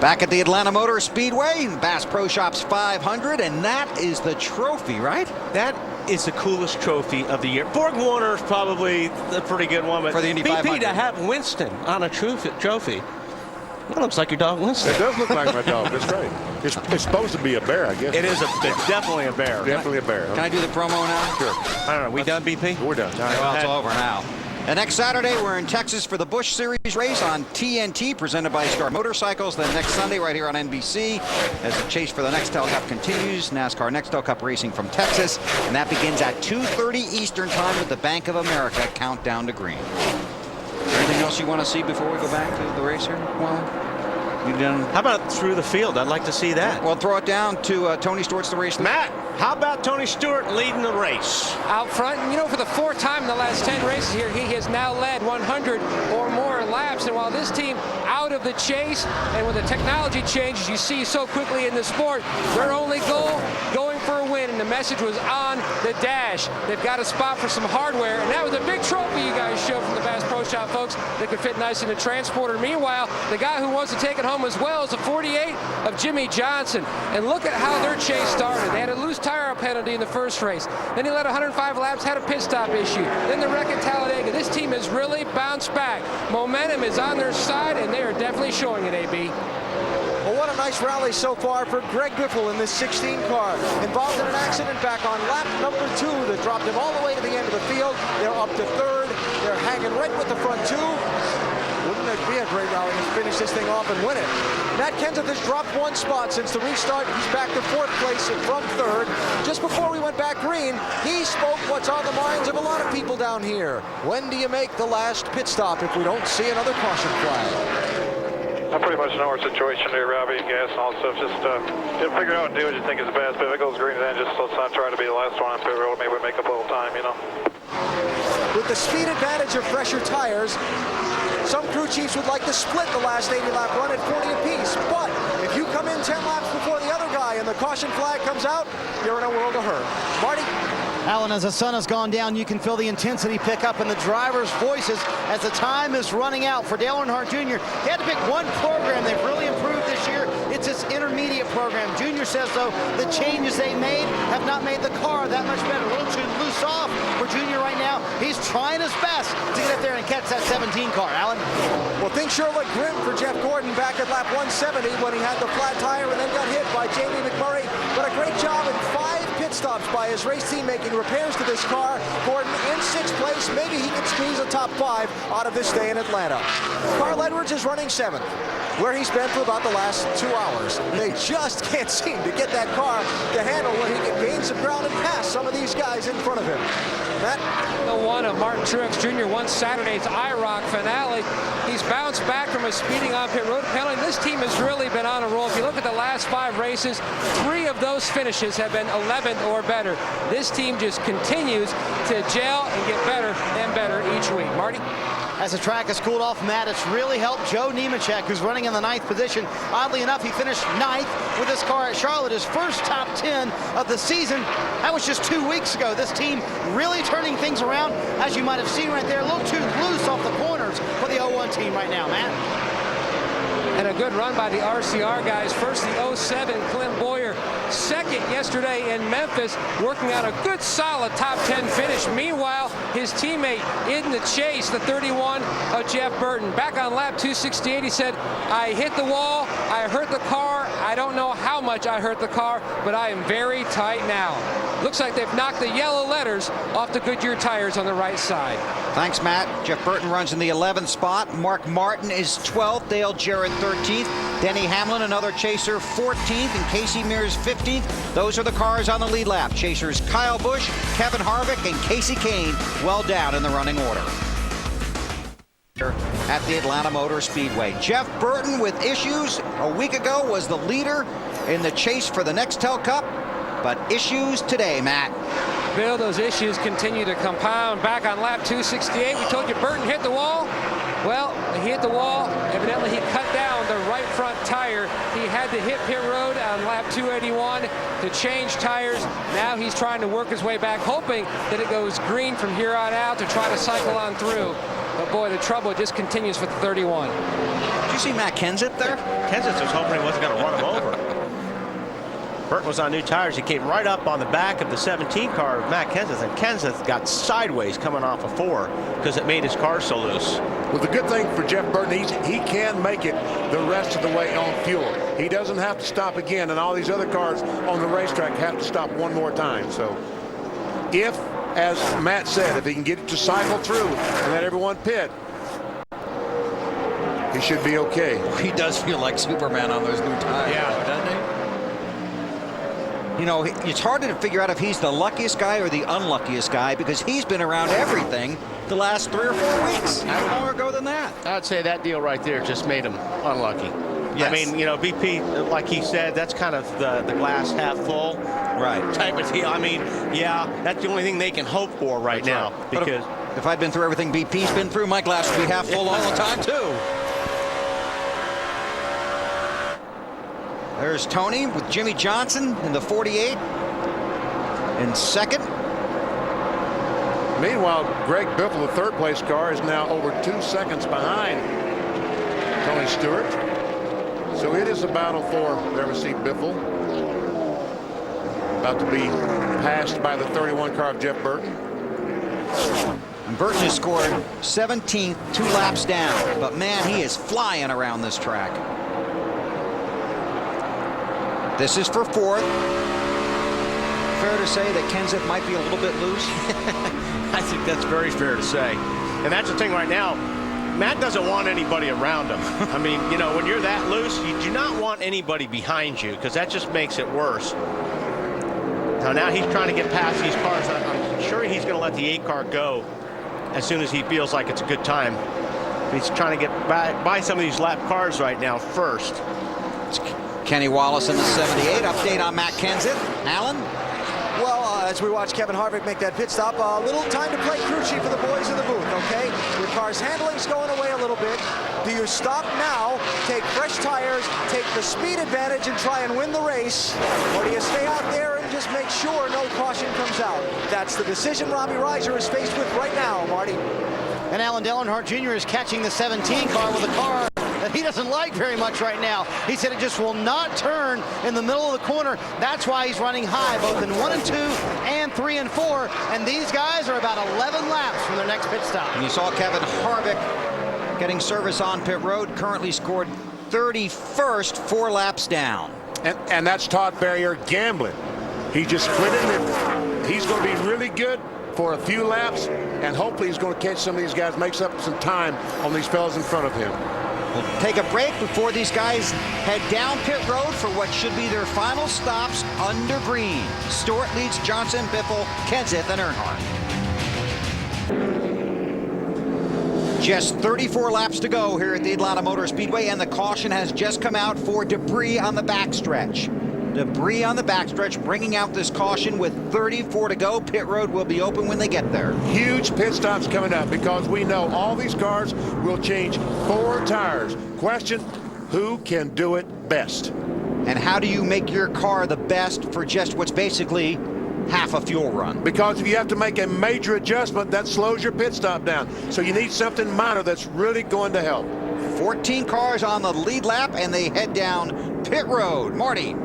Back at the Atlanta Motor Speedway, Bass Pro Shops 500, and that is the trophy, right? That is the coolest trophy of the year. Borg Warner is probably a pretty good one, but for the Indy BP 500. to have Winston on a trophy. That looks like your dog, Winston. It does look like my dog. That's right. It's supposed to be a bear, I guess. It is definitely a bear. Definitely a bear. Can I do the promo now? Sure. I don't know. We done, BP? We're done. Well, it's over now. And next Saturday, we're in Texas for the Busch Series race on TNT, presented by Star Motorcycles. Then next Sunday, right here on NBC, as the chase for the Nextel Cup continues. NASCAR Nextel Cup racing from Texas. And that begins at 2:30 Eastern Time with the Bank of America countdown to green. Anything else you want to see before we go back to the race here? Well, you done? How about through the field? I'd like to see that. Well, throw it down to Tony Stewart's the race. Matt, how about Tony Stewart leading the race? Out front, and you know, for the 4th time in the last 10 races here, he has now led 100 or more laps. And while this team out of the chase, and with the technology changes you see so quickly in the sport, their only goal, going for a win, and the message was on the dash. They've got a spot for some hardware, and that was a big trophy you guys showed from the Bass Pro Shop, folks, that could fit nice in a transporter. Meanwhile, the guy who wants to take it home as well is the 48 of Jimmy Johnson. And look at how their chase started. They had a loose tire penalty in the first race. Then he led 105 laps, had a pit stop issue. Then the wreck at Talladega. This team has really bounced back. Momentum is on their side, and they are definitely showing it, AB. Well, what a nice rally so far for Greg Biffle in this 16 car. Involved in an accident back on lap number 2 that dropped him all the way to the end of the field. They're up to 3rd. They're hanging right with the front 2. Wouldn't it be a great rally to finish this thing off and win it? Matt Kenseth has dropped 1 spot since the restart. He's back to 4th place from 3rd. Just before we went back green, he spoke what's on the minds of a lot of people down here. When do you make the last pit stop if we don't see another caution flag? I pretty much know our situation here, Robbie, gas and all that stuff. Just figure out and do what you think is best. But if it goes green, then just let's not try to be the last one on pit road. Maybe we make up a little time, you know. With the speed advantage of fresher tires, some crew chiefs would like to split the last 80-lap run at 40 apiece. But if you come in 10 laps before the other guy and the caution flag comes out, you're in a world of hurt. Marty? Alan, as the sun has gone down, you can feel the intensity pick up in the drivers' voices as the time is running out for Dale Earnhardt Jr. He had to pick one program they've really improved this year. It's his intermediate program. Jr. says, though, the changes they made have not made the car that much better. A little too loose off for Jr. right now. He's trying his best to get up there and catch that 17 car. Alan? Well, things sure look grim for Jeff Gordon back at lap 170 when he had the flat tire and then got hit by Jamie McMurray. But a great job in 5 pit stops by his race team making repairs to this car. Gordon in 6th place. Maybe he can squeeze a top 5 out of this day in Atlanta. Carl Edwards is running 7th, where he's been for about the last 2 hours. They just can't seem to get that car to handle when he can gain some ground and pass some of these guys in front of him. Matt? The one of Martin Truex Jr. won Saturday's IROC finale. He's bounced back from a speeding on pit road penalty. This team has really been on a roll. If you look at the last 5 races, 3 of those finishes have been 11th or better. This team just continues to gel and get better and better each week. Marty? As the track has cooled off, Matt, it's really helped Joe Nemechek, who's running in the 9th position. Oddly enough, he finished 9th with his car at Charlotte, his first top 10 of the season. That was just 2 weeks ago. This team really turning things around, as you might have seen right there, a little too loose off the corners for the 01 team right now, Matt. And a good run by the RCR guys. First, the 07, Clint Boyer. Second yesterday in Memphis, working out a good, solid top 10 finish. Meanwhile, his teammate in the chase, the 31 of Jeff Burton. Back on lap 268, he said, I hit the wall, I hurt the car. I don't know how much I hurt the car, but I am very tight now. Looks like they've knocked the yellow letters off the Goodyear tires on the right side. Thanks, Matt. Jeff Burton runs in the 11th spot. Mark Martin is 12th. Dale Jarrett 13th. Denny Hamlin, another chaser, 14th. And Casey Mears 15th. Those are the cars on the lead lap. Chasers Kyle Busch, Kevin Harvick, and Casey Kane well down in the running order. At the Atlanta Motor Speedway, Jeff Burton with issues a week ago was the leader in the chase for the Nextel Cup, but issues today, Matt. Bill, those issues continue to compound. Back on lap 268, we told you Burton hit the wall. Well, he hit the wall. Evidently, he cut down the right front tire. He had to hit pit road on lap 281 to change tires. Now he's trying to work his way back, hoping that it goes green from here on out to try to cycle on through. But boy, the trouble just continues for the 31. Did you see Matt Kenseth there? Kenseth was hoping he wasn't going to run him over. Burton was on new tires. He came right up on the back of the 17 car of Matt Kenseth, and Kenseth got sideways coming off of 4 because it made his car so loose. Well, the good thing for Jeff Burton, he can make it the rest of the way on fuel. He doesn't have to stop again, and all these other cars on the racetrack have to stop one more time. So if, as Matt said, if he can get it to cycle through and let everyone pit, he should be okay. He does feel like Superman on those new tires, doesn't he? You know, it's hard to figure out if he's the luckiest guy or the unluckiest guy, because he's been around everything the last 3 or 4 weeks. How long ago than that? I'd say that deal right there just made him unlucky. Yes. I mean, you know, BP, like he said, that's kind of the glass half full type of deal. I mean, yeah, that's the only thing they can hope for right now. Because if I'd been through everything BP's been through, my glass would be half full all the time, too. There's Tony with Jimmy Johnson in the 48 in second. Meanwhile, Greg Biffle, the third place car, is now over 2 seconds behind Tony Stewart. So it is a battle for whoever seat Biffle. About to be passed by the 31 car of Jeff Burton. And Burton has scored 17th, 2 laps down. But man, he is flying around this track. This is for 4th. Fair to say that Kenseth might be a little bit loose? I think that's very fair to say. And that's the thing right now. Matt doesn't want anybody around him. I mean, you know, when you're that loose, you do not want anybody behind you, because that just makes it worse. Now he's trying to get past these cars. I'm sure he's going to let the 8 car go as soon as he feels like it's a good time. He's trying to get by some of these lap cars right now first. It's Kenny Wallace in the 78. Update on Matt Kenseth. Alan? Well, as we watch Kevin Harvick make that pit stop, a little time to play crew chief for the boys in the booth, okay? Your car's handling's going away a little bit. Do you stop now, take fresh tires, take the speed advantage and try and win the race? Or do you stay out there and just make sure no caution comes out? That's the decision Robbie Reiser is faced with right now, Marty. And Alan Dellenhart Jr. is catching the 17 car with a car that he doesn't like very much right now. He said it just will not turn in the middle of the corner. That's why he's running high, both in 1 and 2 and 3 and 4. And these guys are about 11 laps from their next pit stop. And you saw Kevin Harvick getting service on pit road, currently scored 31st, 4 laps down. And that's Todd Barrier gambling. He just quit it. He's going to be really good for a few laps, and hopefully he's going to catch some of these guys, makes up some time on these fellas in front of him. We'll take a break before these guys head down pit road for what should be their final stops under green. Stewart leads Johnson, Biffle, Kenseth, and Earnhardt. Just 34 laps to go here at the Atlanta Motor Speedway, and the caution has just come out for debris on the backstretch. Debris on the backstretch, bringing out this caution with 34 to go. Pit road will be open when they get there. Huge pit stops coming up because we know all these cars will change 4 tires. Question, who can do it best? And how do you make your car the best for just what's basically half a fuel run? Because if you have to make a major adjustment, that slows your pit stop down. So you need something minor that's really going to help. 14 cars on the lead lap, and they head down pit road. Marty.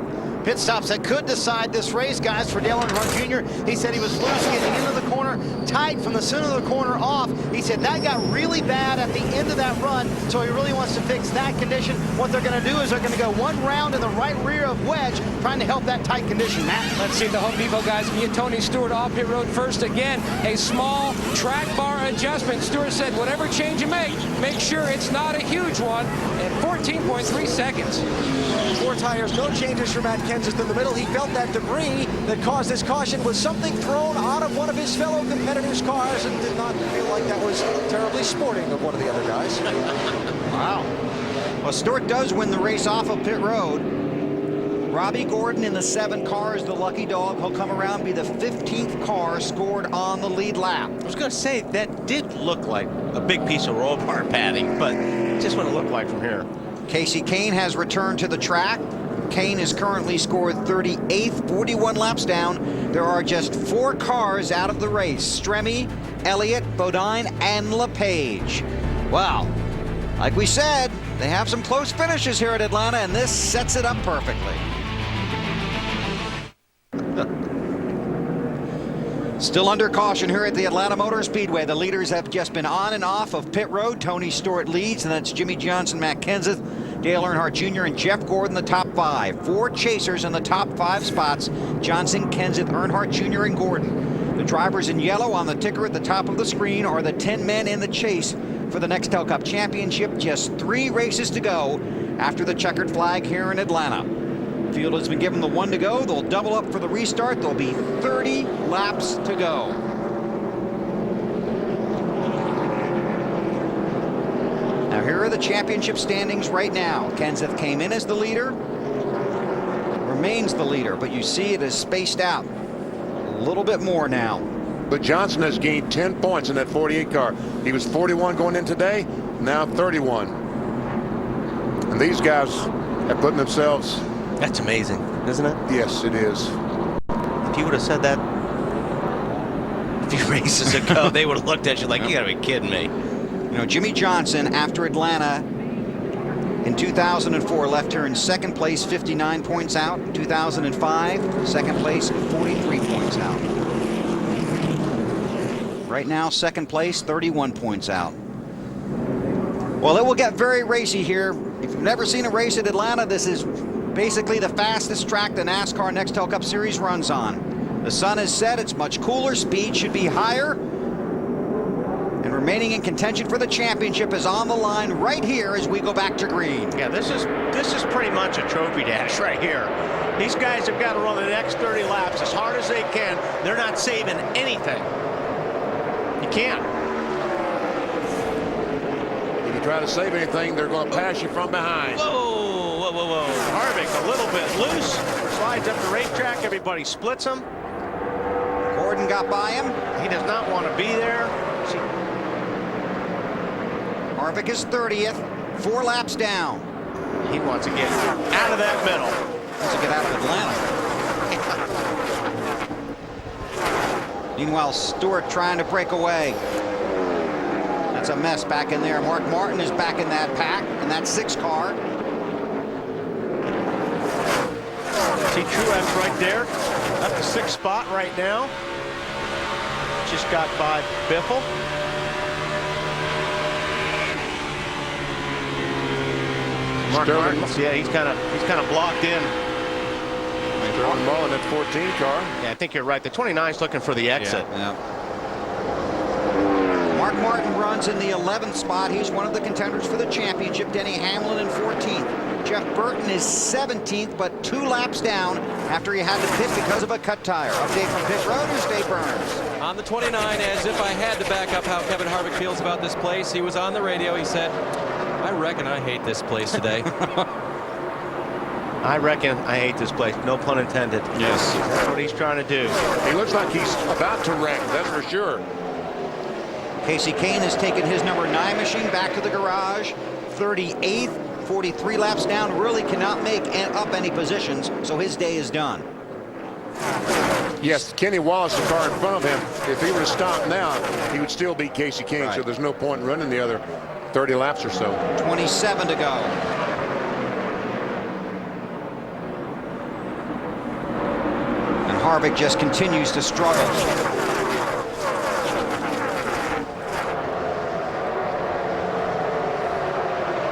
Pit stops that could decide this race, guys, for Dale Earnhardt Jr. He said he was loose getting into the corner, tight from the center of the corner off. He said that got really bad at the end of that run, so he really wants to fix that condition. What they're going to do is they're going to go 1 round in the right rear of wedge, trying to help that tight condition, Matt. Let's see the Home Depot guys get Tony Stewart off pit road first. Again, a small track bar adjustment. Stewart said, whatever change you make sure it's not a huge one, at 14.3 seconds. 4 tires, no changes for Matt Kenseth in the middle. He felt that debris that caused this caution was something thrown out of one of his fellow competitors' cars and did not feel like that was terribly sporting of one of the other guys. Wow. Well, Stewart does win the race off of pit road. Robbie Gordon in the 7 car is the lucky dog. He'll come around, be the 15th car scored on the lead lap. I was going to say, that did look like a big piece of roll bar padding, but just what it looked like from here. Casey Kane has returned to the track. Kane is currently scored 38th, 41 laps down. There are just 4 cars out of the race: Stremme, Elliott, Bodine, and LePage. Wow. Like we said, they have some close finishes here at Atlanta, and this sets it up perfectly. Still under caution here at the Atlanta Motor Speedway. The leaders have just been on and off of pit road. Tony Stewart leads, and that's Jimmy Johnson, Matt Kenseth, Dale Earnhardt Jr., and Jeff Gordon, the top 5. 4 chasers in the top 5 spots: Johnson, Kenseth, Earnhardt Jr., and Gordon. The drivers in yellow on the ticker at the top of the screen are the 10 men in the chase for the Nextel Cup Championship. Just 3 races to go after the checkered flag here in Atlanta. Field has been given the 1 to go. They'll double up for the restart. There'll be 30 laps to go. Now here are the championship standings right now. Kenseth came in as the leader, remains the leader, but you see it is spaced out a little bit more now. But Johnson has gained 10 points in that 48 car. He was 41 going in today, now 31. And these guys are putting themselves... That's amazing, isn't it? Yes, it is. If you would have said that a few races ago, they would have looked at you like, you gotta be kidding me. You know, Jimmy Johnson, after Atlanta in 2004, left here in 2nd place, 59 points out. 2005, 2nd place, 43 points out. Right now, 2nd place, 31 points out. Well, it will get very racy here. If you've never seen a race at Atlanta, this is basically the fastest track the NASCAR Nextel Cup Series runs on. The sun is set, it's much cooler, speed should be higher, and remaining in contention for the championship is on the line right here as we go back to green. Yeah, this is pretty much a trophy dash right here. These guys have got to run the next 30 laps as hard as they can. They're not saving anything. You can't. If you try to save anything, they're going to pass you from behind. Whoa, whoa, whoa, whoa. Harvick a little bit loose. Slides up the racetrack. Everybody splits him. Gordon got by him. He does not want to be there. Harvick is 30th, 4 laps down. He wants to get out of that middle. Wants to get out of Atlanta. Meanwhile, Stewart trying to break away. That's a mess back in there. Mark Martin is back in that pack, in that 6 car. See Truex right there at the 6th spot right now. Just got by Biffle. Mark Martin, yeah, he's kind of blocked in. Throwing ball in that 14 car. Yeah, I think you're right. The 29's looking for the exit. Yeah. Mark Martin runs in the 11th spot. He's one of the contenders for the championship. Denny Hamlin in 14th. Jeff Burton is 17th, but 2 laps down after he had to pit because of a cut tire. Update from pit road, here's Dave Burns. On the 29, as if I had to back up how Kevin Harvick feels about this place, he was on the radio. He said, I reckon I hate this place today. I reckon I hate this place. No pun intended. Yes. That's what he's trying to do. He looks like he's about to wreck, that's for sure. Casey Kane has taken his number 9 machine back to the garage. 38th, 43 laps down, really cannot make up any positions, so his day is done. Yes, Kenny Wallace, the car in front of him, if he were to stop now, he would still beat Casey Kane, Right. so there's no point in running the other 30 laps or so. 27 to go. And Harvick just continues to struggle.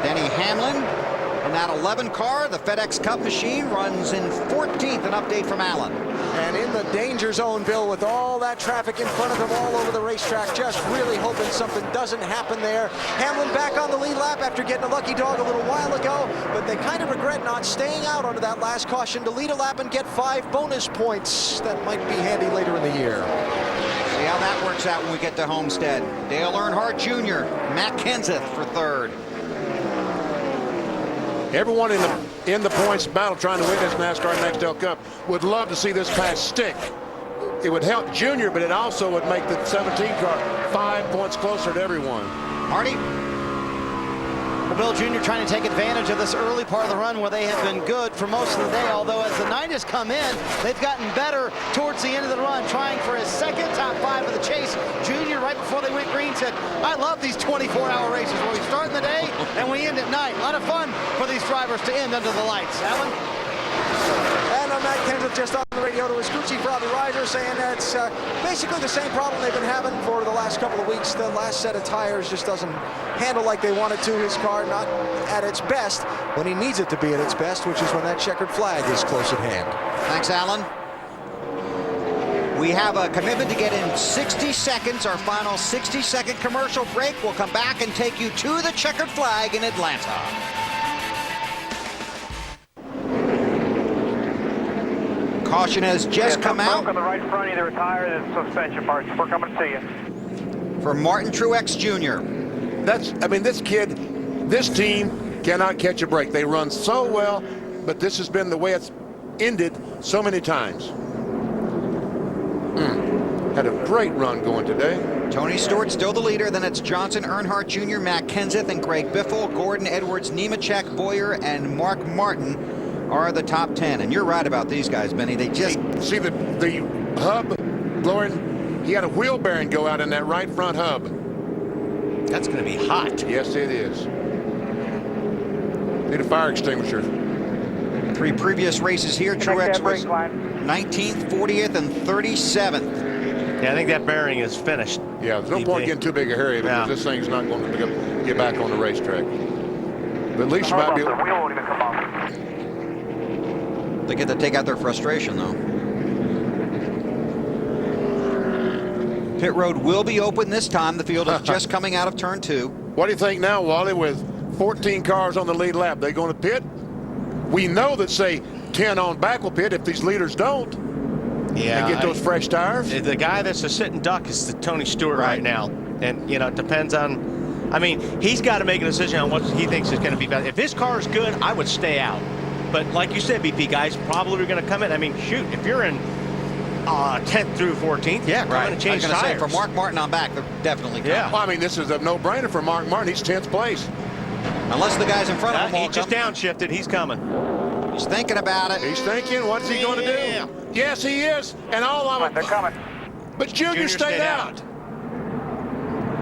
Denny Hamlin in that 11 car, the FedEx Cup machine, runs in 14th. An update from Allen. And in the danger zone, Bill, with all that traffic in front of him all over the racetrack, just really hoping something doesn't happen there. Hamlin back on the lead lap after getting a lucky dog a little while ago, but they kind of regret not staying out onto that last caution to lead a lap and get 5 bonus points. That might be handy later in the year. See how that works out when we get to Homestead. Dale Earnhardt Jr., Matt Kenseth for 3rd. Everyone in the points battle trying to win this NASCAR Nextel Cup would love to see this pass stick. It would help Junior, but it also would make the 17 car 5 points closer to everyone. Marty? Well, Bill Jr. trying to take advantage of this early part of the run where they have been good for most of the day, although as the night has come in, they've gotten better towards the end of the run, trying for his second top 5 of the chase. Junior, right before they went green, said, I love these 24-hour races where we start in the day and we end at night. A lot of fun for these drivers to end under the lights. Alan? And Matt Kenseth just on the radio to his crew chief, Robbie Reiser, saying that's basically the same problem they've been having for the last couple of weeks. The last set of tires just doesn't handle like they want it to. His car not at its best when he needs it to be at its best, which is when that checkered flag is close at hand. Thanks, Alan. We have a commitment to get in 60 seconds, our final 60-second commercial break. We'll come back and take you to the checkered flag in Atlanta. Caution has just come out. On the right front, either a tire or the suspension parts. We're coming to you. For Martin Truex Jr. This kid, this team cannot catch a break. They run so well, but this has been the way it's ended so many times. Had a great run going today. Tony Stewart still the leader. Then it's Johnson, Earnhardt Jr., Matt Kenseth, and Greg Biffle. Gordon, Edwards, Nemechek, Boyer, and Mark Martin are the top 10. And you're right about these guys, Benny. They just see the hub blowing. He had a wheel bearing go out in that right front hub. That's going to be hot. Yes, it is. Need a fire extinguisher. 3 previous races here. Truex was 19th, 40th, and 37th. Yeah, I think that bearing is finished. Yeah, there's no point getting too big a hurry because this thing's not going to get back on the racetrack. But at least you might be able. The wheel won't even come off. They get to take out their frustration, though. Pit road will be open this time. The field is just coming out of turn 2. What do you think now, Wally, with 14 cars on the lead lap? They going to pit? We know that, say, 10 on back will pit if these leaders don't. Yeah. And get those fresh tires. The guy that's a sitting duck is the Tony Stewart right now. And, you know, it depends on, I mean, he's got to make a decision on what he thinks is going to be better. If his car is good, I would stay out. But like you said, BP, guys probably are going to come in. I mean, shoot, if you're in 10th through 14th, yeah, come in and change I was tires. say, for Mark Martin on back, they're definitely coming. Yeah. Well, I mean, this is a no-brainer for Mark Martin. He's 10th place. Unless the guys in front of him He all just downshifted. He's coming. He's thinking about it. He's thinking, what's he going to do? Yes, he is. And all of them. They're coming. But Junior stayed out.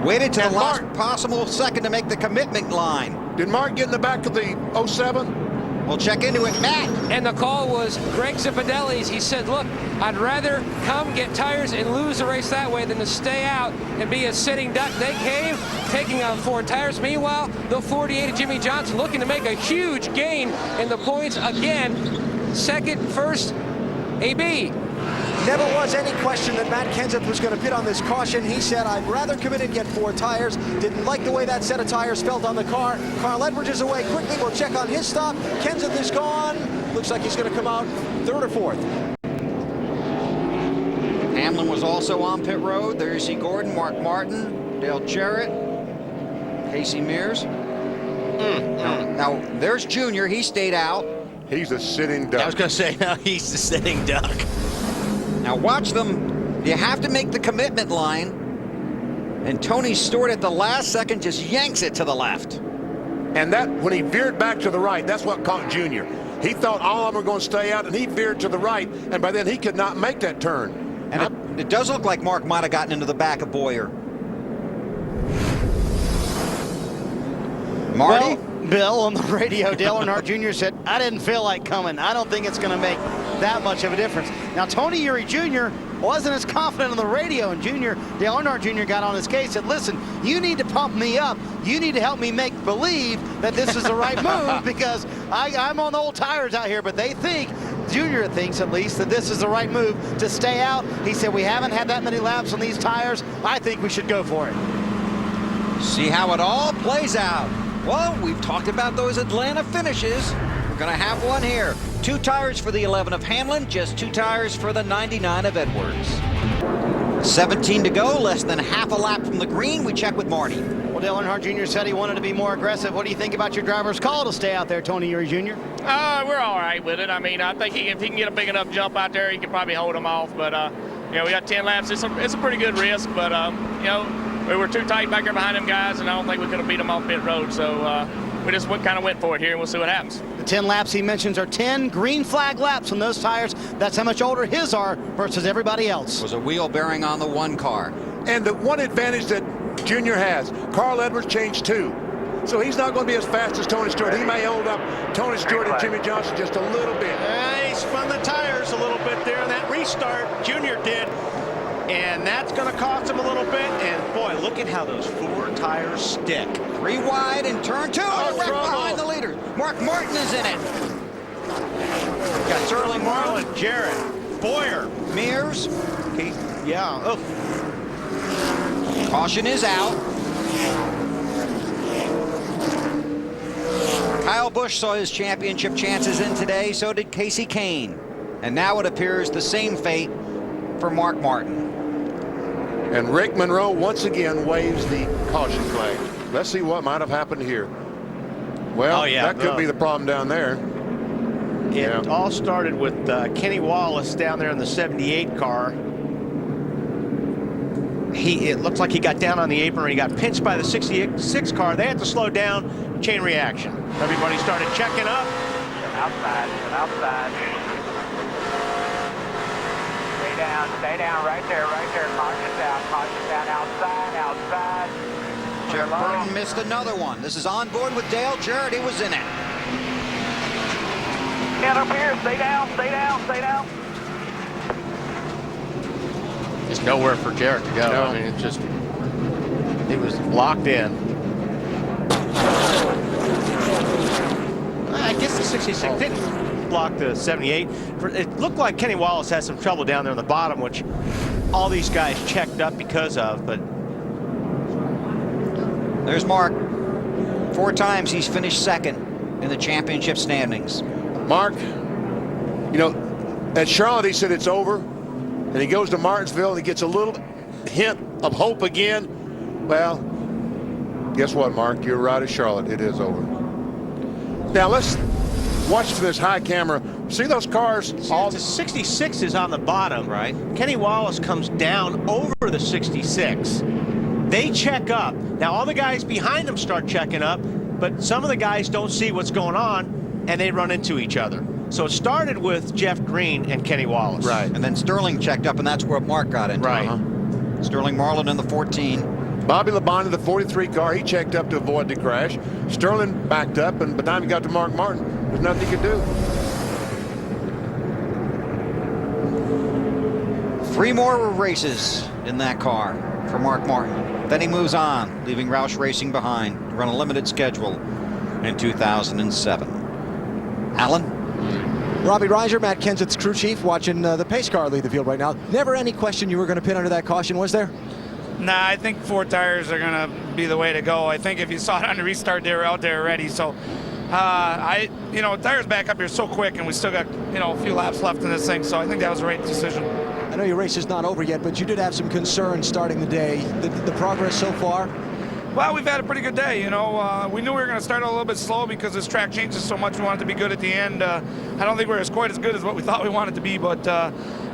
Waited till the last possible second to make the commitment line. Did Mark get in the back of the 07? We'll check into it, Matt. And the call was Greg Zipadelli's. He said, look, I'd rather come get tires and lose the race that way than to stay out and be a sitting duck. They came, taking on 4 tires. Meanwhile, the 48 of Jimmy Johnson looking to make a huge gain in the points again. Second, first, AB. Never was any question that Matt Kenseth was going to pit on this caution. He said, I'd rather come in and get 4 tires. Didn't like the way that set of tires felt on the car. Carl Edwards is away quickly. We'll check on his stop. Kenseth is gone. Looks like he's going to come out 3rd or 4th. Hamlin was also on pit road. There you see Gordon, Mark Martin, Dale Jarrett, Casey Mears. Now, there's Junior. He stayed out. He's a sitting duck. I was going to say, no, he's the sitting duck. Now watch them. You have to make the commitment line. And Tony Stewart at the last second just yanks it to the left. And that, when he veered back to the right, that's what caught Junior. He thought all of them were going to stay out, and he veered to the right, and by then he could not make that turn. And it does look like Mark might have gotten into the back of Boyer. Marty? Well, Bill, on the radio, Dale Earnhardt Jr. said, I didn't feel like coming. I don't think it's going to make that much of a difference. Now, Tony Eury Jr. wasn't as confident on the radio, and Dale Earnhardt Jr. got on his case, said, listen, you need to pump me up. You need to help me make believe that this is the right move, because I'm on the old tires out here, but they think, Junior thinks at least, that this is the right move to stay out. He said, we haven't had that many laps on these tires. I think we should go for it. See how it all plays out. Well, we've talked about those Atlanta finishes. We're going to have one here. 2 tires for the 11 of Hamlin, just 2 tires for the 99 of Edwards. 17 to go, less than half a lap from the green. We check with Marty. Well, Dale Earnhardt Jr. said he wanted to be more aggressive. What do you think about your driver's call to stay out there, Tony Eury Jr.? We're all right with it. I mean, I think if he can get a big enough jump out there, he can probably hold him off. But, you know, we got 10 laps. It's a pretty good risk, but, you know, we were too tight back there behind them guys, and I don't think we could have beat them off pit road. So we just kind of went for it here, and we'll see what happens. The 10 laps he mentions are 10 green flag laps on those tires. That's how much older his are versus everybody else. Was a wheel bearing on the 1 car. And the one advantage that Junior has, Carl Edwards changed 2. So he's not going to be as fast as Tony Stewart. He may hold up Tony Stewart and Jimmy Johnson just a little bit. He spun the tires a little bit there in that restart. Junior did. And that's going to cost him a little bit. And, boy, look at how those 4 tires stick. 3 wide in turn 2. Oh, right behind the leader. Mark Martin is in it. Got Sterling Marlin, Jarrett, Boyer. Mears. Yeah. Oh. Caution is out. Kyle Busch saw his championship chances in today. So did Casey Kane. And now it appears the same fate for Mark Martin. And Rick Monroe once again waves the caution flag. Let's see what might have happened here. Well, that could be the problem down there. It all started with Kenny Wallace down there in the 78 car. It looks like he got down on the apron and he got pinched by the 66 car. They had to slow down, chain reaction. Everybody started checking up. Outside, Stay down, right there. Caution down, outside. Jeff Burton missed another one. This is on board with Dale Jarrett. He was in it. Get up here, stay down. There's nowhere for Jarrett to go. No. I mean, it's just, he was locked in. I guess the 66 didn't block the 78. It looked like Kenny Wallace had some trouble down there on the bottom, which all these guys checked up because of, but. There's Mark. 4 times he's finished second in the championship standings. Mark, you know, at Charlotte he said it's over, and he goes to Martinsville and he gets a little hint of hope again. Well, guess what, Mark? You're right at Charlotte. It is over. Now let's watch from this high camera. See those cars? All the 66 is on the bottom, right? Kenny Wallace comes down over the 66. They check up. Now all the guys behind them start checking up, but some of the guys don't see what's going on, and they run into each other. So it started with Jeff Green and Kenny Wallace. Right. And then Sterling checked up, and that's where Mark got into. Right. Sterling Marlin in the 14. Bobby Labonte in the 43 car, he checked up to avoid the crash. Sterling backed up, and by the time he got to Mark Martin, there's nothing he could do. 3 more races in that car for Mark Martin. Then he moves on, leaving Roush Racing behind to run a limited schedule in 2007. Alan? Robbie Reiser, Matt Kenseth's crew chief, watching the pace car lead the field right now. Never any question you were going to pin under that caution, was there? Nah, I think 4 tires are going to be the way to go. I think if you saw it on the restart, they were out there already. So, tires back up here so quick, and we still got, a few laps left in this thing. So I think that was the right decision. I know your race is not over yet, but you did have some concerns starting the day. The progress so far? Well, we've had a pretty good day. You know, we knew we were going to start a little bit slow because this track changes so much. We wanted to be good at the end. I don't think we're quite as good as what we thought we wanted to be, but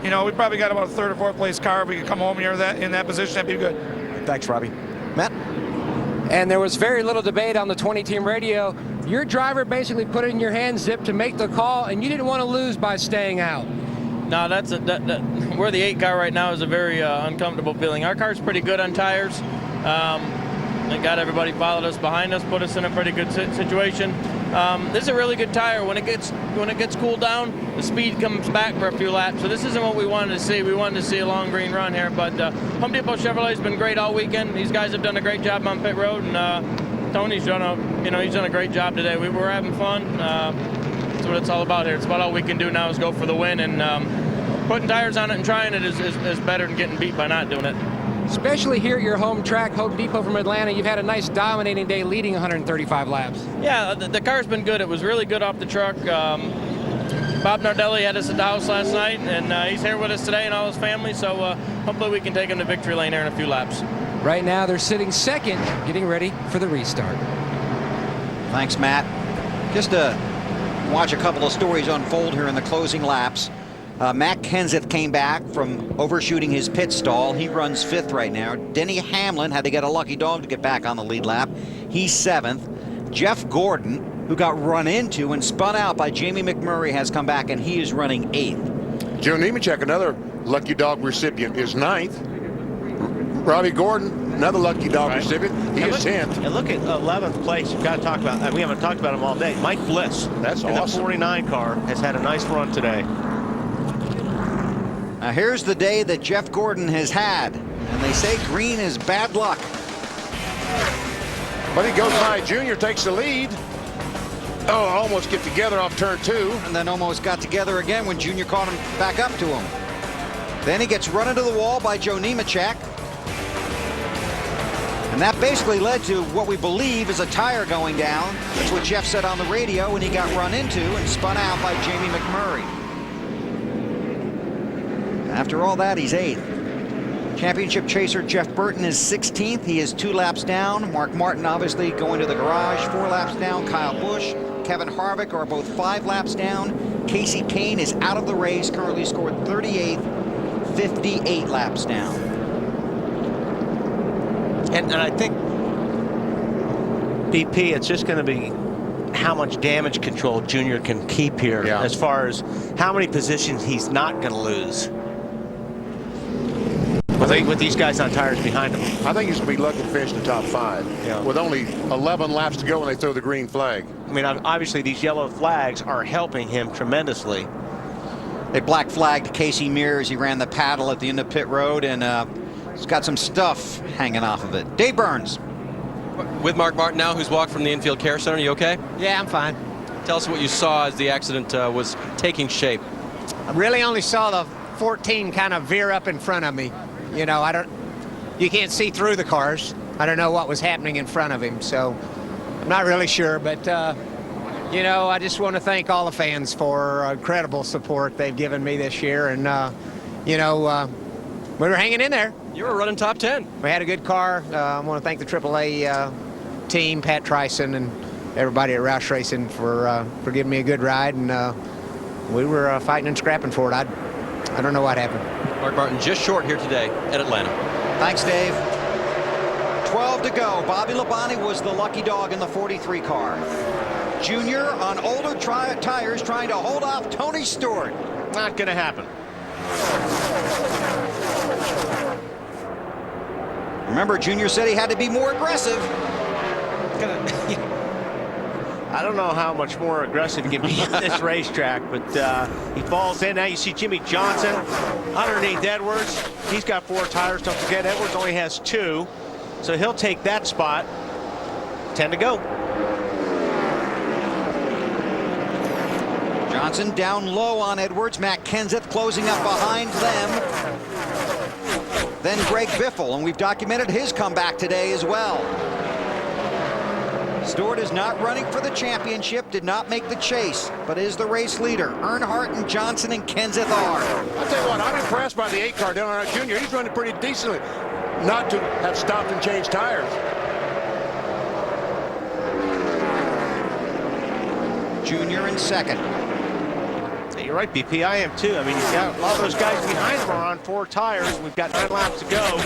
you know, we probably got about a third or fourth place car. If we could come home here in that position, that'd be good. Thanks, Robbie. Matt? And there was very little debate on the 20-team radio. Your driver basically put it in your hands, Zip, to make the call, and you didn't want to lose by staying out. No, we're the 8 car right now is a very uncomfortable feeling. Our car's pretty good on tires. They got everybody followed us behind us, put us in a pretty good situation. This is a really good tire. When it gets cooled down, the speed comes back for a few laps. So this isn't what we wanted to see. We wanted to see a long green run here. But Home Depot Chevrolet's been great all weekend. These guys have done a great job on pit road, and Tony's done a great job today. We're having fun. That's what it's all about here. It's about all we can do now is go for the win, and putting tires on it and trying it is better than getting beat by not doing it. Especially here at your home track, Home Depot from Atlanta, you've had a nice dominating day leading 135 laps. Yeah, the car's been good. It was really good off the truck. Bob Nardelli had us at the house last night, and he's here with us today and all his family, so hopefully we can take him to victory lane here in a few laps. Right now they're sitting second, getting ready for the restart. Thanks, Matt. Just to watch a couple of stories unfold here in the closing laps. Matt Kenseth came back from overshooting his pit stall. He runs 5th right now. Denny Hamlin had to get a lucky dog to get back on the lead lap. He's 7th. Jeff Gordon, who got run into and spun out by Jamie McMurray, has come back, and he is running 8th. Joe Nemechek, another lucky dog recipient, is 9th. Robbie Gordon, another lucky dog recipient. He is 10th. And look at 11th place. You've got to talk about. We haven't talked about him all day. Mike Bliss. That's in awesome. The 49 car has had a nice run today. Now here's the day that Jeff Gordon has had, and they say green is bad luck. But he goes by. Junior takes the lead. Oh, almost get together off turn 2. And then almost got together again when Junior caught him back up to him. Then he gets run into the wall by Joe Nemechek. And that basically led to what we believe is a tire going down. That's what Jeff said on the radio when he got run into and spun out by Jamie McMurray. After all that, he's 8th. Championship chaser Jeff Burton is 16th. He is 2 laps down. Mark Martin obviously going to the garage, 4 laps down. Kyle Busch, Kevin Harvick are both 5 laps down. Casey Kane is out of the race, currently scored 38th, 58 laps down. And I think, BP, it's just going to be how much damage control Junior can keep here as far as how many positions he's not going to lose. With these guys on tires behind him. I think he's going to be lucky to finish in the top 5 with only 11 laps to go when they throw the green flag. I mean, obviously these yellow flags are helping him tremendously. They black flagged Casey Mears. He ran the paddle at the end of pit road, and he's got some stuff hanging off of it. Dave Burns. With Mark Martin now, who's walked from the infield care center. You okay? Yeah, I'm fine. Tell us what you saw as the accident was taking shape. I really only saw the 14 kind of veer up in front of me. You know, you can't see through the cars. I don't know what was happening in front of him, so I'm not really sure. But, you know, I just want to thank all the fans for incredible support they've given me this year. And, you know, we were hanging in there. You were running top 10. We had a good car. I want to thank the AAA team, Pat Tryson, and everybody at Roush Racing for giving me a good ride. And we were fighting and scrapping for it. I don't know what happened. Mark Martin just short here today at Atlanta. Thanks, Dave. 12 to go. Bobby Labonte was the lucky dog in the 43 car. Junior on older tires trying to hold off Tony Stewart. Not going to happen. Remember, Junior said he had to be more aggressive. I don't know how much more aggressive he can be on this racetrack, but he falls in. Now you see Jimmy Johnson underneath Edwards. He's got 4 tires. Don't forget, Edwards only has 2, so he'll take that spot. 10 to go. Johnson down low on Edwards. Matt Kenseth closing up behind them. Then Greg Biffle, and we've documented his comeback today as well. Stewart is not running for the championship, did not make the chase, but is the race leader. Earnhardt and Johnson and Kenseth are. I'll tell you what, I'm impressed by the 8 car down on Junior. He's running pretty decently, not to have stopped and changed tires. Junior in second. Yeah, you're right, BP. I am too. I mean, you've got a lot of those guys behind him are on 4 tires. We've got 9 laps to go.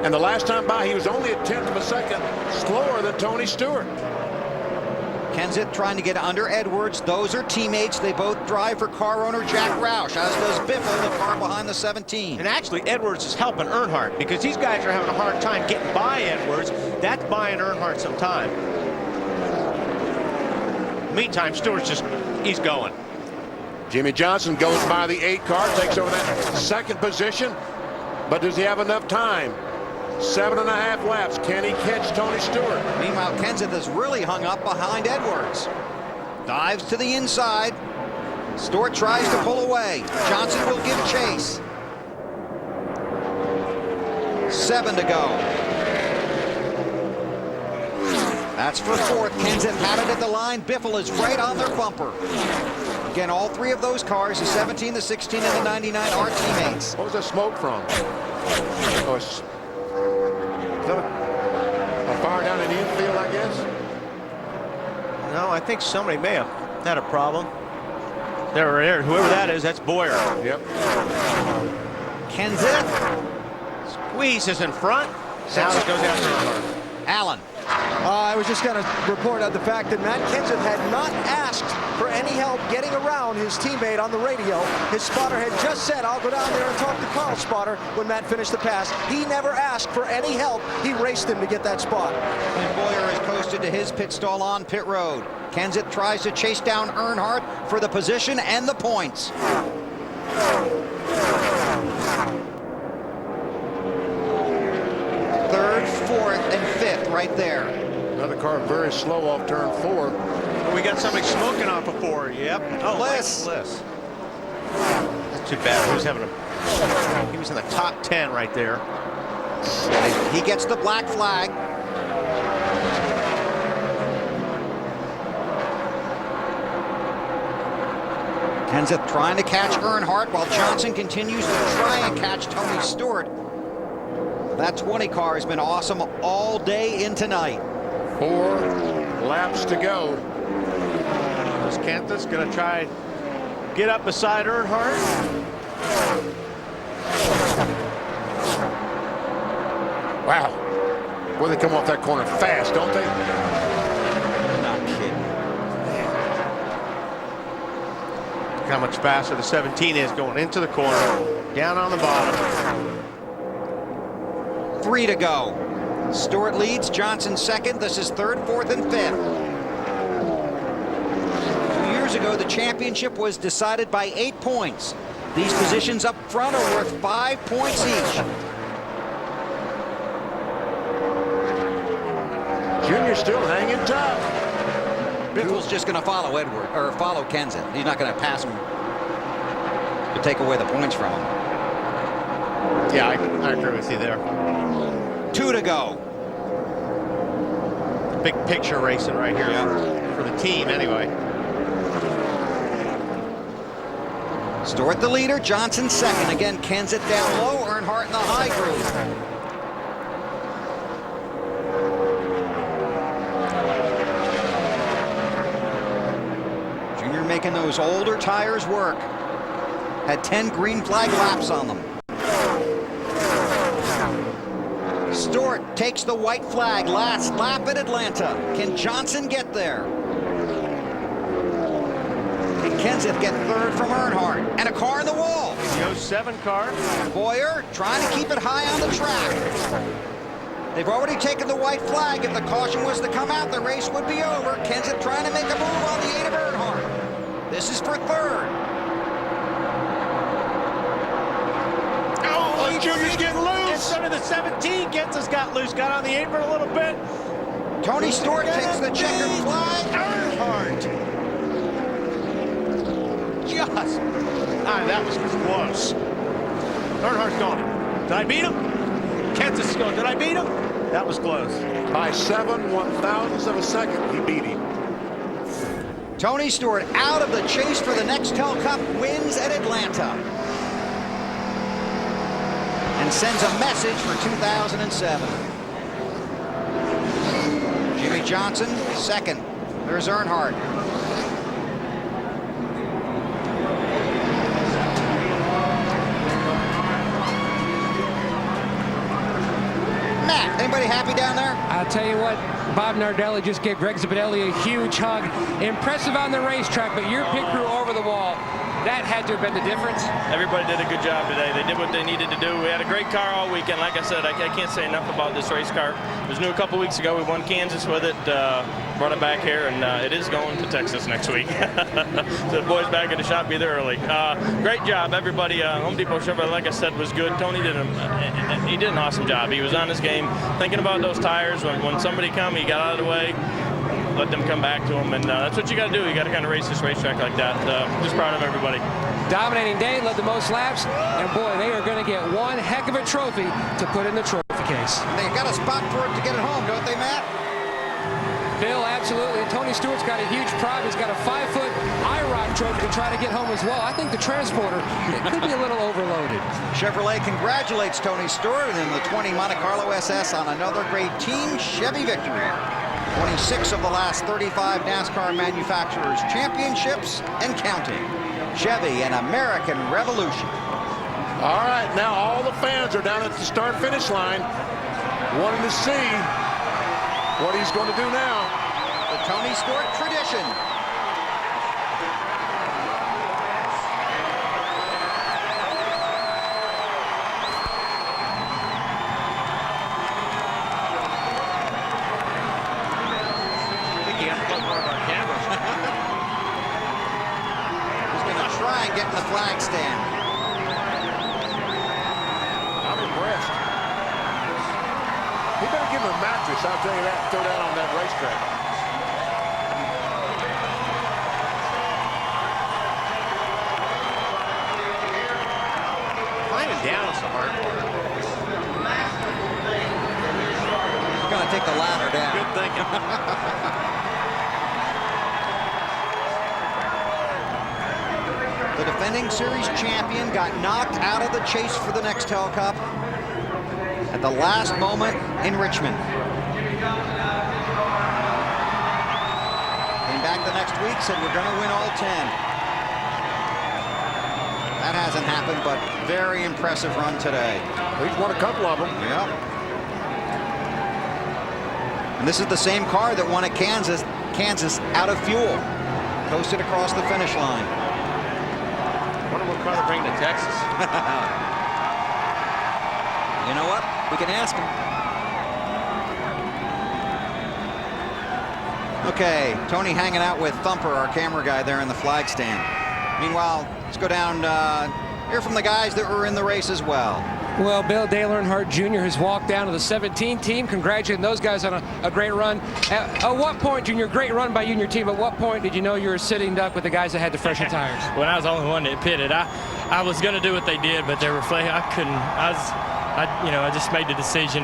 And the last time by, he was only a 1/10 of a second slower than Tony Stewart. Kenseth trying to get under Edwards. Those are teammates. They both drive for car owner Jack Roush, as does Biffle, the car behind the 17. And actually, Edwards is helping Earnhardt because these guys are having a hard time getting by Edwards. That's buying Earnhardt some time. Meantime, Stewart's just, he's going. Jimmy Johnson goes by the 8 car, takes over that second position. But does he have enough time? 7.5 laps. Can he catch Tony Stewart? Meanwhile, Kenseth is really hung up behind Edwards. Dives to the inside. Stewart tries to pull away. Johnson will give chase. 7 to go. That's for 4th. Kenseth had it at the line. Biffle is right on their bumper. Again, all 3 of those cars, the 17, the 16, and the 99, are teammates. What was the smoke from? Oh, it's a fire down in the infield, I guess? No, I think somebody may have had a problem. There, whoever that is, that's Boyer. Yep. Kenseth squeezes in front. Now it goes after Allen. I was just going to report on the fact that Matt Kenseth had not asked for any help getting around his teammate on the radio. His spotter had just said, I'll go down there and talk to Carl's spotter when Matt finished the pass. He never asked for any help. He raced him to get that spot. And Boyer is posted to his pit stall on pit road. Kenseth tries to chase down Earnhardt for the position and the points. Third, 4th, and 5th right there. Another car very slow off turn 4. We got somebody smoking off of 4. Yep. Oh, Bliss. Bliss. That's too bad. He was in the top 10 right there. He gets the black flag. Kenseth trying to catch Earnhardt while Johnson continues to try and catch Tony Stewart. That 20 car has been awesome all day and tonight. 4 laps to go. Kenseth's going to try get up beside Earnhardt. Wow. Boy, they come off that corner fast, don't they? Not kidding. Look how much faster the 17 is going into the corner, down on the bottom. 3 to go. Stewart leads, Johnson second. This is 3rd, 4th, and 5th. 2 years ago, the championship was decided by 8 points. These positions up front are worth 5 points each. Junior still hanging tough. Biffle's just going to follow follow Kenseth. He's not going to pass him to take away the points from him. Yeah, I agree with you there. 2 to go. Big picture racing right here for the team anyway. Stewart the leader, Johnson second. Again, Kenseth down low, Earnhardt in the high groove. Junior making those older tires work. Had 10 green flag laps on them. Stewart takes the white flag, last lap at Atlanta. Can Johnson get there? Can Kenseth get 3rd from Earnhardt? And a car in the wall. The 07 car. Boyer trying to keep it high on the track. They've already taken the white flag. If the caution was to come out, the race would be over. Kenseth trying to make a move on the 8 of Earnhardt. This is for 3rd. Oh, Junior's getting loose. Instead of the 17, Kenseth's got loose, got on the apron a little bit. Tony Stewart takes the checkered flag. Earnhardt. Just. That was close. Earnhardt's gone. Did I beat him? Kenseth's going. Did I beat him? That was close. By 7 1/1000ths of a second, he beat him. Tony Stewart out of the chase for the Nextel Cup, wins at Atlanta. And sends a message for 2007. Jimmy Johnson, second. There's Earnhardt. Anybody happy down there? I'll tell you what, Bob Nardelli just gave Greg Zabadelli a huge hug. Impressive on the racetrack, but your pit crew over the wall, that had to have been the difference. Everybody did a good job today. They did what they needed to do. We had a great car all weekend. Like I said, I can't say enough about this race car. It was new a couple weeks ago. We won Kansas with it, brought it back here, and it is going to Texas next week. So the boys back in the shop, be there early. Great job, everybody. Home Depot Chevrolet, like I said, was good. Tony did an awesome job. He was on his game, thinking about those tires. When somebody come, he got out of the way, let them come back to him, and that's what you got to do. You got to kind of race this racetrack like that. Just proud of everybody. Dominating day, led the most laps, and boy, they are going to get one heck of a trophy to put in the trophy case. They've got a spot for it to get it home, don't they, Matt? Bill, absolutely. Tony Stewart's got a huge pride. He's got a 5-foot IROC trophy to try to get home as well. I think the transporter could be a little overloaded. Chevrolet congratulates Tony Stewart and the 20 Monte Carlo SS on another great Team Chevy victory. 26 of the last 35 NASCAR manufacturers championships and counting. Chevy, an American revolution. All right, now all the fans are down at the start-finish line wanting to see what he's going to do now. The Tony Stewart tradition. I think you got to plug one of our cameras. He's going to try and get in the flag stand. I'm impressed. He better give him a mattress, I'll tell you that, throw down on that racetrack. Climbing down is the hard part. He's going to take the ladder down. Good thinking. The defending series champion got knocked out of the chase for the Nextel Cup at the last moment in Richmond. Came back the next week, said we're going to win all 10. That hasn't happened, but very impressive run today. He's won a couple of them. Yep. And this is the same car that won at Kansas out of fuel. Coasted across the finish line. Wonder what car to bring to Texas. You know what? We can ask him. Okay, Tony hanging out with Thumper, our camera guy there in the flag stand. Meanwhile, let's go down, hear from the guys that were in the race as well. Well, Bill, Dale Earnhardt Jr. has walked down to the 17 team. Congratulating those guys on a great run. At what point, Junior, great run by you and your team, at what point did you know you were sitting duck with the guys that had the fresher tires? When I was the only one that pitted, I was going to do what they did, but they were I couldn't. I just made the decision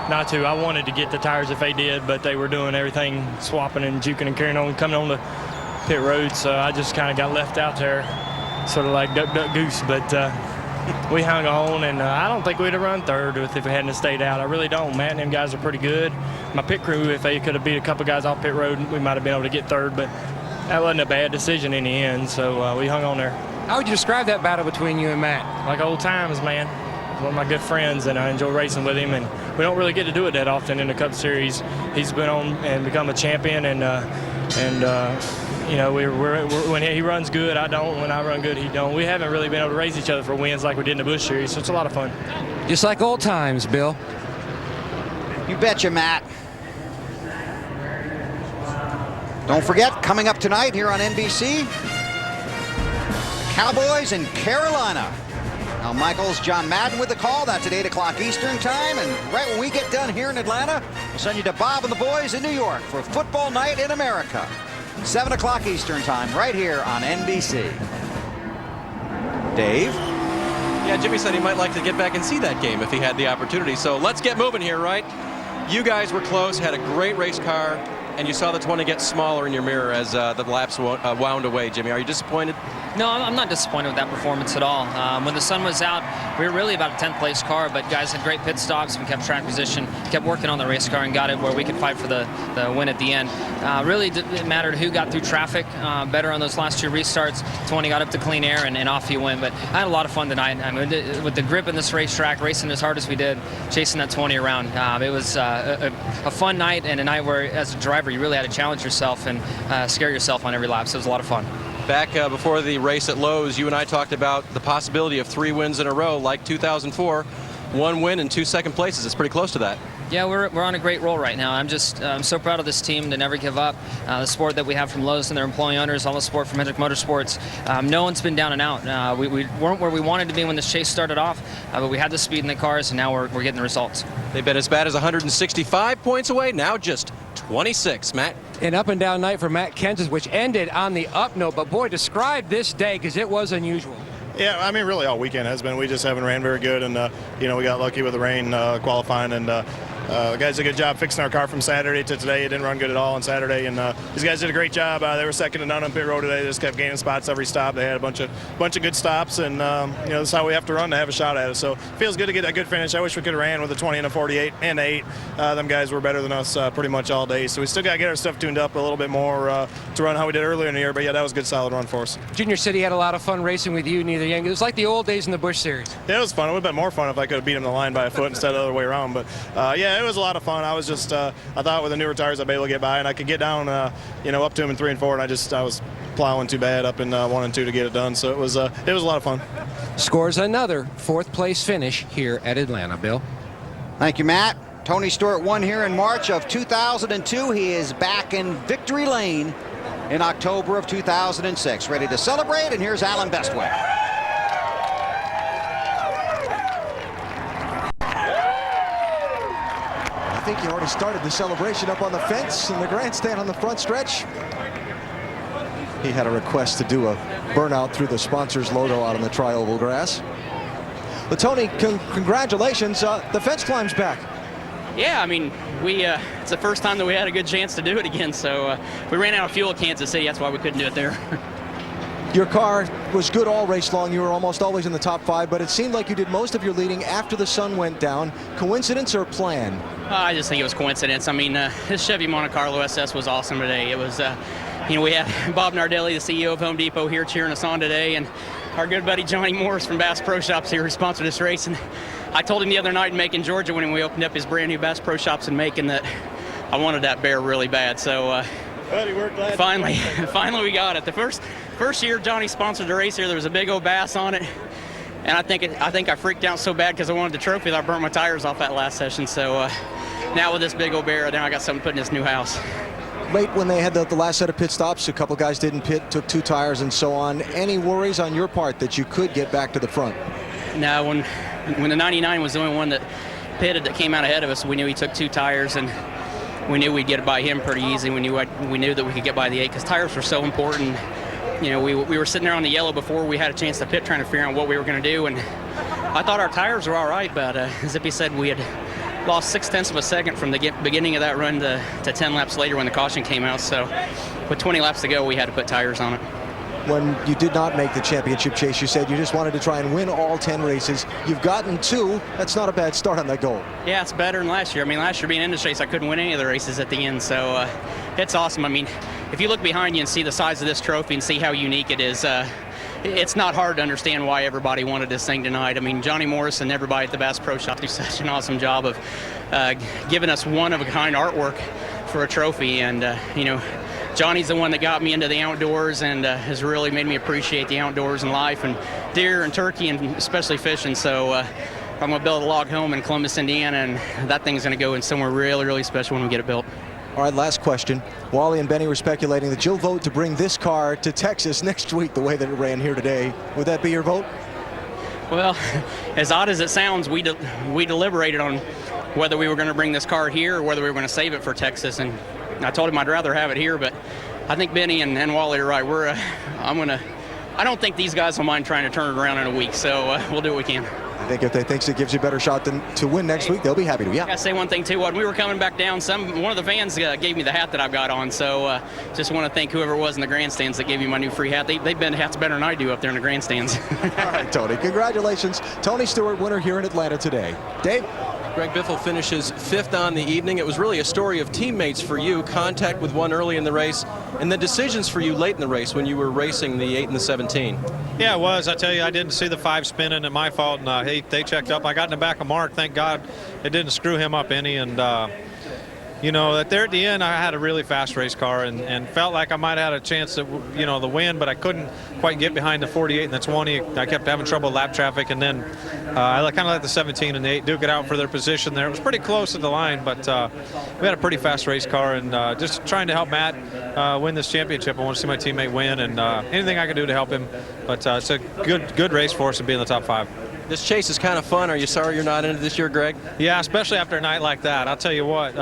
not to. I wanted to get the tires if they did, but they were doing everything, swapping and juking and carrying on, coming on the pit road, so I just kind of got left out there, sort of like duck, duck, goose, but we hung on, and I don't think we'd have run third if we hadn't stayed out. I really don't. Matt and them guys are pretty good. My pit crew, if they could have beat a couple guys off pit road, we might have been able to get third, but that wasn't a bad decision in the end, so we hung on there. How would you describe that battle between you and Matt? Like old times, man. One of my good friends, and I enjoy racing with him, and we don't really get to do it that often in the Cup Series. He's been on and become a champion, and you know, when he runs good, I don't. When I run good, he don't. We haven't really been able to race each other for wins like we did in the Busch Series, so it's a lot of fun. Just like old times, Bill. You betcha, Matt. Don't forget, coming up tonight here on NBC, Cowboys in Carolina. Al Michaels, John Madden with the call. That's at 8 o'clock Eastern time. And right when we get done here in Atlanta, we'll send you to Bob and the boys in New York for Football Night in America. 7 o'clock Eastern time, right here on NBC. Dave? Yeah, Jimmy said he might like to get back and see that game if he had the opportunity. So let's get moving here, right? You guys were close, had a great race car. And you saw the 20 get smaller in your mirror as the laps wound away, Jimmy. Are you disappointed? No, I'm not disappointed with that performance at all. When the sun was out, we were really about a 10th place car, but guys had great pit stops. We kept track position, kept working on the race car, and got it where we could fight for the win at the end. Really, it mattered who got through traffic better on those last 2 restarts. 20 got up to clean air, and off you went. But I had a lot of fun tonight. I mean, with the grip in this racetrack, racing as hard as we did, chasing that 20 around. It was a fun night, and a night where, as a driver, you really had to challenge yourself and scare yourself on every lap. So it was a lot of fun. Back before the race at Lowe's, you and I talked about the possibility of 3 wins in a row, like 2004. 1 win and 2 second places. It's pretty close to that. Yeah, we're on a great roll right now. I'm so proud of this team to never give up. The support that we have from Lowe's and their employee owners, all the support from Hendrick Motorsports. No one's been down and out. We weren't where we wanted to be when this chase started off, but we had the speed in the cars, and now we're getting the results. They've been as bad as 165 points away, now just 26, Matt. An up and down night for Matt Kenseth, which ended on the up note. But boy, describe this day, because it was unusual. Yeah, I mean, really all weekend has been. We just haven't ran very good, and you know, we got lucky with the rain qualifying, and the guys did a good job fixing our car from Saturday to today. It didn't run good at all on Saturday, and these guys did a great job. They were second to none on pit road today. They just kept gaining spots every stop. They had a bunch of good stops, and you know, that's how we have to run to have a shot at it. So it feels good to get that good finish. I wish we could have ran with a 20 and a 48 and 8. Them guys were better than us pretty much all day, so we still got to get our stuff tuned up a little bit more to run how we did earlier in the year. But yeah, that was a good, solid run for us. Junior City had a lot of fun racing with you near the end. It was like the old days in the Busch Series. Yeah, it was fun. It would have been more fun if I could have beat him the line by a foot instead of the other way around. But yeah, it was a lot of fun. I was just, I thought with the newer tires I'd be able to get by, and I could get down, you know, up to him in 3 and 4, and I was plowing too bad up in 1 and 2 to get it done. So it was a lot of fun. Scores another 4th place finish here at Atlanta. Bill. Thank you, Matt. Tony Stewart won here in March of 2002. He is back in victory lane in October of 2006. Ready to celebrate, and here's Alan Bestwick. I think he already started the celebration up on the fence in the grandstand on the front stretch. He had a request to do a burnout through the sponsor's logo out on the tri-oval grass. But Tony, congratulations. The fence climb's back. Yeah, I mean, it's the first time that we had a good chance to do it again. So we ran out of fuel at Kansas City. That's why we couldn't do it there. Your car was good all race long. You were almost always in the top 5, but it seemed like you did most of your leading after the sun went down. Coincidence or plan? I just think it was coincidence. I mean, this Chevy Monte Carlo SS was awesome today. It was, you know, we had Bob Nardelli, the CEO of Home Depot, here cheering us on today, and our good buddy Johnny Morris from Bass Pro Shops here who sponsored this race. And I told him the other night in Macon, Georgia, when we opened up his brand new Bass Pro Shops in Macon, that I wanted that bear really bad. So finally we got it. The first year Johnny sponsored the race here, there was a big old bass on it, and I think I freaked out so bad because I wanted the trophy that I burnt my tires off that last session. So now with this big old bear, now I got something to put in this new house. Late when they had the last set of pit stops, a couple guys didn't pit, took 2 tires and so on. Any worries on your part that you could get back to the front? No, when the 99 was the only one that pitted that came out ahead of us, we knew he took 2 tires, and we knew we'd get by him pretty easy. We knew that we could get by the 8 because tires were so important. You know, we were sitting there on the yellow before we had a chance to pit, trying to figure out what we were going to do, and I thought our tires were all right, but as Zippy said, we had lost 0.6 of a second from the beginning of that run to 10 laps later when the caution came out. So with 20 laps to go, we had to put tires on it. When you did not make the championship chase, you said you just wanted to try and win all 10 races. You've gotten 2. That's not a bad start on that goal. Yeah, it's better than last year. I mean, last year being in this race, I couldn't win any of the races at the end. So it's awesome. I mean, if you look behind you and see the size of this trophy and see how unique it is, it's not hard to understand why everybody wanted this thing tonight. I mean, Johnny Morris and everybody at the Bass Pro Shop do such an awesome job of giving us one-of-a-kind artwork for a trophy. And, you know, Johnny's the one that got me into the outdoors and has really made me appreciate the outdoors and life and deer and turkey and especially fishing. So I'm going to build a log home in Columbus, Indiana, and that thing's going to go in somewhere really, really special when we get it built. All right, last question. Wally and Benny were speculating that you'll vote to bring this car to Texas next week the way that it ran here today. Would that be your vote? Well, as odd as it sounds, we deliberated on whether we were going to bring this car here or whether we were going to save it for Texas. And I told him I'd rather have it here, but I think Benny and Wally are right. I don't think these guys will mind trying to turn it around in a week, so we'll do what we can. I think if they think it gives you a better shot to win next week, they'll be happy to. Yeah. I gotta say one thing too. When we were coming back down, one of the fans gave me the hat that I've got on. So just want to thank whoever it was in the grandstands that gave me my new free hat. They bend hats better than I do up there in the grandstands. All right, Tony. Congratulations, Tony Stewart, winner here in Atlanta today. Dave. Greg Biffle finishes 5th on the evening. It was really a story of teammates for you, contact with one early in the race, and then decisions for you late in the race when you were racing the 8 and the 17. Yeah, it was. I tell you, I didn't see the 5 spinning, and my fault, and they checked up. I got in the back of Mark. Thank God it didn't screw him up any, and you know, there at the end, I had a really fast race car and felt like I might have had a chance to, you know, the win, but I couldn't quite get behind the 48 and the 20. I kept having trouble with lap traffic, and then I kind of let the 17 and the 8 duke it out for their position there. It was pretty close to the line, but we had a pretty fast race car, and just trying to help Matt win this championship. I want to see my teammate win, and anything I can do to help him. But it's a good race for us to be in the top 5. This chase is kind of fun. Are you sorry you're not in it this year, Greg? Yeah, especially after a night like that. I'll tell you what,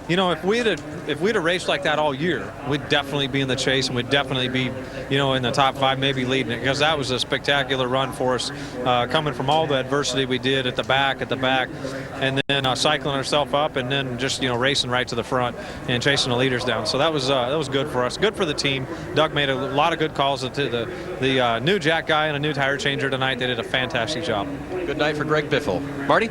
you know, if we'd have raced like that all year, we'd definitely be in the chase, and we'd definitely be, you know, in the top 5, maybe leading it, because that was a spectacular run for us, coming from all the adversity we did at the back, and then cycling ourselves up, and then just, you know, racing right to the front and chasing the leaders down. So that was good for us, good for the team. Doug made a lot of good calls to the new jack guy and a new tire changer tonight. They did a fantastic job. Good night for Greg Biffle. Marty?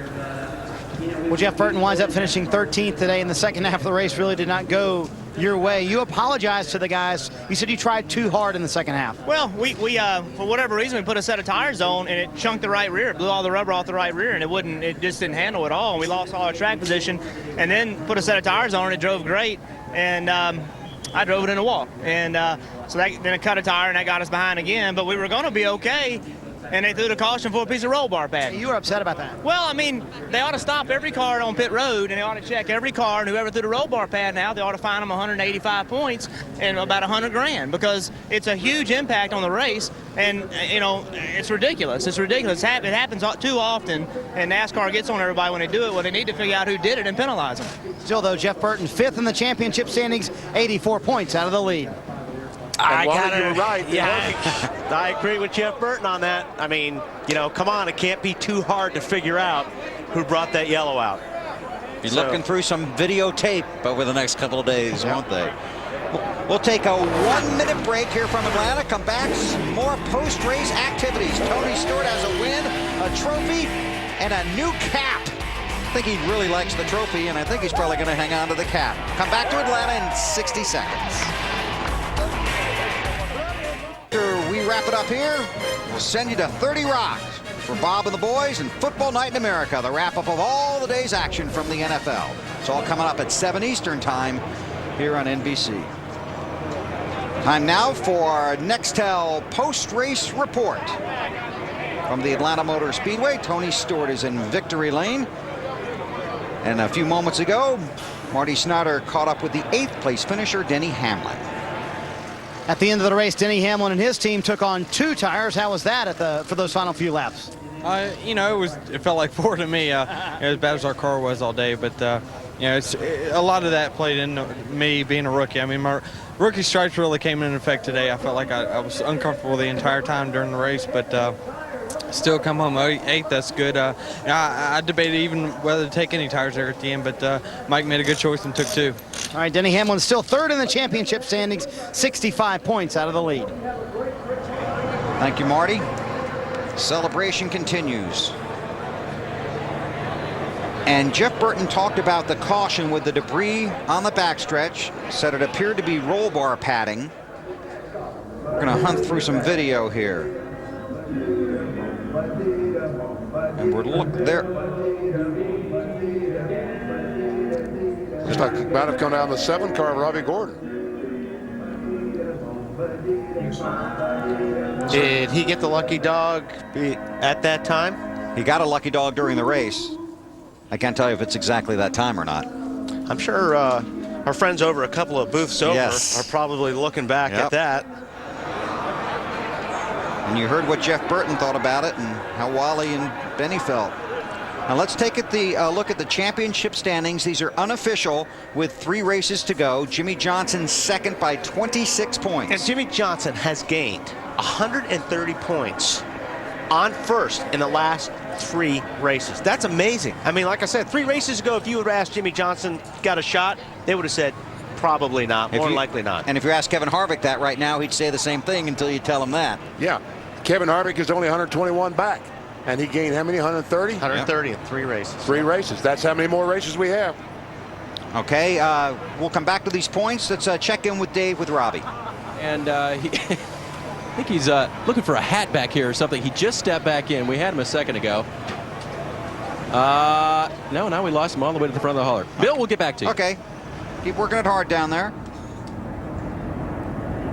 Well, Jeff Burton winds up finishing 13th today, and the second half of the race really did not go your way. You apologized to the guys. You said you tried too hard in the second half. Well, we for whatever reason, we put a set of tires on, and it chunked the right rear. It blew all the rubber off the right rear, and it just didn't handle it all. And we lost all our track position, and then put a set of tires on, and it drove great. And I drove it in a walk, and so then it cut a tire, and that got us behind again. But we were going to be okay. And they threw the caution for a piece of roll bar pad. You were upset about that? Well, I mean, they ought to stop every car on pit road, and they ought to check every car, and whoever threw the roll bar pad now, they ought to fine them 185 points and about $100,000, because it's a huge impact on the race, and, you know, it's ridiculous. It's ridiculous. It happens too often, and NASCAR gets on everybody when they do it. Well, they need to figure out who did it and penalize them. Still, though, Jeff Burton 5th in the championship standings, 84 points out of the lead. You were right. Yeah, I agree with Jeff Burton on that. I mean, you know, come on, it can't be too hard to figure out who brought that yellow out. Be looking through some videotape over the next couple of days, won't they? We'll take a 1-minute break here from Atlanta. Come back, some more post-race activities. Tony Stewart has a win, a trophy, and a new cap. I think he really likes the trophy, and I think he's probably going to hang on to the cap. Come back to Atlanta in 60 seconds. After we wrap it up here, we'll send you to 30 Rock for Bob and the boys and Football Night in America, the wrap-up of all the day's action from the NFL. It's all coming up at 7 Eastern time here on NBC. Time now for Nextel post-race report. From the Atlanta Motor Speedway, Tony Stewart is in victory lane. And a few moments ago, Marty Snyder caught up with the 8th place finisher, Denny Hamlin. At the end of the race, Denny Hamlin and his team took on 2 tires. How was that for those final few laps? You know, it felt like 4 to me. As bad as our car was all day, but you know, a lot of that played into me being a rookie. I mean, my rookie stripes really came into effect today. I felt like I was uncomfortable the entire time during the race, but still come home 8th. That's good. I debated even whether to take any tires there at the end, but Mike made a good choice and took 2. All right, Denny Hamlin still 3rd in the championship standings, 65 points out of the lead. Thank you, Marty. Celebration continues. And Jeff Burton talked about the caution with the debris on the backstretch, said it appeared to be roll bar padding. We're going to hunt through some video here. And we're looking there. Just like it might have come down the 7 car of Robbie Gordon. Did he get the lucky dog at that time? He got a lucky dog during the race. I can't tell you if it's exactly that time or not. I'm sure our friends over a couple of booths over are probably looking back at that. And you heard what Jeff Burton thought about it and how Wally and Benny felt. Now let's take a look at the championship standings. These are unofficial with 3 races to go. Jimmy Johnson 2nd by 26 points. And Jimmy Johnson has gained 130 points on 1st in the last 3 races. That's amazing. I mean, like I said, 3 races ago, if you would have asked Jimmy Johnson got a shot, they would have said probably not, more likely not. And if you ask Kevin Harvick that right now, he'd say the same thing until you tell him that. Yeah. Kevin Harvick is only 121 back. And he gained how many? 130? 130 in 3 races. 3 races. That's how many more races we have. Okay, we'll come back to these points. Let's check in with Dave with Robbie. And I think he's looking for a hat back here or something. He just stepped back in. We had him a second ago. No, now we lost him all the way to the front of the hauler. Bill, we'll get back to you. Okay. Keep working it hard down there.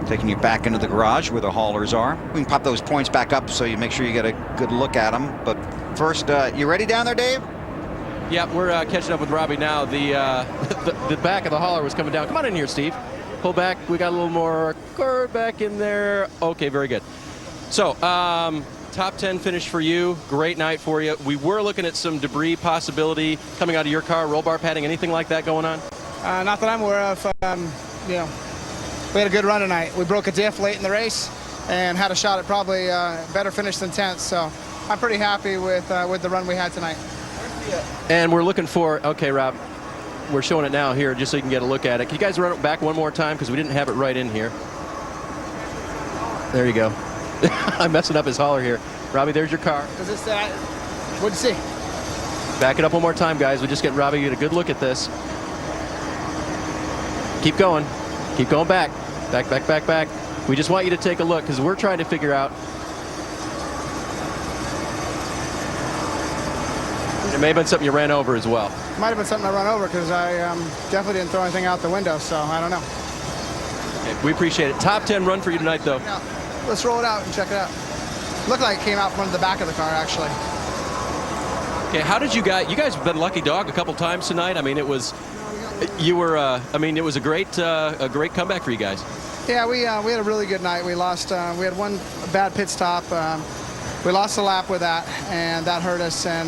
Taking you back into the garage where the haulers are. We can pop those points back up so you make sure you get a good look at them. But first, you ready down there, Dave? Yeah, we're catching up with Robbie now. The back of the hauler was coming down. Come on in here, Steve. Pull back. We got a little more curve back in there. Okay, very good. So, top 10 finish for you. Great night for you. We were looking at some debris possibility coming out of your car, roll bar padding, anything like that going on? Not that I'm aware of. You know, we had a good run tonight. We broke a diff late in the race and had a shot at probably better finish than 10th. So I'm pretty happy with the run we had tonight. And we're looking for, okay, Rob, we're showing it now here just so you can get a look at it. Can you guys run it back one more time because we didn't have it right in here. There you go. I'm messing up his hauler here. Robbie, there's your car. Is this what'd you see? Back it up one more time, guys. We're just getting Robbie get a good look at this. Keep going. Keep going back. Back, back, back, back. We just want you to take a look because we're trying to figure out. It may have been something you ran over as well. Might have been something I run over because I definitely didn't throw anything out the window, so I don't know. Okay, we appreciate it. Top 10 run for you tonight, though. Yeah, let's roll it out and check it out. Looked like it came out from the back of the car, actually. Okay, how did you guys have been lucky dog a couple times tonight. I mean, it was, you were, I mean, it was a great comeback for you guys. Yeah, we had a really good night. We lost, we had one bad pit stop. We lost a lap with that, and that hurt us. And,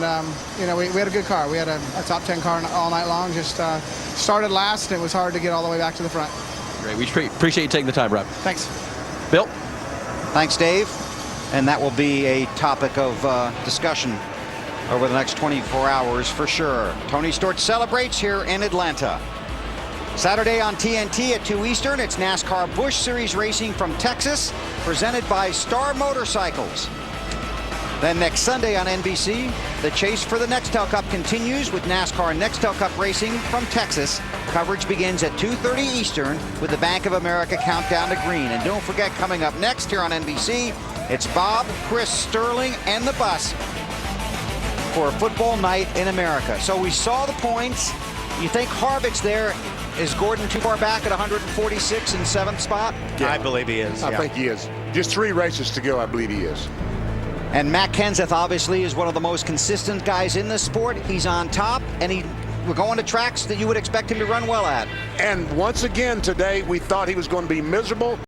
you know, we had a good car. We had a top 10 car all night long. Just started last, and it was hard to get all the way back to the front. Great. We appreciate you taking the time, Rob. Thanks. Bill? Thanks, Dave. And that will be a topic of discussion over the next 24 hours for sure. Tony Stewart celebrates here in Atlanta. Saturday on TNT at 2 Eastern, it's NASCAR Busch Series racing from Texas, presented by Star Motorcycles. Then next Sunday on NBC, the chase for the Nextel Cup continues with NASCAR Nextel Cup racing from Texas. Coverage begins at 2:30 Eastern with the Bank of America countdown to green. And don't forget, coming up next here on NBC, it's Bob, Chris, Sterling, and the bus for a football night in America. So we saw the points. You think Harvick's there? Is Gordon too far back at 146 in 7th spot? Yeah, I believe he is. I think he is. Just 3 races to go, I believe he is. And Matt Kenseth obviously is one of the most consistent guys in this sport. He's on top, and we're going to tracks that you would expect him to run well at. And once again today, we thought he was going to be miserable.